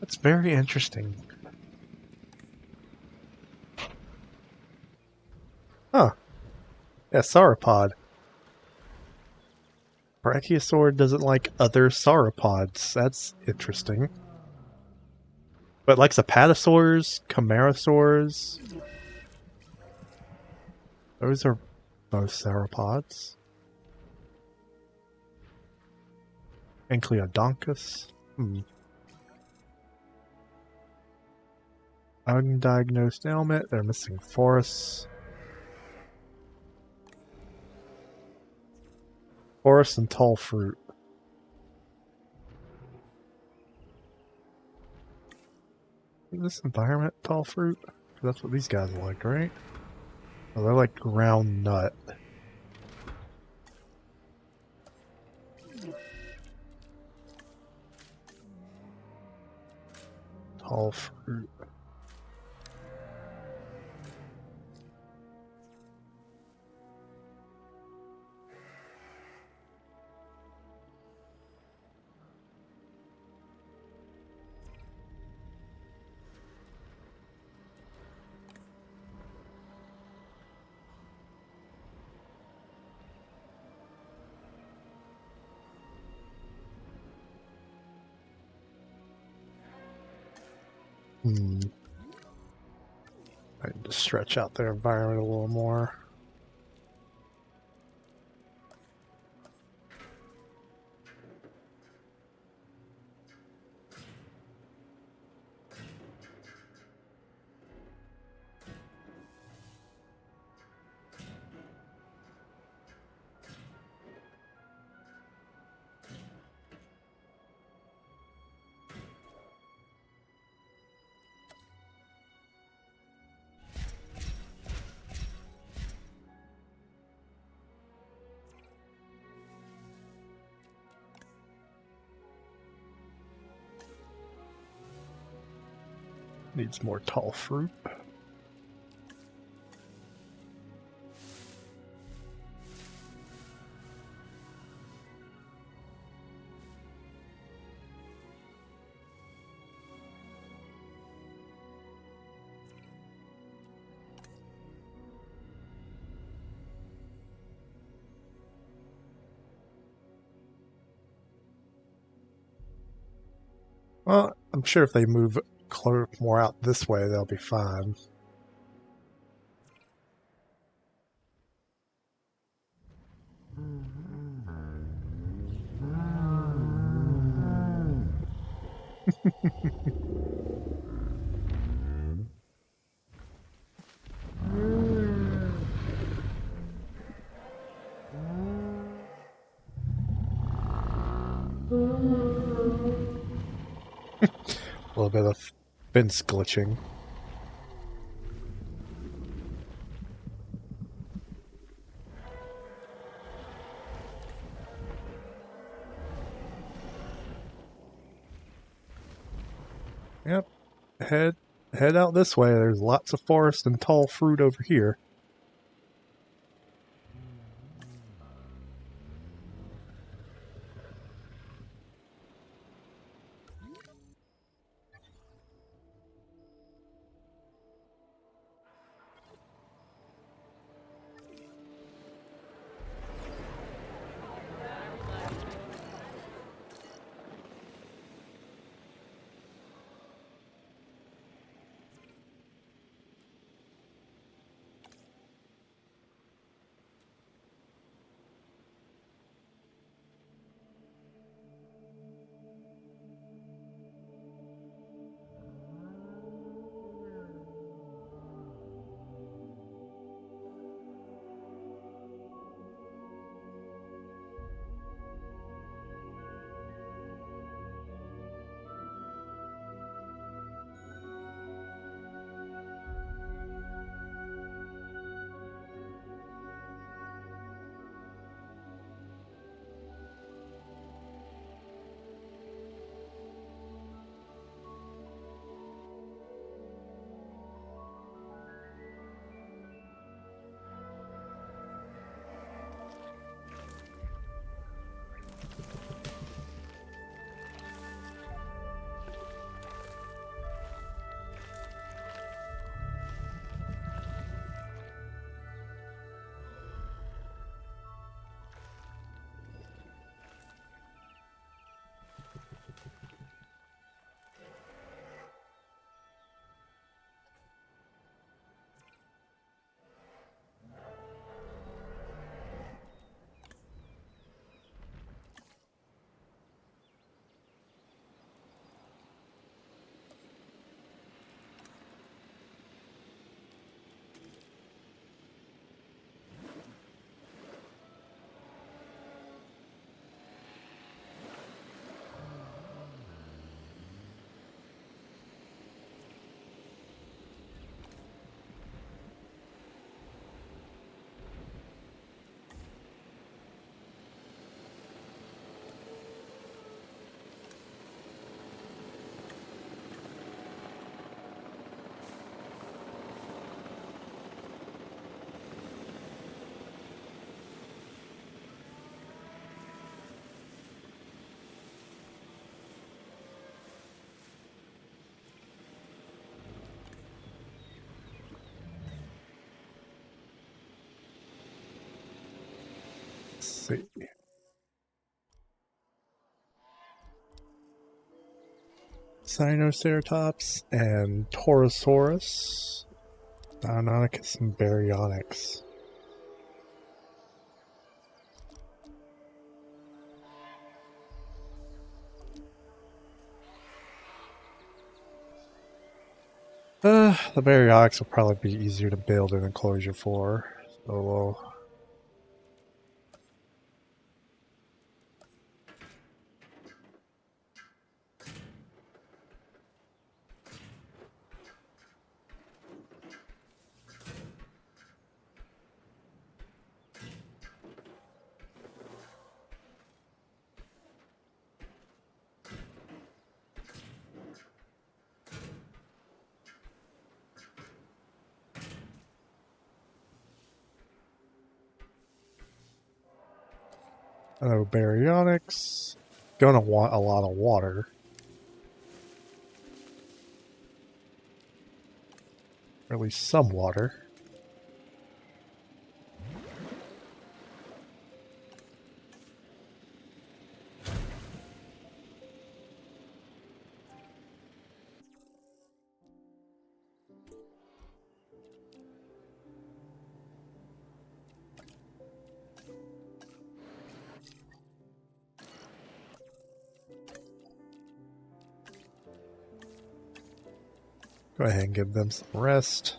That's very interesting. Huh. Yeah, sauropod. Brachiosaur doesn't like other sauropods. That's interesting. But likes apatosaurs, chimerasaurs. Those are both sauropods. Ancleodoncus. Undiagnosed ailment. They're missing forests. Forest and tall fruit. Is this environment tall fruit? 'Cause that's what these guys like, right? Oh, they're like ground nut. Tall fruit. I need to stretch out their environment a little more. Needs more tall fruit. Well, I'm sure if they move more out this way, they'll be fine. A little bit of fence glitching. Yep. Head out this way. There's lots of forest and tall fruit over here. Let's see. Sinoceratops and Torosaurus, Deinonychus and Baryonyx. The Baryonyx will probably be easier to build an enclosure for, so we'll Baryonyx. Gonna want a lot of water. Or at least some water. Go ahead and give them some rest.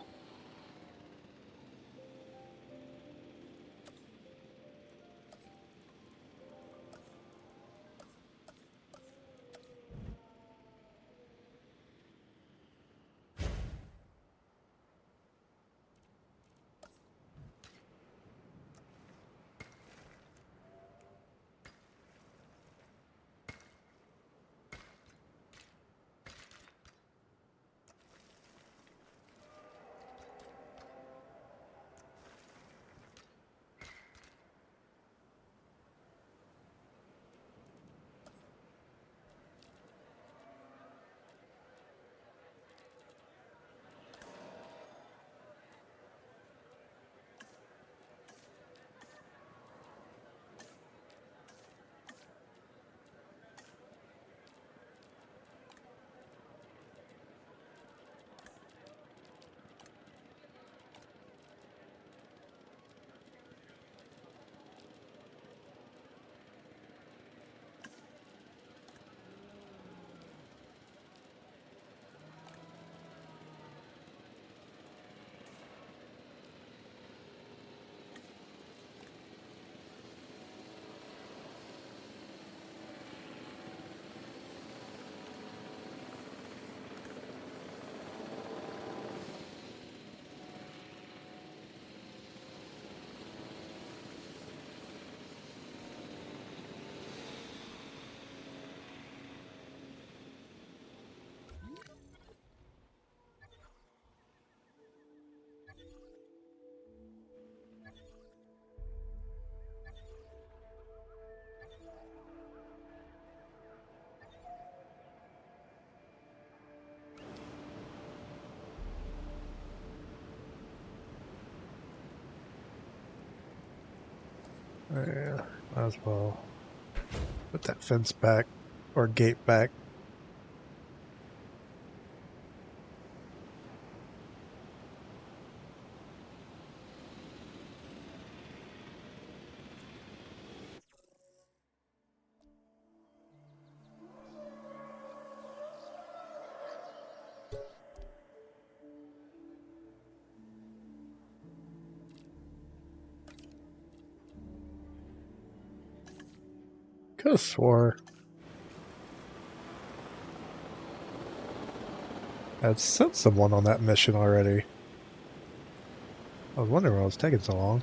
Yeah, might as well put that fence back, or gate back. Could've swore I'd sent someone on that mission already. I was wondering why it was taking so long.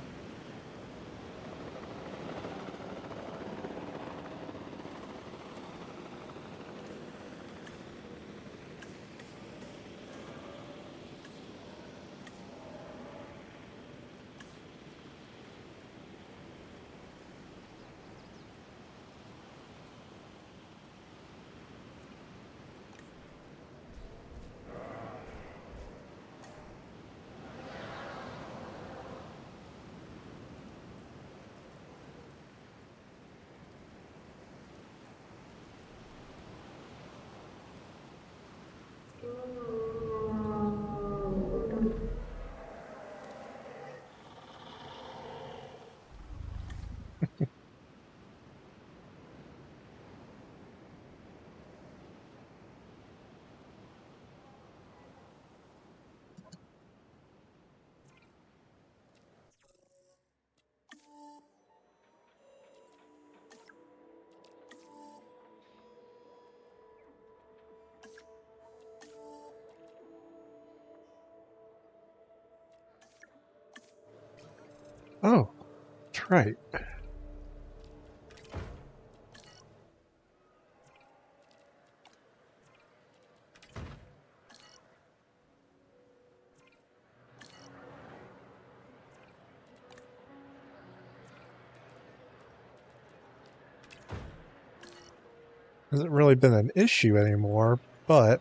Oh, that's right. Hasn't really been an issue anymore, but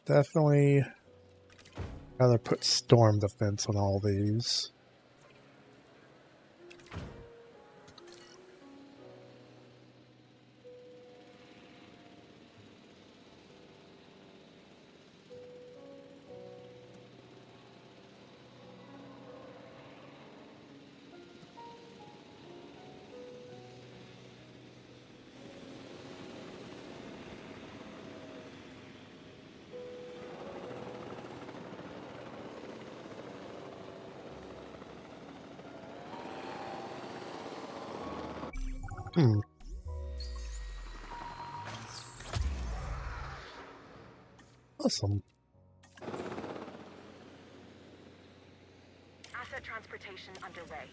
definitely gotta put storm defense on all these. Hmm. Awesome. Asset transportation underway.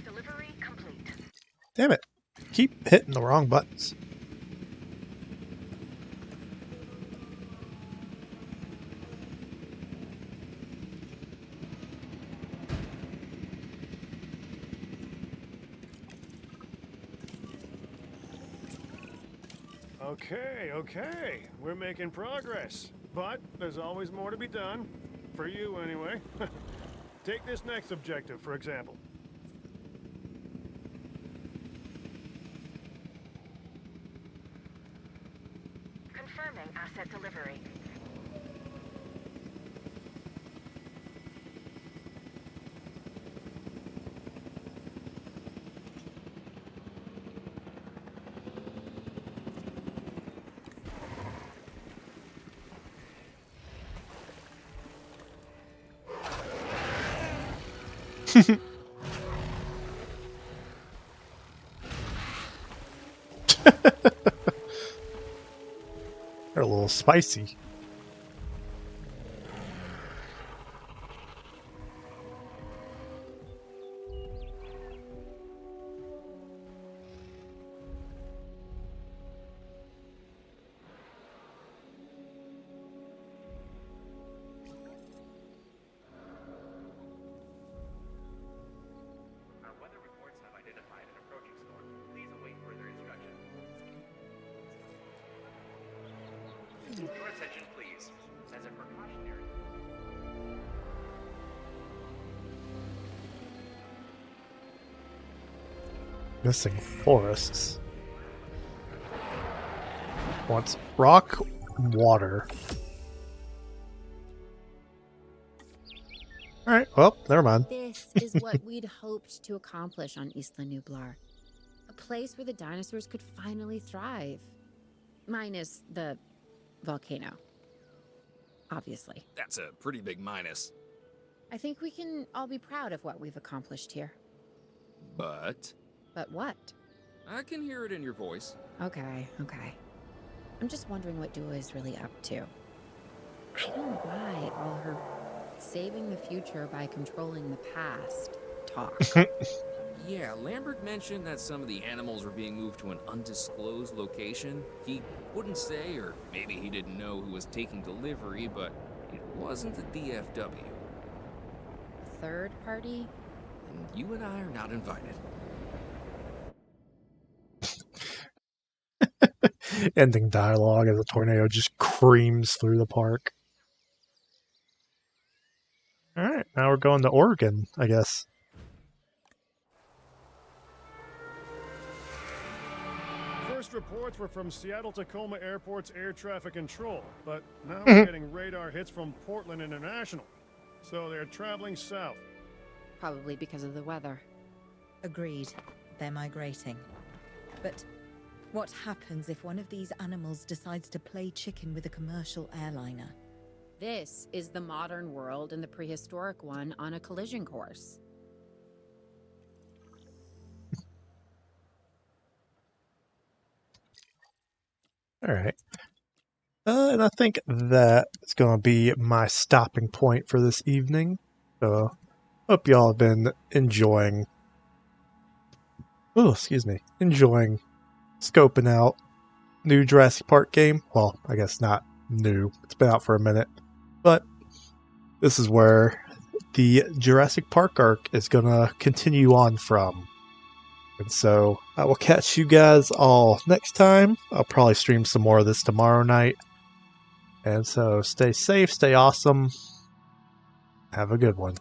Delivery complete. Damn it. Keep hitting the wrong buttons. Okay, okay. We're making progress. But there's always more to be done. For you, anyway. Take this next objective, for example. Confirming asset delivery. They're a little spicy. Our weather reports have identified an approaching storm. Please await further instructions. Your attention, please. As a precautionary... Missing forests. Wants rock, water. Alright, well, never mind. This is what we'd hoped to accomplish on Isla Nublar. A place where the dinosaurs could finally thrive. Minus the volcano. Obviously. That's a pretty big minus. I think we can all be proud of what we've accomplished here. But But what? I can hear it in your voice. Okay. I'm just wondering what Dua is really up to. I don't buy all her saving the future by controlling the past talk. Yeah, Lambert mentioned that some of the animals were being moved to an undisclosed location. He wouldn't say, or maybe he didn't know who was taking delivery, but it wasn't the DFW. Third party? And you and I are not invited. Ending dialogue as a tornado just creams through the park. Alright, now we're going to Oregon, I guess. First reports were from Seattle-Tacoma Airport's air traffic control, but now we're getting radar hits from Portland International. So they're traveling south. Probably because of the weather. Agreed. They're migrating. But what happens if one of these animals decides to play chicken with a commercial airliner? This is the modern world and the prehistoric one on a collision course. Alright. And I think that is going to be my stopping point for this evening. So, hope y'all have been enjoying enjoying scoping out new Jurassic Park game. Well, I guess not new. It's been out for a minute. But this is where the Jurassic Park Arc is going to continue on from. And so I will catch you guys all next time. I'll probably stream some more of this tomorrow night. And so stay safe, stay awesome. Have a good one.